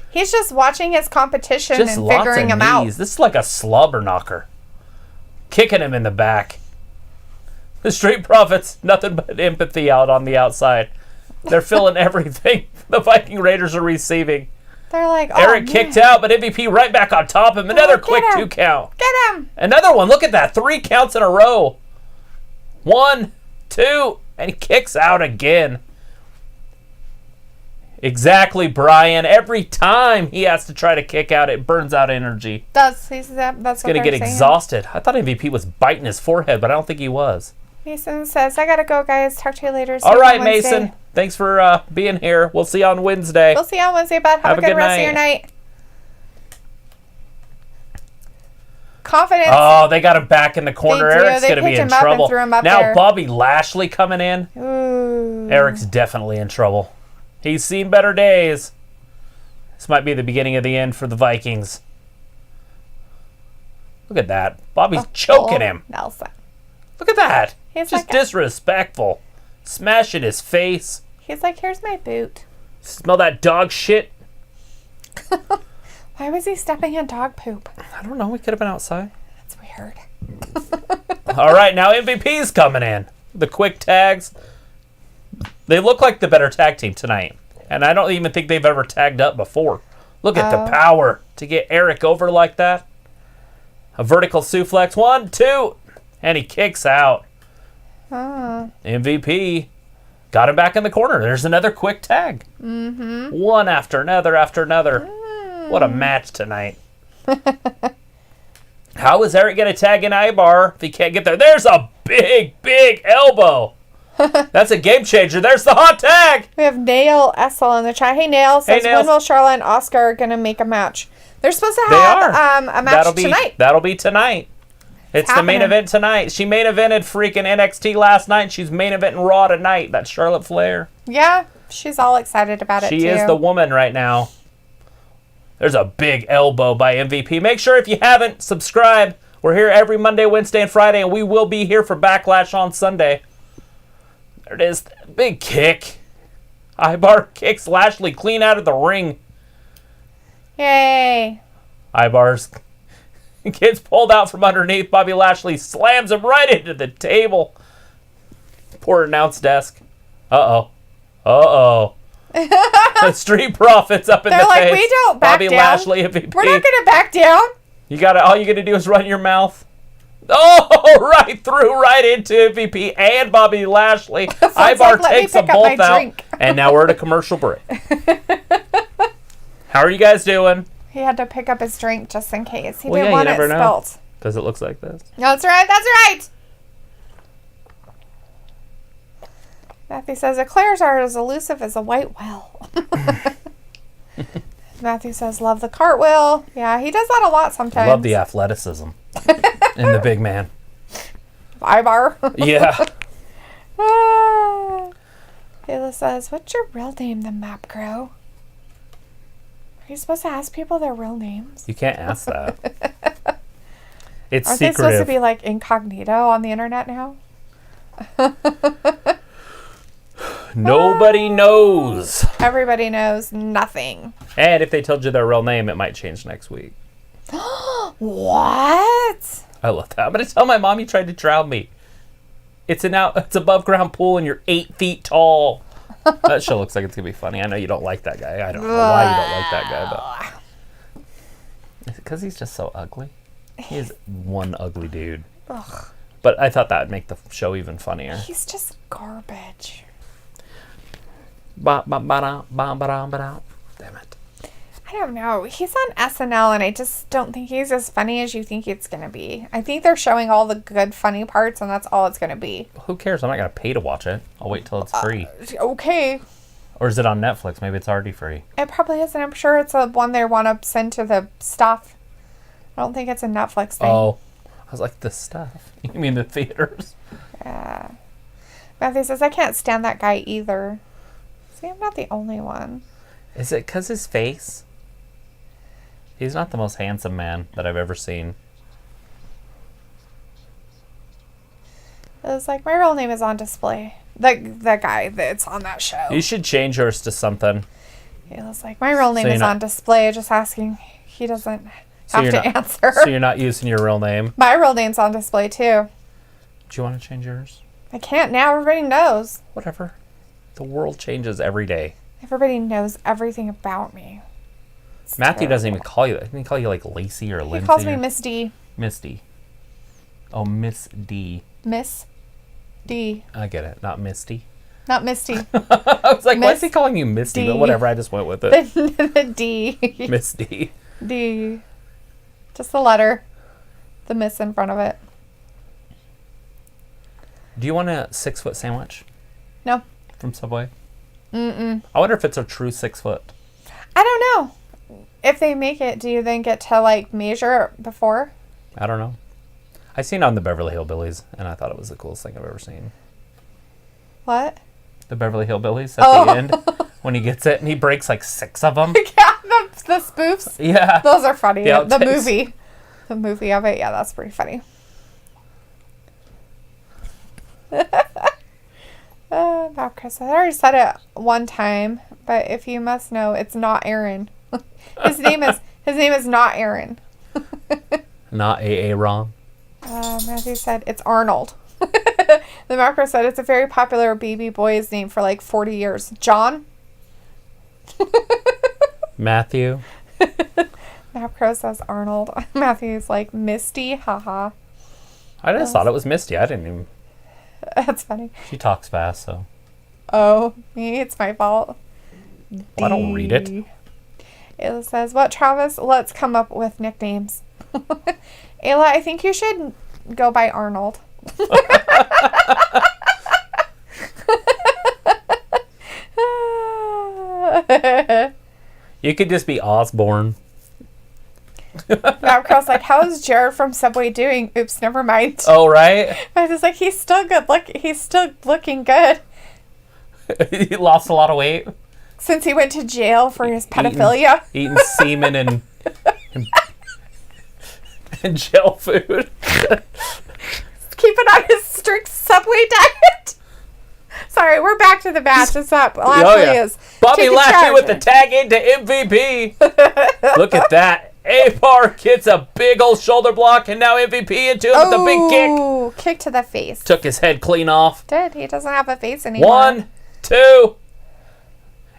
He's just watching his competition Just and lots figuring of him out. knees. This is like a slobber knocker. Kicking him in the back. The Street Profits, nothing but empathy out on the outside. They're feeling everything the Viking Raiders are receiving. They're like, oh, Erik kicked out, but MVP right back on top of him. Another quick him. 2 count. Get him! Another one. Look at that. 3 counts in a row. 1, 2, and he kicks out again. Exactly, Brian. Every time he has to try to kick out, it burns out energy. That's He's what going to they're get saying. exhausted. I thought MVP was biting his forehead, but I don't think he was. Mason says, I gotta go, guys. Talk to you later. See All you right, on Wednesday. Mason. Thanks for being here. We'll see you on Wednesday. We'll see you on Wednesday, bud. Have a good rest of your night. Confidence. Oh, they got him back in the corner. They do. Eric's They going to be picked in him up and trouble. threw him up Now there. Bobby Lashley coming in. Ooh. Eric's definitely in trouble. He's seen better days. This might be the beginning of the end for the Vikings. Look at that. Bobby's choking him. Nelson. Look at that. He's Just like disrespectful. Smashing his face. He's like, here's my boot. Smell that dog shit? Why was he stepping in dog poop? I don't know. We could have been outside. That's weird. All right, now MVP's coming in. The quick tags. They look like the better tag team tonight. And I don't even think they've ever tagged up before. Look at the power to get Erik over like that. A vertical suplex. 1, 2. And he kicks out. MVP. Got him back in the corner. There's another quick tag. One after another after another. What a match tonight. How is Erik going to tag in Ivar if he can't get there? There's a big, big elbow. That's a game changer. There's the hot tag. We have Nail Essel in the chat. Hey, Nail says, Nail. when will Charlotte and Oscar are going to make a match? They're supposed to They have are. a match tonight. That'll be tonight. It's the main happening. event tonight. She main evented freaking NXT last night. And she's main eventing Raw tonight. That's Charlotte Flair. Yeah, she's all excited about it, too. She is the woman right now. There's a big elbow by MVP. Make sure if you haven't, subscribe. We're here every Monday, Wednesday, and Friday, and we will be here for Backlash on Sunday. There it is. Big kick. Ivar kicks Lashley clean out of the ring. Yay. Ivar's gets pulled out from underneath. Bobby Lashley slams him right into the table. Poor announce desk. Uh-oh. Uh-oh. The Street Profits up in They're the like, face. we don't back Bobby down. Lashley, MVP. We're not going to back down. All you gotta do is run your mouth. Oh, right through, right into MVP and Bobby Lashley. Ivar like, let me takes them pick up my both out. drink. And now we're at a commercial break. How are you guys doing? He had to pick up his drink just in case. He Well, didn't yeah, want you it never know. spilt. Because it looks like this. That's right. That's right. Matthew says, eclairs are as elusive as a white whale. Matthew says, love the cartwheel. Yeah, he does that a lot sometimes. Love the athleticism in the big man. Ivar. Yeah. Kayla says, what's your real name, the map crow? Are you supposed to ask people their real names? You can't ask that. It's Aren't they secretive. supposed to be like incognito on the internet now? Nobody knows. Everybody knows nothing. And if they told you their real name, it might change next week. What? I love that. I'm going to tell my mom you tried to drown me. It's above ground pool and you're 8 feet tall. That show looks like it's going to be funny. I know you don't like that guy. I don't know why you don't like that guy, but is it because he's just so ugly? He is one ugly dude. Ugh. But I thought that would make the show even funnier. He's just garbage. Damn it. I don't know. He's on SNL, and I just don't think he's as funny as you think it's going to be. I think they're showing all the good, funny parts, and that's all it's going to be. Who cares? I'm not going to pay to watch it. I'll wait till it's free. Okay. Or is it on Netflix? Maybe it's already free. It probably isn't. I'm sure it's a one they want to send to the stuff. I don't think it's a Netflix thing. Oh. I was like, the stuff? You mean the theaters? Yeah. Matthew says, I can't stand that guy either. See, I'm not the only one. Is it because his face? He's not the most handsome man that I've ever seen. It was like, my real name is on display. The guy that's on that show. You should change yours to something. He was like, my real name is on display. Just asking. He doesn't have to answer. So you're not using your real name? My real name's on display, too. Do you want to change yours? I can't now. Everybody knows. Whatever. The world changes every day. Everybody knows everything about me. It's Matthew terrible. doesn't even call you that. He call you like Lacey or Lince. He calls me Miss D. Misty. Oh, Miss D. Miss D. I get it. Not Misty. Not Misty. I was like, why is he calling you Misty? D. But whatever, I just went with it. The D. Miss D. D. Just the letter. The miss in front of it. Do you want a 6-foot sandwich? No. From Subway? Mm-mm. I wonder if it's a true 6 foot. I don't know. If they make it, do you then get to, like, measure before? I don't know. I seen it on the Beverly Hillbillies, and I thought it was the coolest thing I've ever seen. What? The Beverly Hillbillies at the end, when he gets it, and he breaks like 6 of them. Yeah, the spoofs. Yeah. Those are funny. The The movie. The movie of it, yeah, that's pretty funny. Now, Chris, I already said it one time, but if you must know, it's not Aaron. His name is not Aaron. Not AA wrong. Matthew said it's Arnold. The macro said it's a very popular baby boy's name for like 40 years. John? Matthew. Macro says Arnold. Matthew's like Misty, haha. I just thought it was Misty. I didn't even. That's funny. She talks fast, so. Oh, me, it's my fault. Well, I don't read it. Ayla says, what, Travis? Let's come up with nicknames. Ayla, I think you should go by Arnold. You could just be Osborne. Now, Carl's like, how is Jared from Subway doing? Oops, never mind. Oh, right? I was like, he's still good. Look, he's still looking good. He lost a lot of weight. Since he went to jail for his pedophilia. Eating semen and jail food. Keeping on his strict Subway diet. Sorry, we're back to the match. It's up. Lashley is. Bobby Lashley with the tag into MVP. Look at that. Ivar gets a big old shoulder block, and now MVP into him with a big kick. Oh, kick to the face. Took his head clean off. He doesn't have a face anymore. 1, 2.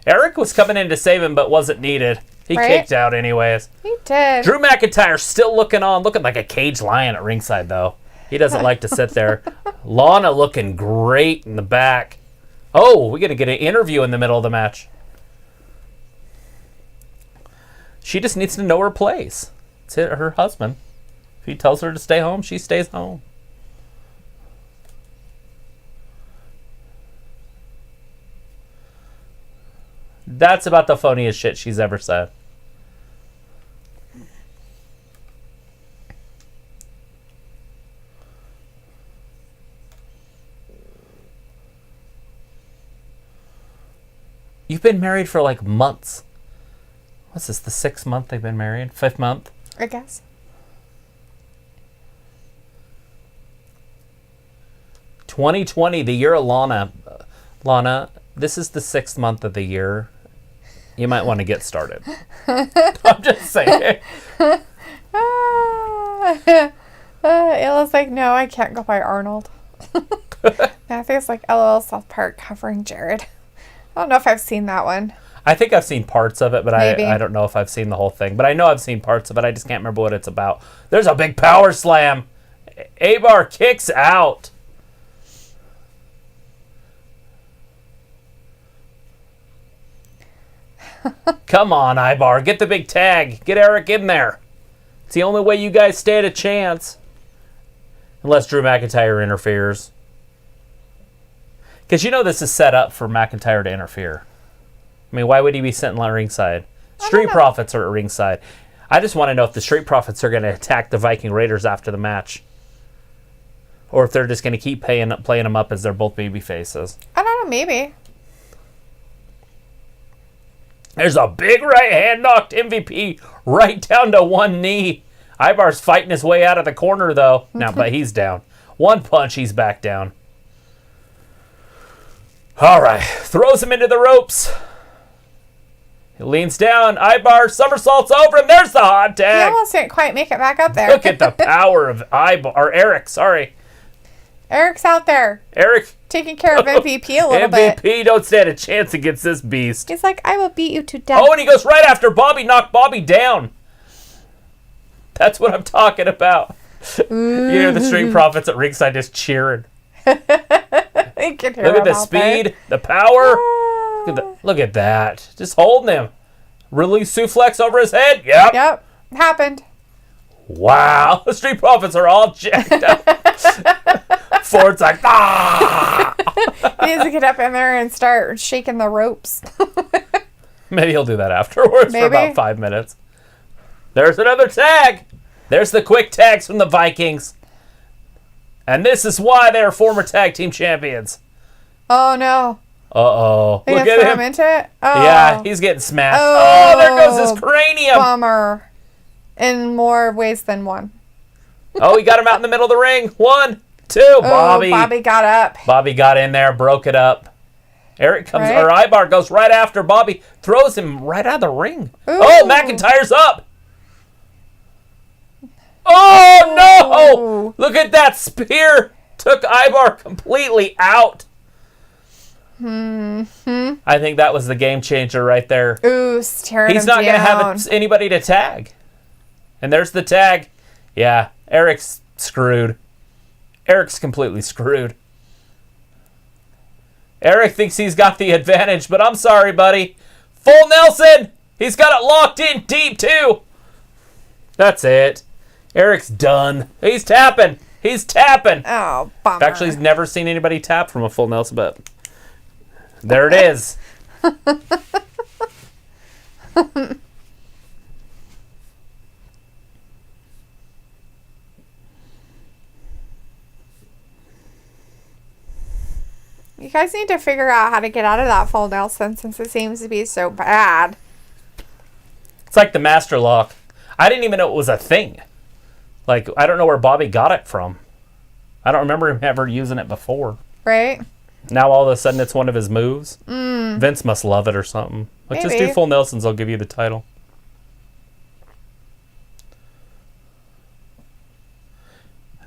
Erik was coming in to save him, but wasn't needed. He kicked out anyways. He did. Drew McIntyre still looking like a caged lion at ringside, though. He doesn't like to sit there. Lana looking great in the back. Oh, we're going to get an interview in the middle of the match. She just needs to know her place. It's her husband. If he tells her to stay home, she stays home. That's about the phoniest shit she's ever said. You've been married for like months. What's this, the 6th month they've been married? 5th month? I guess. $2020, the year of Lana. Lana, this is the 6th month of the year. You might want to get started. I'm just saying. Ayla's like, no, I can't go by Arnold. Matthew's like, LOL South Park covering Jared. I don't know if I've seen that one. I think I've seen parts of it, but Maybe. I don't know if I've seen the whole thing. But I know I've seen parts of it. I just can't remember what it's about. There's a big power slam. Ivar kicks out. Come on, Ivar. Get the big tag. Get Erik in there. It's the only way you guys stand a chance. Unless Drew McIntyre interferes. Because you know this is set up for McIntyre to interfere. I mean, why would he be sitting on ringside? Street Profits are at ringside. I just want to know if the Street Profits are going to attack the Viking Raiders after the match. Or if they're just going to keep playing them up as they're both baby faces. I don't know, maybe. There's a big right hand knocked MVP right down to one knee. Ivar's fighting his way out of the corner, though. Now, but he's down. One punch, he's back down. All right. Throws him into the ropes. He leans down. Ivar somersaults over him. There's the hot tag. He almost didn't quite make it back up there. Look at the power of Erik. Sorry. Eric's out there. Erik. Taking care of MVP a little bit. MVP don't stand a chance against this beast. He's like, I will beat you to death. Oh, and he goes right after Bobby. Knocked Bobby down. That's what I'm talking about. You hear the Street Profits at ringside just cheering. You can hear Look at the him out there. speed, the power. Look at that. Just holding him. Release suplex over his head. Yep. Happened. Wow. The Street Profits are all jacked up. Ford's like, ah. He needs to get up in there and start shaking the ropes. Maybe he'll do that afterwards for about 5 minutes. There's another tag. There's the quick tags from the Vikings. And this is why they're former tag team champions. Oh, no. Uh-oh. They Look throw at him him. into it? Oh. Yeah, he's getting smashed. Oh, there goes his cranium. Bummer. In more ways than one. Oh, he got him out in the middle of the ring. 1, 2. Oh, Bobby. Bobby got up. Bobby got in there, broke it up. Erik comes, Right. or Ivar goes right after Bobby, throws him right out of the ring. Ooh. Oh, McIntyre's up. Oh, no! Look at that spear. Took Ivar completely out. I think that was the game changer right there. Ooh, staring He's him not going to down. have anybody to tag. And there's the tag. Yeah, Eric's screwed. Eric's completely screwed. Erik thinks he's got the advantage, but I'm sorry, buddy. Full Nelson! He's got it locked in deep, too. That's it. Eric's done. He's tapping. He's tapping. Oh, bummer. Actually, he's never seen anybody tap from a full Nelson, but there it is. You guys need to figure out how to get out of that full Nelson since it seems to be so bad. It's like the master lock. I didn't even know it was a thing. Like, I don't know where Bobby got it from. I don't remember him ever using it before. Right? Now all of a sudden it's one of his moves. Vince must love it or something. Like, just do full Nelsons, I'll give you the title.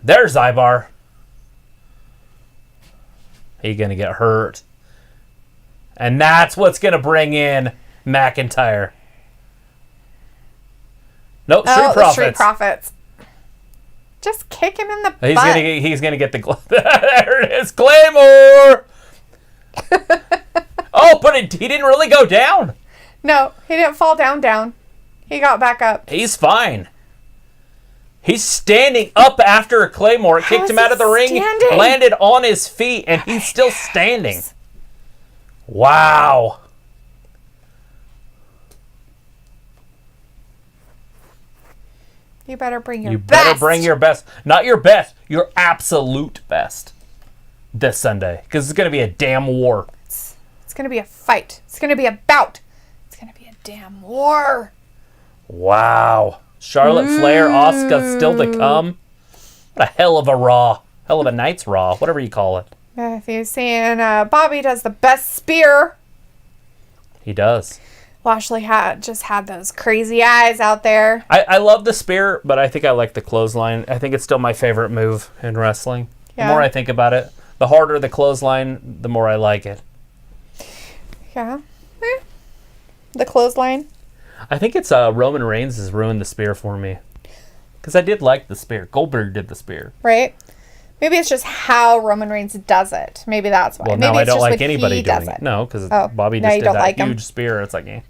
There's Ivar. He's going to get hurt. And that's what's going to bring in McIntyre. Nope, Street Profits. Street Profits. Just kick him in the butt. He's gonna get the there it is, Claymore. Oh, but he didn't really go down. No, he didn't fall down. He got back up. He's fine. He's standing up after a Claymore. It kicked him out of the ring, landed on his feet, and he's still standing. Wow. You better bring your best. You better bring your best. Not your best, your absolute best this Sunday. Because it's going to be a damn war. It's going to be a fight. It's going to be a bout. It's going to be a damn war. Wow. Charlotte Flair, Asuka still to come. What a hell of a Raw. Hell of a Night's Raw. Whatever you call it. Matthew's saying Bobby does the best spear. He does. Lashley just had those crazy eyes out there. I love the spear, but I think I like the clothesline. I think it's still my favorite move in wrestling. Yeah. The more I think about it, the harder the clothesline, the more I like it. Yeah. The clothesline. I think it's Roman Reigns has ruined the spear for me. Because I did like the spear. Goldberg did the spear. Right? Maybe it's just how Roman Reigns does it. Maybe that's why. Well, Maybe now I it's don't just like when anybody he doing does it. No, because Bobby now just you did don't that like him. huge spear. It's like, eh.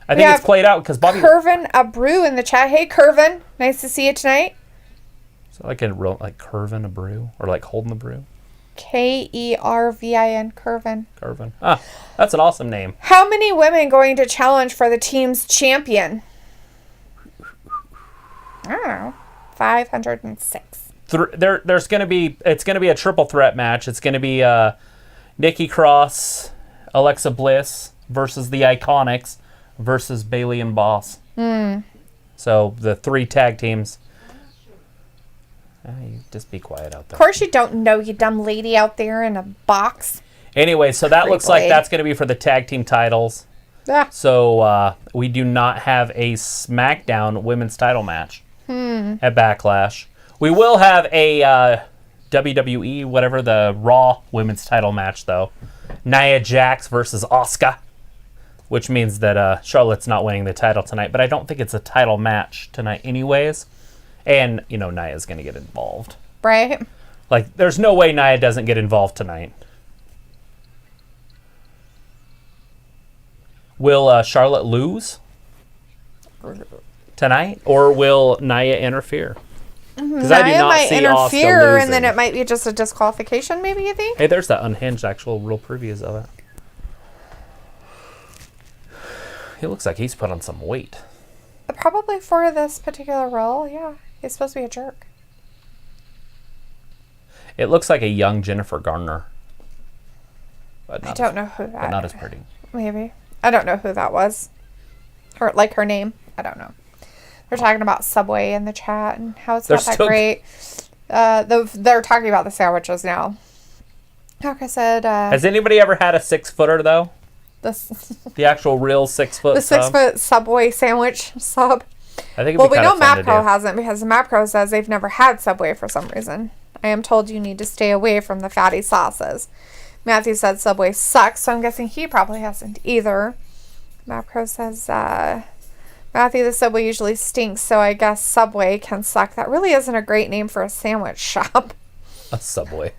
I think it's played out because Bobby... Curvin Abreu in the chat. Hey, Curvin. Nice to see you tonight. So like a real, like curving a brew or like holding the brew. Kervin. Corbin. Ah, that's an awesome name. How many women going to challenge for the team's champion? I don't know. 506. It's going to be a triple threat match. It's going to be Nikki Cross, Alexa Bliss versus the Iconics versus Bayley and Boss. So the 3 tag teams. You just be quiet out there. Of course you don't know, you dumb lady out there in a box. Anyway, so that looks like that's going to be for the tag team titles. Ah. So we do not have a SmackDown women's title match at Backlash. We will have a WWE, whatever, the Raw women's title match, though. Nia Jax versus Asuka, which means that Charlotte's not winning the title tonight. But I don't think it's a title match tonight anyways. And, Nia's going to get involved. Right. Like, there's no way Nia doesn't get involved tonight. Will Charlotte lose tonight? Or will Nia interfere? Because I do not might see interfere, Asuka losing. and then it might be just a disqualification, maybe, you think? Hey, there's that unhinged actual real previews of it. He looks like he's put on some weight. Probably for this particular role, yeah. He's supposed to be a jerk. It looks like a young Jennifer Garner. But I don't know who that But not as pretty. Maybe. I don't know who that was. Her name. I don't know. They're talking about Subway in the chat and how it's not that great. They're talking about the sandwiches now. Like I said, has anybody ever had a 6-footer though? The actual real 6-foot. The 6-foot Subway sandwich sub. I think. Well, we know MapCo hasn't because MapCo says they've never had Subway for some reason. I am told you need to stay away from the fatty sauces. Matthew said Subway sucks, so I'm guessing he probably hasn't either. MapCo says, Matthew, the Subway usually stinks, so I guess Subway can suck. That really isn't a great name for a sandwich shop. A Subway.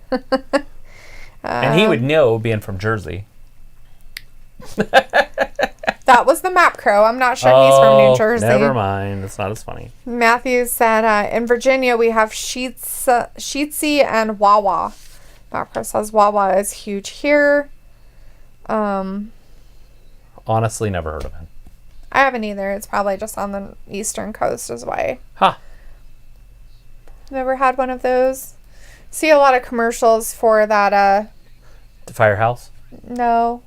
And he would know, being from Jersey. That was the MapCo. I'm not sure he's from New Jersey. Never mind. It's not as funny. Matthew said, in Virginia, we have Sheetsy and Wawa. MapCo says Wawa is huge here. Honestly, never heard of him. I haven't either. It's probably just on the eastern coast is why. Huh. Never had one of those. See a lot of commercials for that. The Firehouse? No.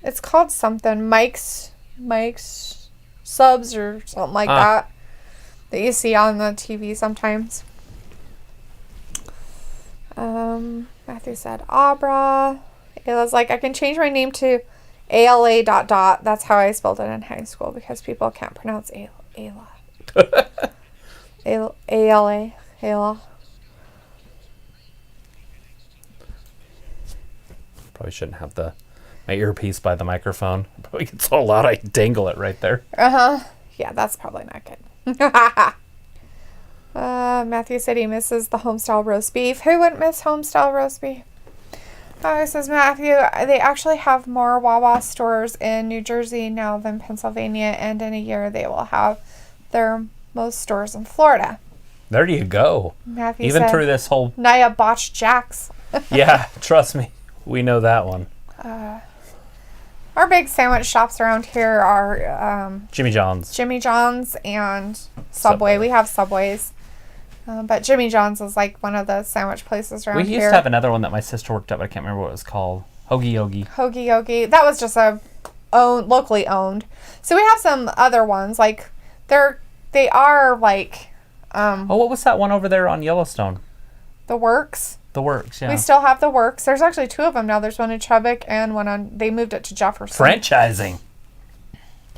It's called something. Mike's Subs or something like that you see on the TV sometimes. Matthew said Abra. Ayla's like, I can change my name to ALA ... That's how I spelled it in high school because people can't pronounce Ayla. ALA. Ayla. Probably shouldn't have my earpiece by the microphone. Probably gets so loud I dangle it right there. Yeah, that's probably not good. Matthew said he misses the homestyle roast beef. Who wouldn't miss homestyle roast beef? Says Matthew, they actually have more Wawa stores in New Jersey now than Pennsylvania, and in a year they will have their most stores in Florida. There you go. Matthew Even said, through this whole... Nia botched Jax. Yeah, trust me. We know that one. Our big sandwich shops around here are Jimmy John's. Jimmy John's and Subway. We have Subways. But Jimmy John's is like one of the sandwich places around here. We used to have another one that my sister worked at, but I can't remember what it was called. Hoagie Yogi. Hoagie Yogi. That was just locally owned. So we have some other ones. Like, they are like... what was that one over there on Yellowstone? The Works. The Works, yeah. We still have the Works. There's actually 2 of them now. There's one in Chubbuck and one on... They moved it to Jefferson. Franchising.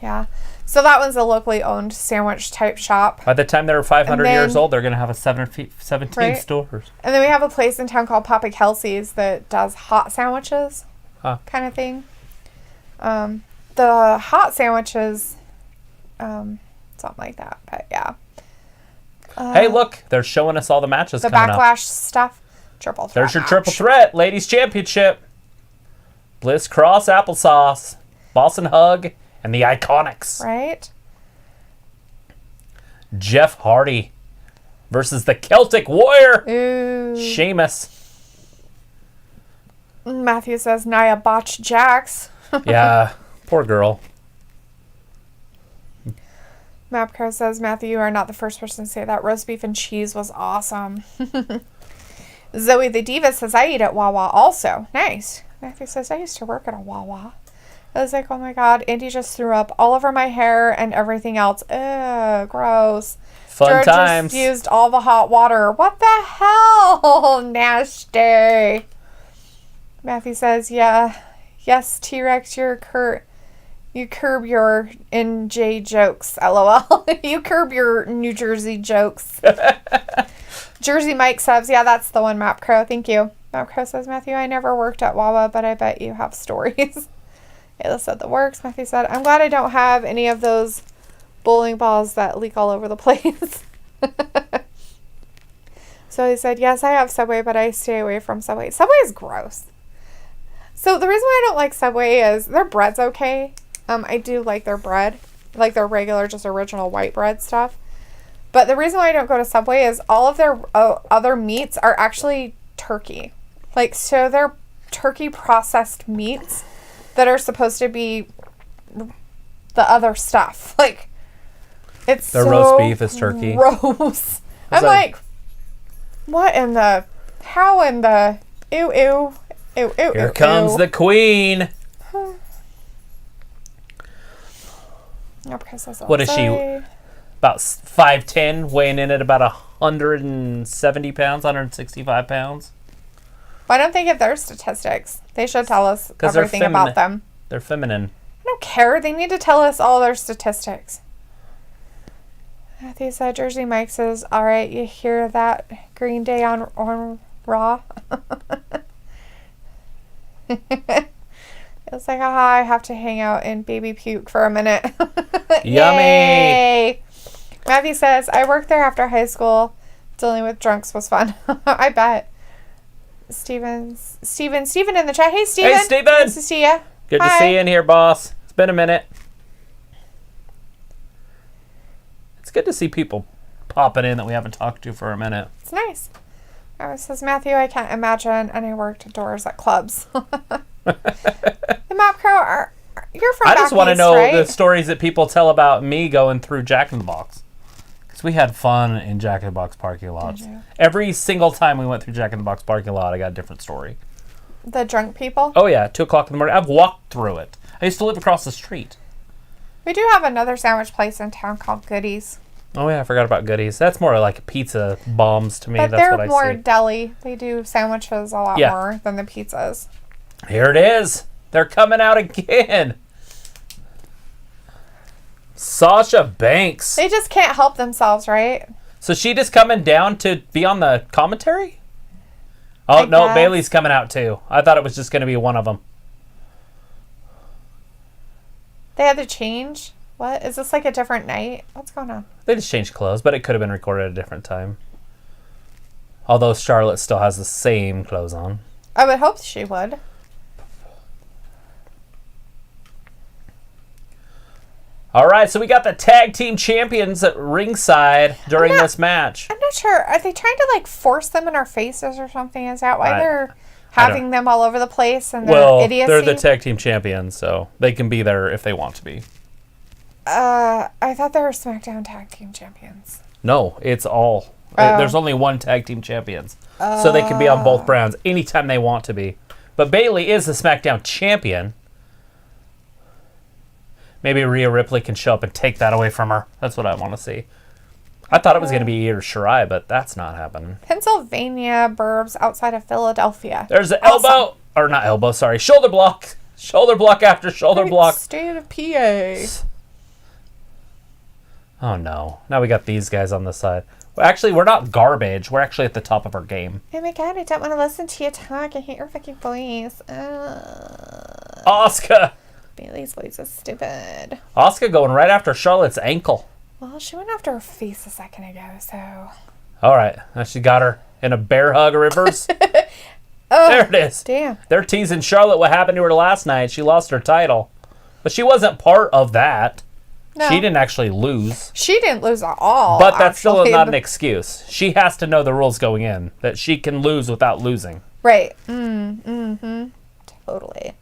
Yeah. So that one's a locally owned sandwich type shop. By the time they're 500 years old, they're going to have 17 stores. And then we have a place in town called Papa Kelsey's that does hot sandwiches kind of thing. The hot sandwiches, something like that. But yeah. Hey, look. They're showing us all the matches coming up. The Backlash stuff. Triple threat There's your triple threat. Ladies Championship. Bliss Cross Applesauce. Boss and Hug. And the Iconics. Right. Jeff Hardy versus the Celtic Warrior. Ooh. Sheamus. Matthew says Nia botched Jax. Yeah, poor girl. Mapcrow says, Matthew, you are not the first person to say that. Roast beef and cheese was awesome. Zoe the Diva says, I eat at Wawa also. Nice. Matthew says, I used to work at a Wawa. I was like, oh my god, Andy just threw up all over my hair and everything else. Ugh, gross. Fun George times. just used all the hot water. What the hell? Nasty. Matthew says, yeah. Yes, T-Rex, you're Curt. You curb your NJ jokes, LOL. You curb your New Jersey jokes. Jersey Mike subs. Yeah, that's the one, Map Crow. Thank you. Map Crow says, Matthew, I never worked at Wawa, but I bet you have stories. Ayla said, that works. Matthew said, I'm glad I don't have any of those bowling balls that leak all over the place. So he said, yes, I have Subway, but I stay away from Subway. Subway is gross. So the reason why I don't like Subway is their bread's okay. I do like their bread, like their regular, just original white bread stuff. But the reason why I don't go to Subway is all of their other meats are actually turkey. Like, so they're turkey processed meats that are supposed to be the other stuff. Like, it's Their so roast beef is turkey. Gross. I'm like, what in the, how in the, ew, ew, ew, ew, Here comes the queen. What is she? About 5'10", weighing in at about 170 pounds, 165 pounds. Why don't they give their statistics? They should tell us everything about them. They're feminine. I don't care. They need to tell us all their statistics. Matthew said, Jersey Mike says, all right, you hear that? Green Day on Raw? It's like, aha, I have to hang out in baby puke for a minute. Yummy. Yay. Matthew says, I worked there after high school. Dealing with drunks was fun. I bet. Steven in the chat. Hey, Steven. Hey, Steven. Nice to see you. Good to see you in here, boss. It's been a minute. It's good to see people popping in that we haven't talked to for a minute. It's nice. Says, Matthew, I can't imagine any worked doors at clubs. The Map Crow, you're from I just want to know right? the stories that people tell about me going through Jack in the Box. Because we had fun in Jack in the Box parking lots. Every single time we went through Jack in the Box parking lot, I got a different story. The drunk people? Oh, yeah. 2 o'clock in the morning. I've walked through it. I used to live across the street. We do have another sandwich place in town called Goodies. Oh, yeah. I forgot about Goodies. That's more like pizza bombs to me. But That's what I they're more see. deli. They do sandwiches a lot more than the pizzas. Here it is. They're coming out again. Sasha Banks. They just can't help themselves, right? So she just coming down to be on the commentary? Oh, no, Bailey's coming out too. I thought it was just going to be one of them. They had to change? What? Is this like a different night? What's going on? They just changed clothes, but it could have been recorded at a different time. Although Charlotte still has the same clothes on. I would hope she would. All right, so we got the tag team champions at ringside during this match. I'm not sure. Are they trying to like force them in our faces or something? Is that why they're having them all over the place and their idiocy? They're the tag team champions, so they can be there if they want to be. I thought they were SmackDown tag team champions. No, it's all. There's only one tag team champions, so they can be on both brands anytime they want to be. But Bayley is the SmackDown champion. Maybe Rhea Ripley can show up and take that away from her. That's what I want to see. I thought it was going to be Io Shirai, but that's not happening. Pennsylvania burbs outside of Philadelphia. There's the elbow. Or not elbow, sorry. Shoulder block. Shoulder block after shoulder block. State of PA. Oh, no. Now we got these guys on the side. Well, actually, we're not garbage. We're actually at the top of our game. Oh my god, I don't want to listen to you talk. I hate your fucking voice. Asuka. Bailey's voice is stupid. Asuka going right after Charlotte's ankle. Well, she went after her face a second ago, so... All right. Now she got her in a bear hug, Rivers. There it is. Damn. They're teasing Charlotte what happened to her last night. She lost her title. But she wasn't part of that. No. She didn't actually lose. She didn't lose at all. But that's still not an excuse. She has to know the rules going in. That she can lose without losing. Right. Mm-hmm. totally.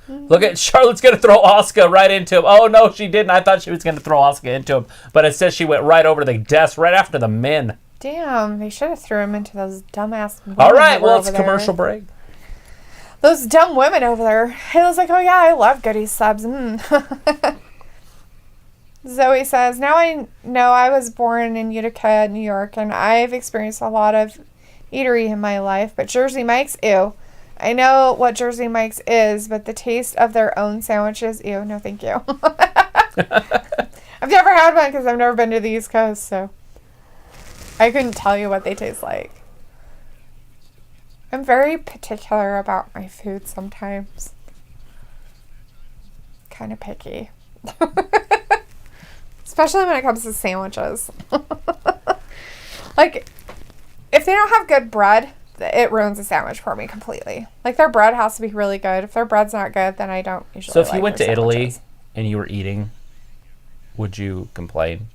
Look at Charlotte's going to throw Asuka right into him. Oh, no, she didn't. I thought she was going to throw Asuka into him. But instead, she went right over the desk, right after the men. Damn, they should have threw him into those dumbass women. All right, well, it's a commercial break. Those dumb women over there. I was like, oh, yeah, I love goodie subs. Zoe says, now I know I was born in Utica, New York, and I've experienced a lot of eatery in my life, but Jersey Mike's, ew. I know what Jersey Mike's is, but the taste of their own sandwiches, ew, no thank you. I've never had one because I've never been to the East Coast, so I couldn't tell you what they taste like. I'm very particular about my food sometimes. Kind of picky. Especially when it comes to sandwiches. Like, if they don't have good bread, it ruins a sandwich for me completely. Like, their bread has to be really good. If their bread's not good, then I don't usually So if like you went to their Italy sandwiches. and you were eating, would you complain?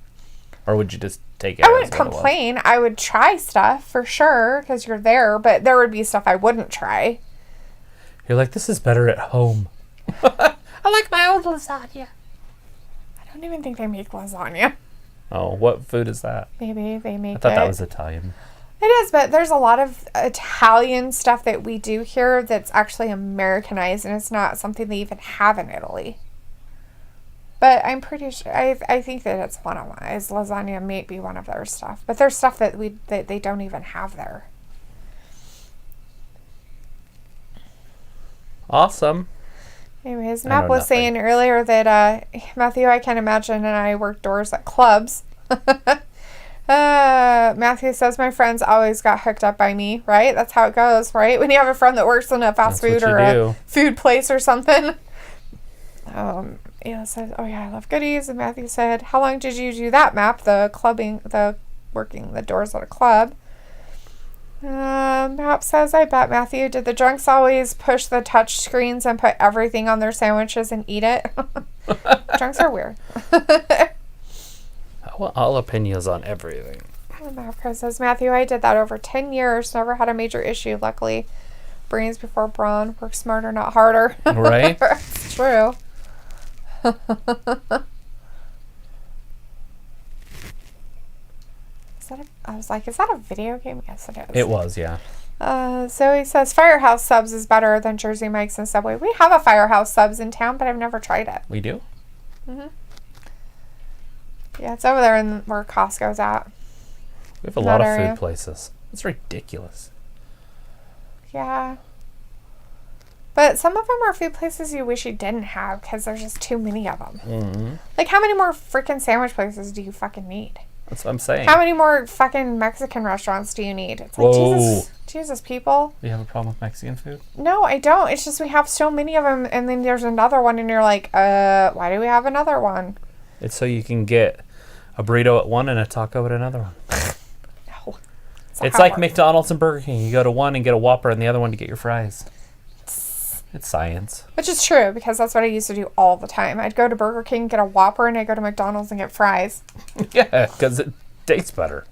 Or would you just take it I as wouldn't what it was? complain. I would try stuff for sure because you're there, but there would be stuff I wouldn't try. You're like, this is better at home. I like my old lasagna. I don't even think they make lasagna. Oh, what food is that? Maybe they make I thought it. that was Italian. It is, but there's a lot of Italian stuff that we do here that's actually Americanized, and it's not something they even have in Italy. But I'm pretty sure, I think that it's one of mine. Lasagna may be one of their stuff. But there's stuff that they don't even have there. Awesome. Anyways, I Matt know was nothing. saying earlier that Matthew, I can't imagine, and I work doors at clubs. Matthew says my friends always got hooked up by me, right? That's how it goes, right? When you have a friend that works in a fast That's food what or you a do. food place or something. Ayla said, oh yeah, I love goodies. And Matthew said, how long did you do that, Map? Working the doors at a club. Map says, I bet Matthew, did the drunks always push the touch screens and put everything on their sandwiches and eat it? Drunks are weird. Well, all opinions on everything. Map says, Matthew, I did that over 10 years. Never had a major issue. Luckily, brains before brawn. Work smarter, not harder. Right? It's true. I was like, is that a video game? Yes, it is. It was, yeah. So he says Firehouse Subs is better than Jersey Mike's and Subway. We have a Firehouse Subs in town, but I've never tried it. We do? Mm-hmm. Yeah, it's over there in where Costco's at. We have a In lot that of area. food places. It's ridiculous. Yeah. But some of them are food places you wish you didn't have because there's just too many of them. Mm-hmm. Like, how many more freaking sandwich places do you fucking need? That's what I'm saying. How many more fucking Mexican restaurants do you need? It's like, Whoa. Jesus, people. Do you have a problem with Mexican food? No, I don't. It's just we have so many of them, and then there's another one, and you're like, why do we have another one? It's so you can get a burrito at one and a taco at another one. No. It's like McDonald's and Burger King. You go to one and get a Whopper and the other one to get your fries. It's science. Which is true, because that's what I used to do all the time. I'd go to Burger King, get a Whopper, and I'd go to McDonald's and get fries. Yeah, because it tastes better.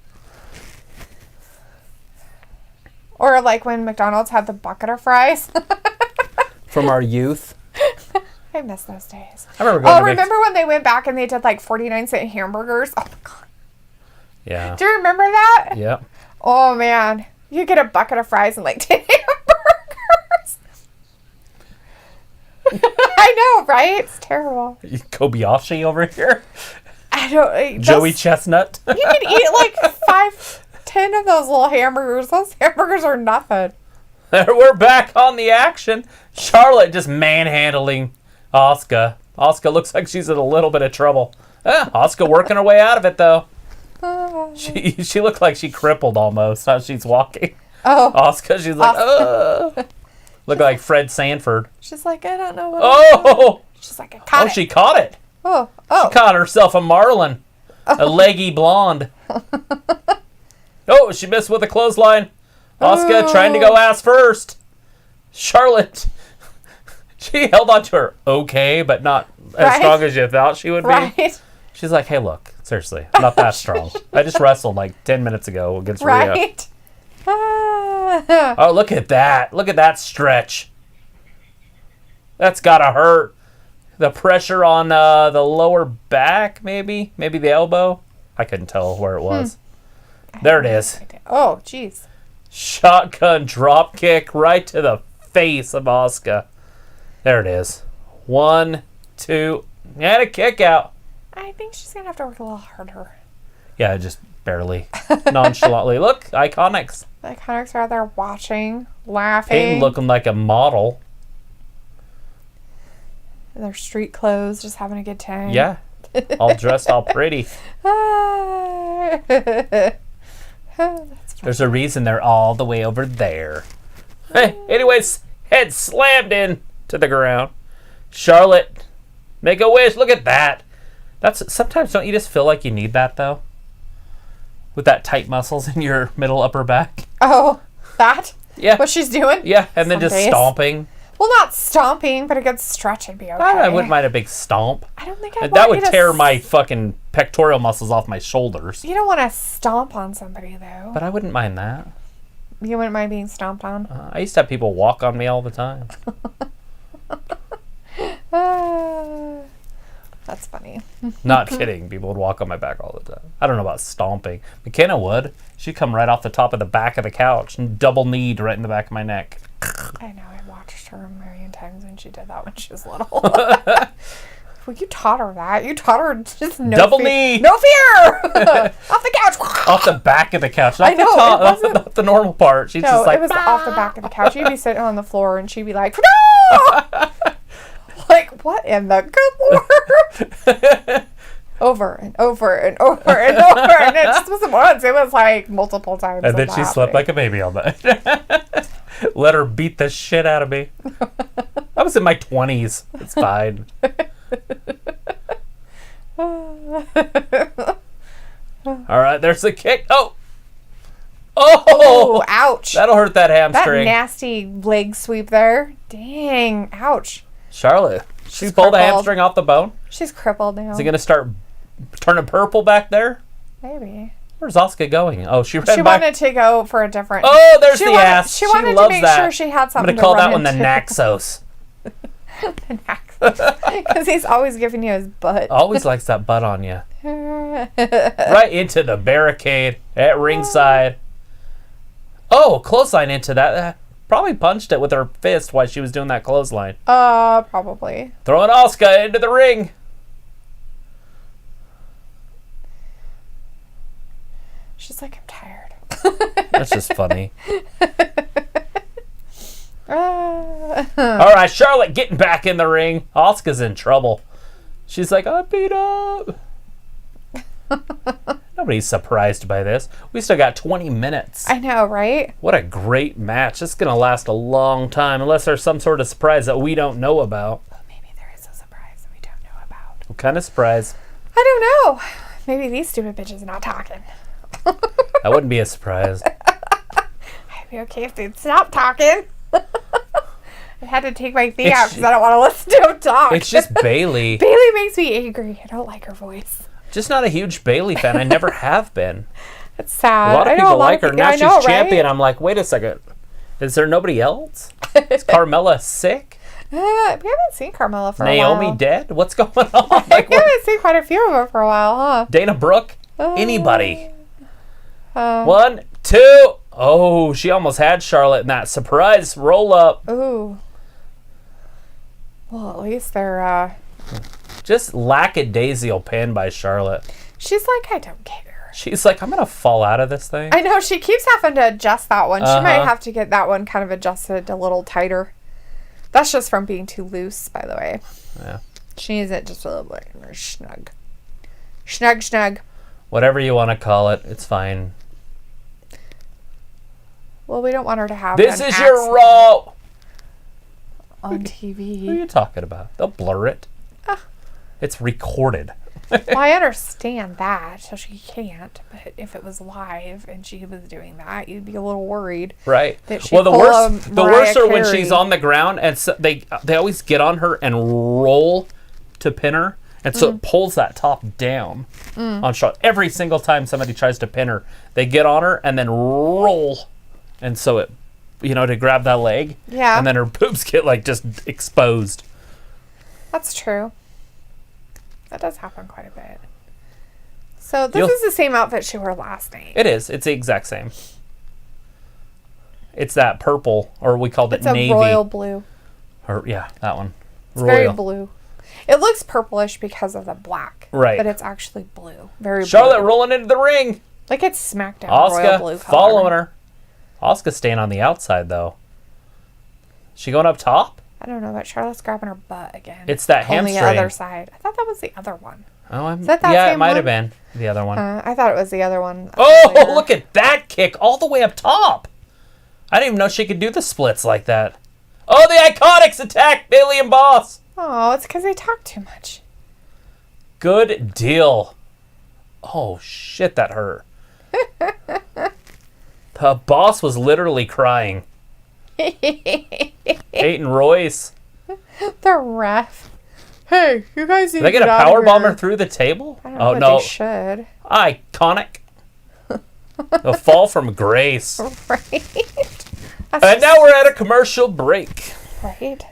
Or like when McDonald's had the bucket of fries. From our youth. I miss those days. I remember going to remember when they went back and they did like 49-cent hamburgers? Oh my god. Yeah. Do you remember that? Yeah. Oh man. You get a bucket of fries and like 10 hamburgers. I know, right? It's terrible. Kobayashi over here. I don't. Joey Chestnut. You can eat like 10 of those little hamburgers. Those hamburgers are nothing. We're back on the action. Charlotte just manhandling Asuka. Asuka looks like she's in a little bit of trouble. Asuka working her way out of it though. She looked like she crippled almost as she's walking. Oh. Asuka, she's like, look like Fred Sanford. She's like, I don't know what. Oh! She's like, I caught it. She caught it. Oh. She caught herself a marlin. A leggy blonde. Oh, she missed with a clothesline. Asuka trying to go ass first. Charlotte, she held on to her okay, but not as strong as you thought she would be. Right. She's like, hey, look, seriously, I'm not that strong. I just wrestled like 10 minutes ago against Rhea. Right. Oh, look at that. Look at that stretch. That's gotta hurt. The pressure on the lower back, maybe the elbow. I couldn't tell where it was. There it is. Oh, jeez. Shotgun drop kick right to the face of Asuka. There it is. 1, 2, and a kick out. I think she's gonna have to work a little harder. Yeah, just barely. Nonchalantly. Look, Iconics. The Iconics are out there watching, laughing. Peyton looking like a model. In their street clothes, just having a good time. Yeah. All dressed all pretty. There's a reason they're all the way over there. Hey, anyways, head slammed in to the ground. Charlotte, make a wish. Look at that. That's sometimes, don't you just feel like you need that though? With that tight muscles in your middle upper back. Oh, that? Yeah. What she's doing? Yeah, and then Some just days. stomping. Well, not stomping, but a good stretch would be okay. I wouldn't mind a big stomp. I don't think I'd That want would you to tear my fucking pectoral muscles off my shoulders. You don't want to stomp on somebody, though. But I wouldn't mind that. You wouldn't mind being stomped on? I used to have people walk on me all the time. That's funny. Not kidding. People would walk on my back all the time. I don't know about stomping. McKenna would. She'd come right off the top of the back of the couch and double kneed right in the back of my neck. I know. I watched her a million times when she did that when she was little. Well, you taught her that. You taught her just no double fear. knee. No fear! Off the couch. Off the back of the couch. Not I know, the top, it wasn't- not the normal part. She's No, just like, it was off the back of the couch. You'd be sitting on the floor and she'd be like, no! Like, what in the good Lord? Over and over and over and over. And it just wasn't once. It was like multiple times. and then she slept like a baby all night. Let her beat the shit out of me. I was in my 20s. It's fine. All right, there's the kick. Oh, Oh, ouch. That'll hurt that That hamstring. nasty leg sweep there. Dang, ouch. Charlotte, she pulled the crippled. hamstring off the bone. She's crippled now. Is it going to start turning purple back there? Maybe. Where's Asuka going? Oh, she ran She back. wanted to go for a different... Oh, there's She the wanted- ass. she wanted to loves make that. sure she had something I'm to gonna call run that one the into. Naxos. Because he's always giving you his butt. Always likes that butt on you. Right into the barricade at ringside. Oh, clothesline into that. Probably punched it with her fist while she was doing that clothesline. Probably. Throwing Asuka into the ring. She's like, I'm tired. That's just funny. Ah. All right, Charlotte getting back in the ring. Asuka's in trouble. She's like, I'm beat up. Nobody's surprised by this. We still got 20 minutes. I know, right? What a great match. This is going to last a long time unless there's some sort of surprise that we don't know about. Well, maybe there is a surprise that we don't know about. What kind of surprise? I don't know. Maybe these stupid bitches are not talking. That wouldn't be a surprise. I'd be okay if they'd stop talking. I had to take my thing It's- out because I don't want to listen to him talk. It's just Bailey. Bailey makes me angry. I don't like her voice. Just not a huge Bailey fan. I never have been. It's sad. A lot of I know people a lot like her. of Now I she's know, champion. Right? I'm like, wait a second. Is there nobody else? Is Carmella sick? We haven't seen Carmella for a Naomi while. dead? What's going on? Like, We haven't seen quite a few of them for a while, huh? Dana Brooke? Anybody? 1, 1, 2. Oh, she almost had Charlotte in that surprise roll up. Ooh. Well, at least they're, Just lackadaisical pin by Charlotte. she's like, I don't care. She's like, I'm going to fall out of this thing. I know, she keeps having to adjust that one. She Uh-huh. might have to get that one kind of adjusted a little tighter. That's just from being too loose, by the way. Yeah. She needs it just a little bit more snug. Snug, snug. Whatever you want to call it, it's fine. Well, we don't want her to have This an is your accident Raw. on What are TV. you talking about? They'll blur it. It's recorded. Well, I understand that, so she can't. But if it was live and she was doing that, you'd be a little worried. Right. That she Well, the pull worst, a the Mariah worst are when Carey. she's on the ground and so they always get on her and roll to pin her, and so it pulls that top down on Charlotte. Every single time somebody tries to pin her, they get on her and then roll, and so it to grab that leg. Yeah. And then her boobs get like just exposed. That's true. That does happen quite a bit. So this is the same outfit she wore last night. It is. It's the exact same. It's that purple, or we called it navy. It's a royal blue. Yeah, that one. It's very blue. It looks purplish because of the black. Right. But it's actually blue. Very Charlotte blue. rolling into the ring. Like it's SmackDown Asuka royal blue color. following her. Asuka's staying on the outside, though. She going up top? I don't know, but Charlotte's grabbing her butt again. It's that hamstring. On the other side. I thought that was the other one. Oh, Is that same it might one? have been the other one. I thought it was the other one. Oh, look at that kick all the way up top. I didn't even know she could do the splits like that. Oh, the Iconics attack Bailey and Boss. Oh, it's because they talk too much. Good deal. Oh, shit, that hurt. The Boss was literally crying. Peyton Royce. The ref. Hey, you guys need Did they get a power bomber through the table? I don't know, no. They should. Iconic. The fall from grace. Right. And now we're at a commercial break. Right.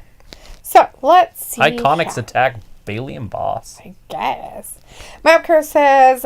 So, let's see. Iconics attack Bailey and Boss. I guess. Mapker says,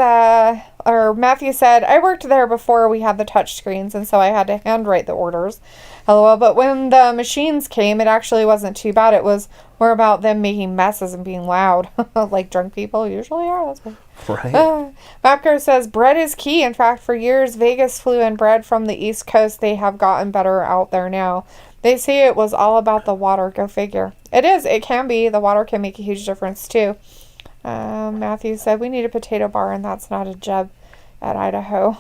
or Matthew said, I worked there before we had the touch screens, and so I had to handwrite the orders. LOL, but when the machines came, it actually wasn't too bad. It was more about them making messes and being loud, like drunk people usually are. That's what. Right. Mapker says, bread is key. In fact, for years, Vegas flew in bread from the East Coast. They have gotten better out there now. They say it was all about the water. Go figure. It is. It can be. The water can make a huge difference, too. Matthew said, we need a potato bar, and that's not a jeb at Idaho.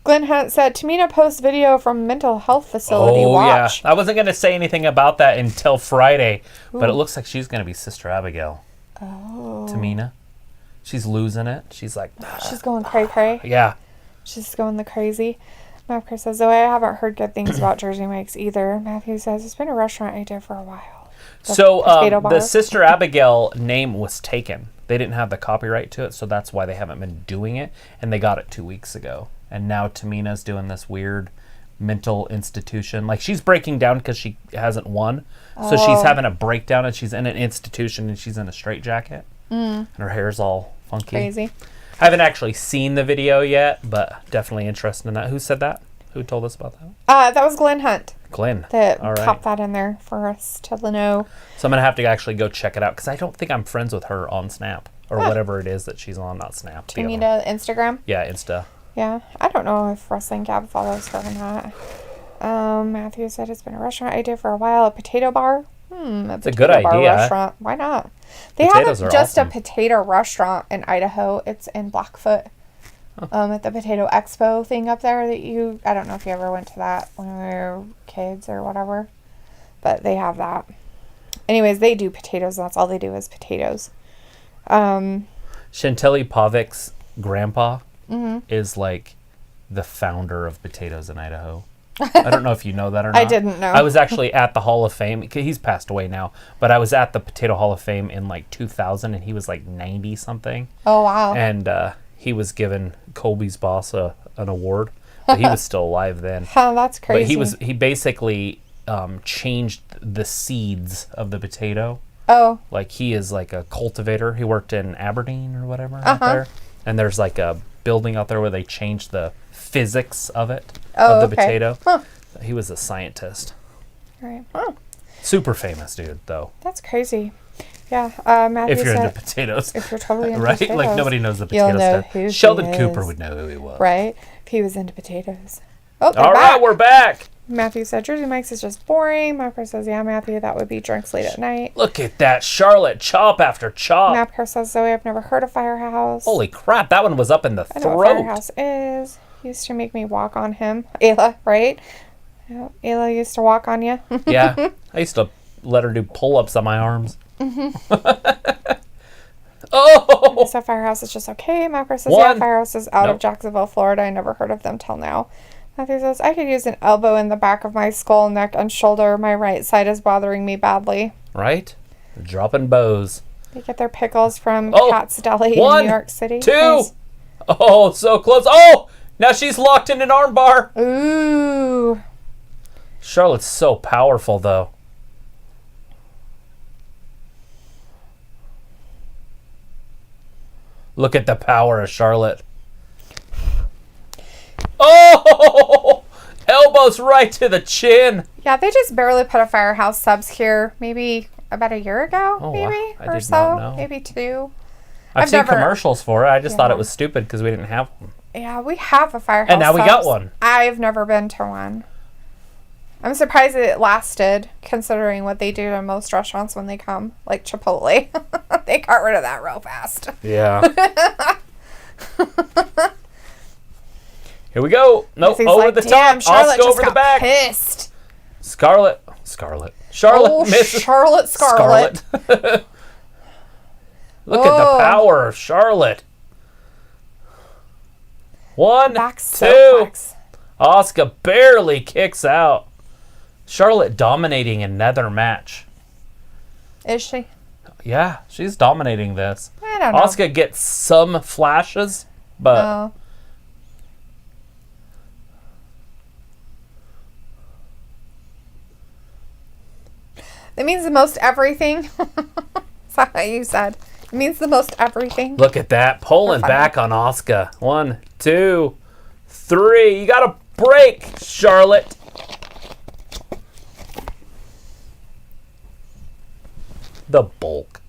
Glenn Hunt said, Tamina posts video from mental health facility. Watch. Yeah. I wasn't going to say anything about that until Friday, but it looks like she's going to be Sister Abigail. Oh. Tamina. She's losing it. She's like... She's going cray-cray. Yeah. She's going the crazy. Mapker says, Zoe, I haven't heard good things about Jersey Mike's either. Matthew says, it's been a restaurant I did for a while. The Sister Abigail name was taken. They didn't have the copyright to it, so that's why they haven't been doing it, and they got it 2 weeks ago. And now Tamina's doing this weird mental institution. Like, she's breaking down because she hasn't won. So she's having a breakdown, and she's in an institution, and she's in a straitjacket. And her hair's all funky. Crazy. I haven't actually seen the video yet, but definitely interested in that. Who said that? Who told us about that? That was Glenn Hunt. Glenn. That all right. popped that in there for us to know. So I'm going to have to actually go check it out, because I don't think I'm friends with her on Snap. Or whatever it is that she's on, not Snap. Tamina Instagram? Yeah, Insta. Yeah. I don't know if WrestlingGab follows her or not. Matthew said it's been a restaurant I did for a while. A potato bar? It's a good idea. Restaurant. Why not? They Potatoes have are just awesome. a potato restaurant in Idaho. It's in Blackfoot. At the Potato Expo thing up there that I don't know if you ever went to that when we were kids or whatever. But they have that. Anyways, they do potatoes. That's all they do is potatoes. Chantilly Pavik's grandpa is like the founder of potatoes in Idaho. I don't know if you know that or not. I didn't know. I was actually at the Hall of Fame. He's passed away now, but I was at the Potato Hall of Fame in like 2000, and he was like 90 something. Oh wow! And he was given Colby's boss an award, but he was still alive then. Oh, that's crazy. But he basically changed the seeds of the potato. Oh. Like, he is like a cultivator. He worked in Aberdeen or whatever out there. And there's like a building out there where they changed the physics of it, of the potato. Huh. He was a scientist. Right. Oh. Super famous dude, though. That's crazy. Yeah. Matthew If you're said, into potatoes. If you're totally into right? potatoes. Like, nobody knows the You'll potato know stuff. who Sheldon he Cooper is. would know who he was. Right? If he was into potatoes. Oh, All right, we're back. Matthew said, Jersey Mike's is just boring. Mapker says, yeah, Matthew, that would be drinks late at night. Look at that. Charlotte, chop after chop. Mapker says, Zoe, I've never heard of Firehouse. Holy crap, that one was up in the I know throat. what Firehouse is. Used to make me walk on him. Ayla, right? Yeah, Ayla used to walk on you. Yeah. I used to let her do pull-ups on my arms. Oh! So Firehouse is just okay. Mapker says, One. yeah, Firehouse is out of Jacksonville, Florida. I never heard of them till now. Matthew says, I could use an elbow in the back of my skull, neck, and shoulder. My right side is bothering me badly. Right? They're dropping bows. They get their pickles from Cat's Deli in New York City. 2. Nice. Oh, so close. Oh! Now she's locked in an armbar. Ooh. Charlotte's so powerful, though. Look at the power of Charlotte. Oh! Elbows right to the chin. Yeah, they just barely put a Firehouse subs here. Maybe about a year ago, I or did so. not know. Maybe 2. I've seen commercials for it. I just thought it was stupid because we didn't have one. Yeah, we have a Firehouse And now we got one. I've never been to one. I'm surprised it lasted, considering what they do to most restaurants when they come, like Chipotle. They got rid of that real fast. Yeah. Here we go. Nope, over the top. Charlotte Asuka over the back. Pissed. Charlotte. Oh, misses. Scarlett. Look at the power of Charlotte. 1, Back 2. suplex. Asuka barely kicks out. Charlotte dominating another match. Is she? Yeah, she's dominating this. I don't know. Asuka gets some flashes, but No. It means the most everything. That's how you said. It means the most everything. look at that. Pulling back on Asuka. 1, 2, 3. You gotta break, Charlotte. The bulk.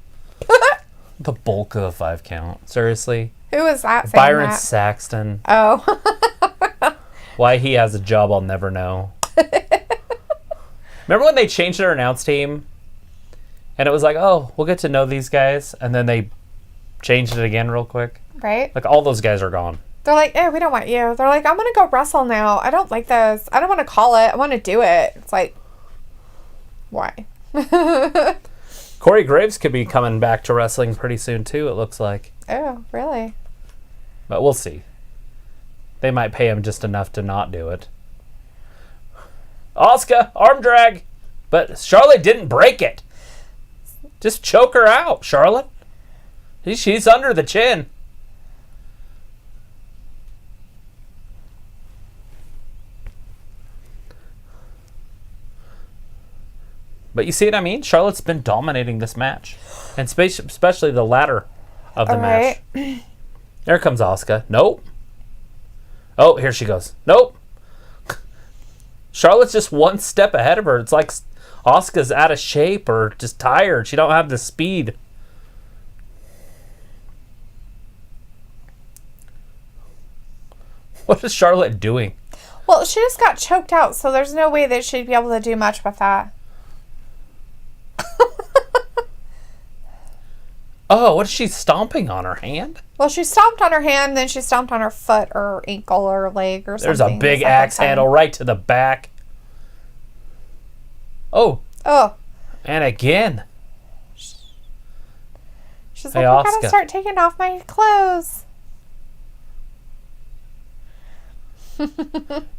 The bulk of the 5 count. Seriously. Who was that saying Byron that? Saxton. Oh. Why he has a job, I'll never know. Remember when they changed their announce team? And it was like, oh, we'll get to know these guys. And then they changed it again real quick. Right? Like, all those guys are gone. They're like, hey, we don't want you. They're like, I'm going to go wrestle now. I don't like this. I don't want to call it. I want to do it. It's like, why? Corey Graves could be coming back to wrestling pretty soon, too, it looks like. Oh, really? But we'll see. They might pay him just enough to not do it. Asuka, arm drag. But Charlotte didn't break it. Just choke her out, Charlotte. She's under the chin. But you see what I mean? Charlotte's been dominating this match. And especially the latter of the match. There comes Asuka. Nope. Oh, here she goes. Nope. Charlotte's just one step ahead of her. It's like Asuka's out of shape or just tired. She don't have the speed. What is Charlotte doing? Well, she just got choked out, so there's no way that she'd be able to do much with that. Oh, what is she stomping on her hand? Well, she stomped on her hand, then she stomped on her foot or ankle or leg or something. There's a big axe handle right to the back. Oh. Oh. And again. She's like, I gotta start taking off my clothes.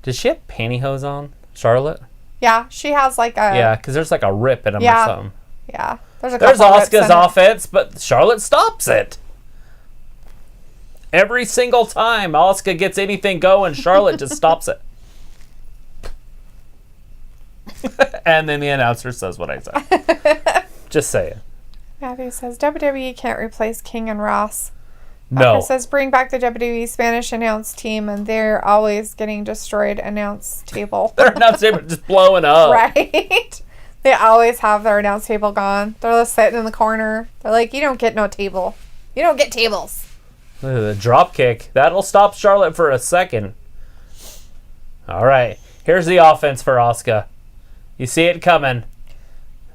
Does she have pantyhose on, Charlotte? Yeah, she has like a... Yeah, because there's like a rip in them or something. Yeah. There's Asuka's offense, but Charlotte stops it. Every single time Asuka gets anything going, Charlotte just stops it. And then the announcer says what I said. Just say it. Matthew says, WWE can't replace King and Ross. No. It says, bring back the WWE Spanish announce team, and they're always getting destroyed announce table. Their announce table just blowing up. Right? They always have their announce table gone. They're just sitting in the corner. They're like, you don't get no table. You don't get tables. Look at the drop kick. That'll stop Charlotte for a second. All right. Here's the offense for Asuka. You see it coming.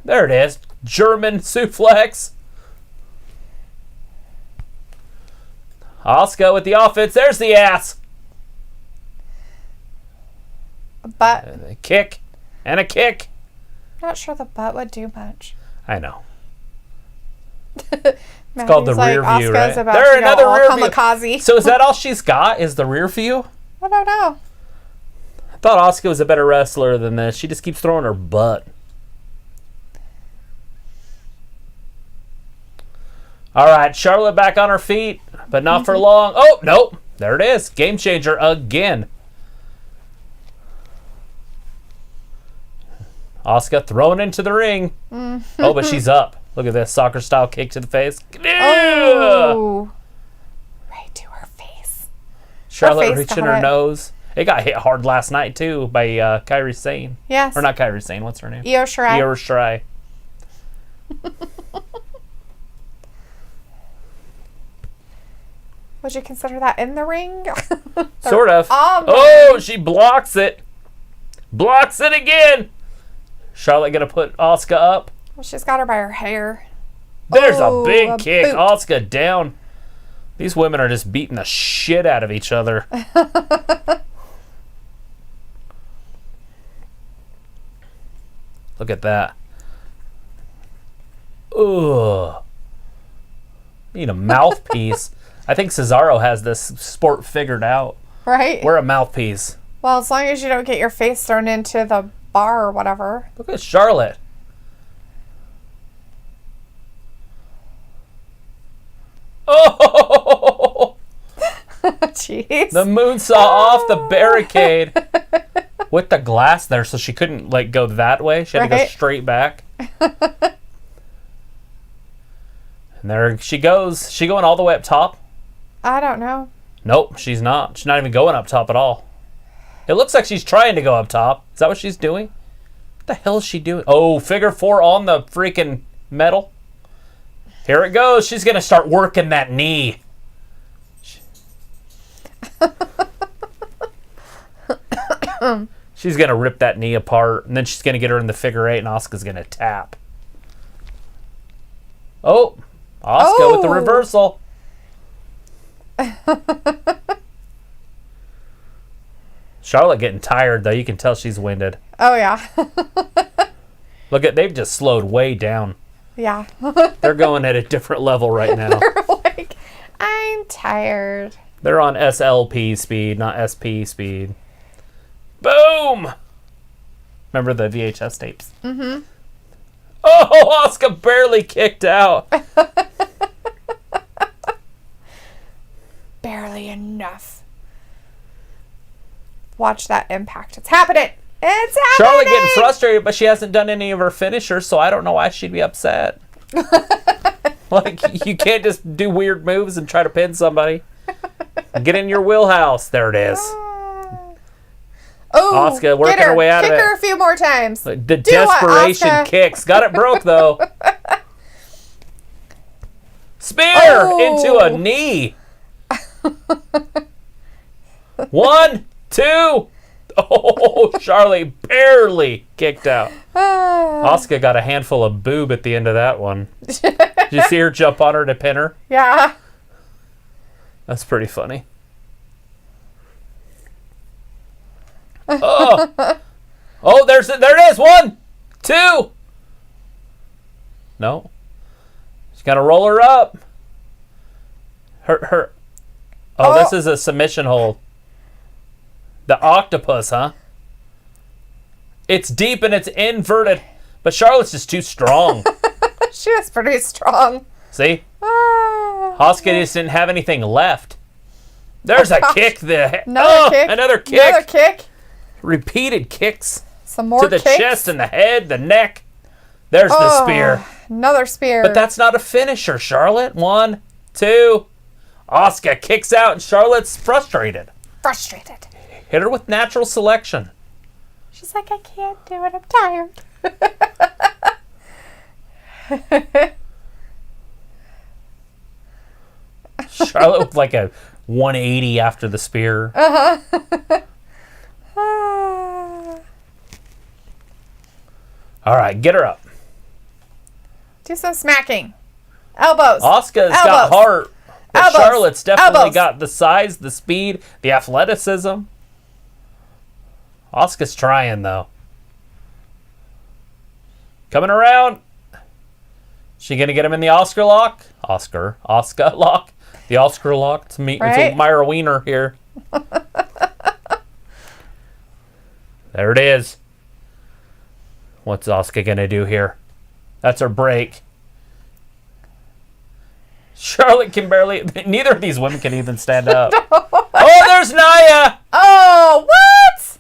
There it is. German suplex. Asuka with the offense. There's the ass. But A kick. And a kick. not sure the butt would do much. I know. It's called the rear view, right? There, another rear view. So is that all she's got? Is the rear view? I don't know. I thought Asuka was a better wrestler than this. She just keeps throwing her butt. All right, Charlotte back on her feet, but not for long. Oh, nope. There it is. Game changer again. Asuka thrown into the ring. Oh, but she's up. Look at this soccer style kick to the face. Oh. Right to her face. Charlotte reaching her nose. It got hit hard last night too by Kairi Sane. Yes. Or not Kairi Sane. What's her name? Io Shirai. Io Shirai. Would you consider that in the ring? Sort of. Oh, she blocks it. Blocks it again. Charlotte gonna put Asuka up. Well, she's got her by her hair. There's a big kick. Boot. Asuka down. These women are just beating the shit out of each other. Look at that. Ugh. Need a mouthpiece. I think Cesaro has this sport figured out. Right? We're a mouthpiece. Well, as long as you don't get your face thrown into the bar or whatever. Look at Charlotte. Oh! Jeez. The moonsaw off the barricade. With the glass there, so she couldn't go that way. She had to go straight back. And there she goes. She going all the way up top? I don't know. Nope, she's not. She's not even going up top at all. It looks like she's trying to go up top. Is that what she's doing? What the hell is she doing? Oh, figure four on the freaking metal. Here it goes. She's going to start working that knee. She's going to rip that knee apart, and then she's going to get her in the figure eight, and Asuka's going to tap. Oh, Asuka with the reversal. Charlotte getting tired, though. You can tell she's winded. Oh, yeah. Look at, they've just slowed way down. Yeah. They're going at a different level right now. They're like, I'm tired. They're on SLP speed, not SP speed. Boom! Remember the VHS tapes? Mm-hmm. Oh, Asuka barely kicked out. Barely enough. Watch that impact. It's happening. It's happening. Charlotte getting frustrated, but she hasn't done any of her finishers, so I don't know why she'd be upset. You can't just do weird moves and try to pin somebody. Get in your wheelhouse. There it is. Oh, Asuka working her way out of it. Kick her a few more times. The desperation kicks. Got it broke, though. Spear into a knee. 1, 2. Oh, Charlotte barely kicked out. Asuka got a handful of boob at the end of that one. Did you see her jump on her to pin her? Yeah. That's pretty funny. Oh, there it is. 1, 2. No. She's got to roll her up. Her. Oh, this is a submission hold. The octopus, huh? It's deep and it's inverted, but Charlotte's just too strong. She was pretty strong. See? Asuka just didn't have anything left. There's a kick there. Another kick. Repeated kicks. Some more to the kicks. chest and the head, the neck. There's the spear. Another spear. But that's not a finisher, Charlotte. 1, 2. Asuka kicks out and Charlotte's frustrated. Hit her with natural selection. She's like, I can't do it. I'm tired. Charlotte with like a 180 after the spear. All right, get her up. Do some smacking. Elbows. Asuka's got heart. But Charlotte's definitely got the size, the speed, the athleticism. Asuka's trying, though. Coming around. She going to get him in the Oscar lock? Oscar lock? The Oscar lock to meet with Myra Wiener here. There it is. What's Asuka going to do here? That's her break. Charlotte can barely... Neither of these women can even stand up. No. Oh, there's Nia! Oh, what?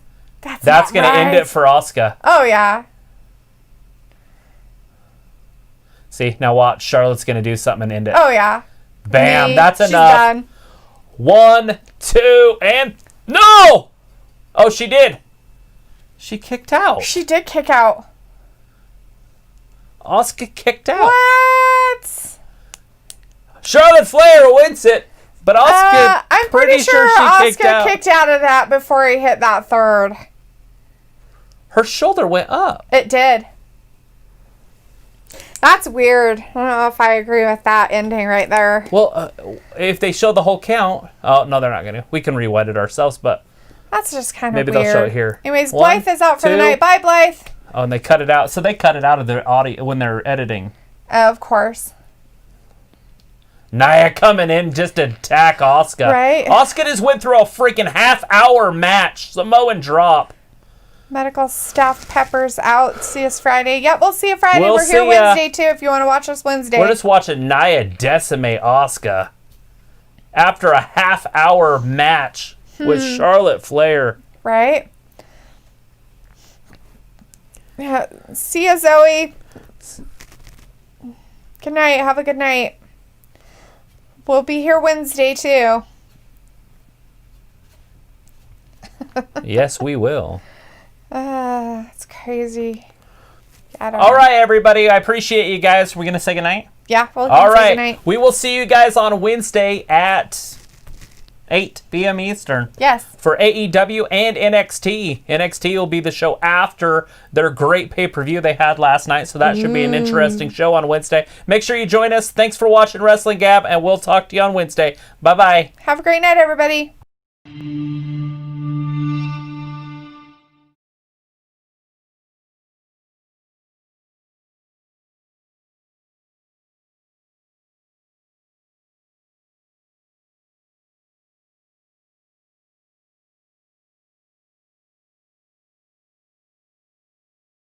That's going to end it for Asuka. Oh, yeah. See, now watch. Charlotte's going to do something and end it. Oh, yeah. Bam. That's She's enough. done. 1, 2, and... No! Oh, she did. She kicked out. She did kick out. Asuka kicked out. What? Charlotte Flair wins it. But Asuka, I'm pretty sure she Asuka kicked out of that before he hit that third. Her shoulder went up. It did. That's weird. I don't know if I agree with that ending right there. Well, if they show the whole count... Oh, no, they're not going to. We can rewind it ourselves, but... That's just kind of weird. Maybe they'll show it here. Anyways, Blythe is out for the night. Bye, Blythe. Oh, and they cut it out. So they cut it out of their audio when they're editing. Of course. Nia coming in just to attack Asuka. Right. Asuka just went through a freaking half-hour match. Samoan drop. Medical staff Peppers out. See us Friday. Yep, we'll see you Friday. We'll We're here see Wednesday, too, if you want to watch us Wednesday. We're just watching Nia decimate Asuka after a half-hour match with Charlotte Flair. Right? Yeah. See ya, Zoe. Good night. Have a good night. We'll be here Wednesday, too. Yes, we will. It's crazy. All right, everybody. I appreciate you guys. We're going to say goodnight? Yeah, we'll All say right. goodnight. We will see you guys on Wednesday at 8 p.m. Eastern. Yes. For AEW and NXT. NXT will be the show after their great pay-per-view they had last night, so that should be an interesting show on Wednesday. Make sure you join us. Thanks for watching Wrestling Gab, and we'll talk to you on Wednesday. Bye-bye. Have a great night, everybody.